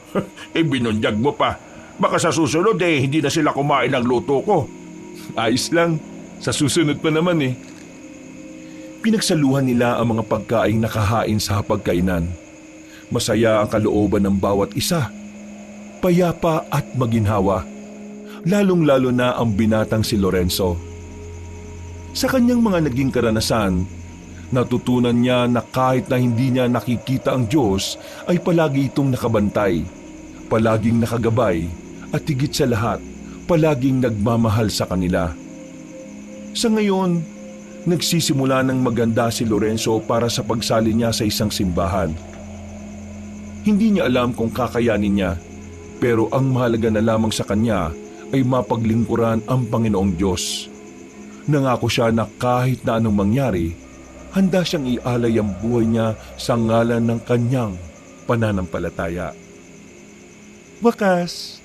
Speaker 2: binunyag mo pa. Baka sa susunod hindi na sila kumain ng luto ko.
Speaker 1: Ayos lang. Sa susunod pa naman Pinagsaluhan nila ang mga pagkaing nakahain sa hapagkainan. Masaya ang kalooban ng bawat isa. Payapa at maginhawa. Lalong-lalo na ang binatang si Lorenzo. Sa kanyang mga naging karanasan, natutunan niya na kahit na hindi niya nakikita ang Diyos, ay palagi itong nakabantay, palaging nakagabay, at higit sa lahat, palaging nagmamahal sa kanila. Sa ngayon, nagsisimula ng maganda si Lorenzo para sa pagsali niya sa isang simbahan. Hindi niya alam kung kakayanin niya, pero ang mahalaga na lamang sa kanya ay mapaglingkuran ang Panginoong Diyos. Nangako siya na kahit na anong mangyari, handa siyang ialay ang buhay niya sa ngalan ng kanyang pananampalataya. Wakas,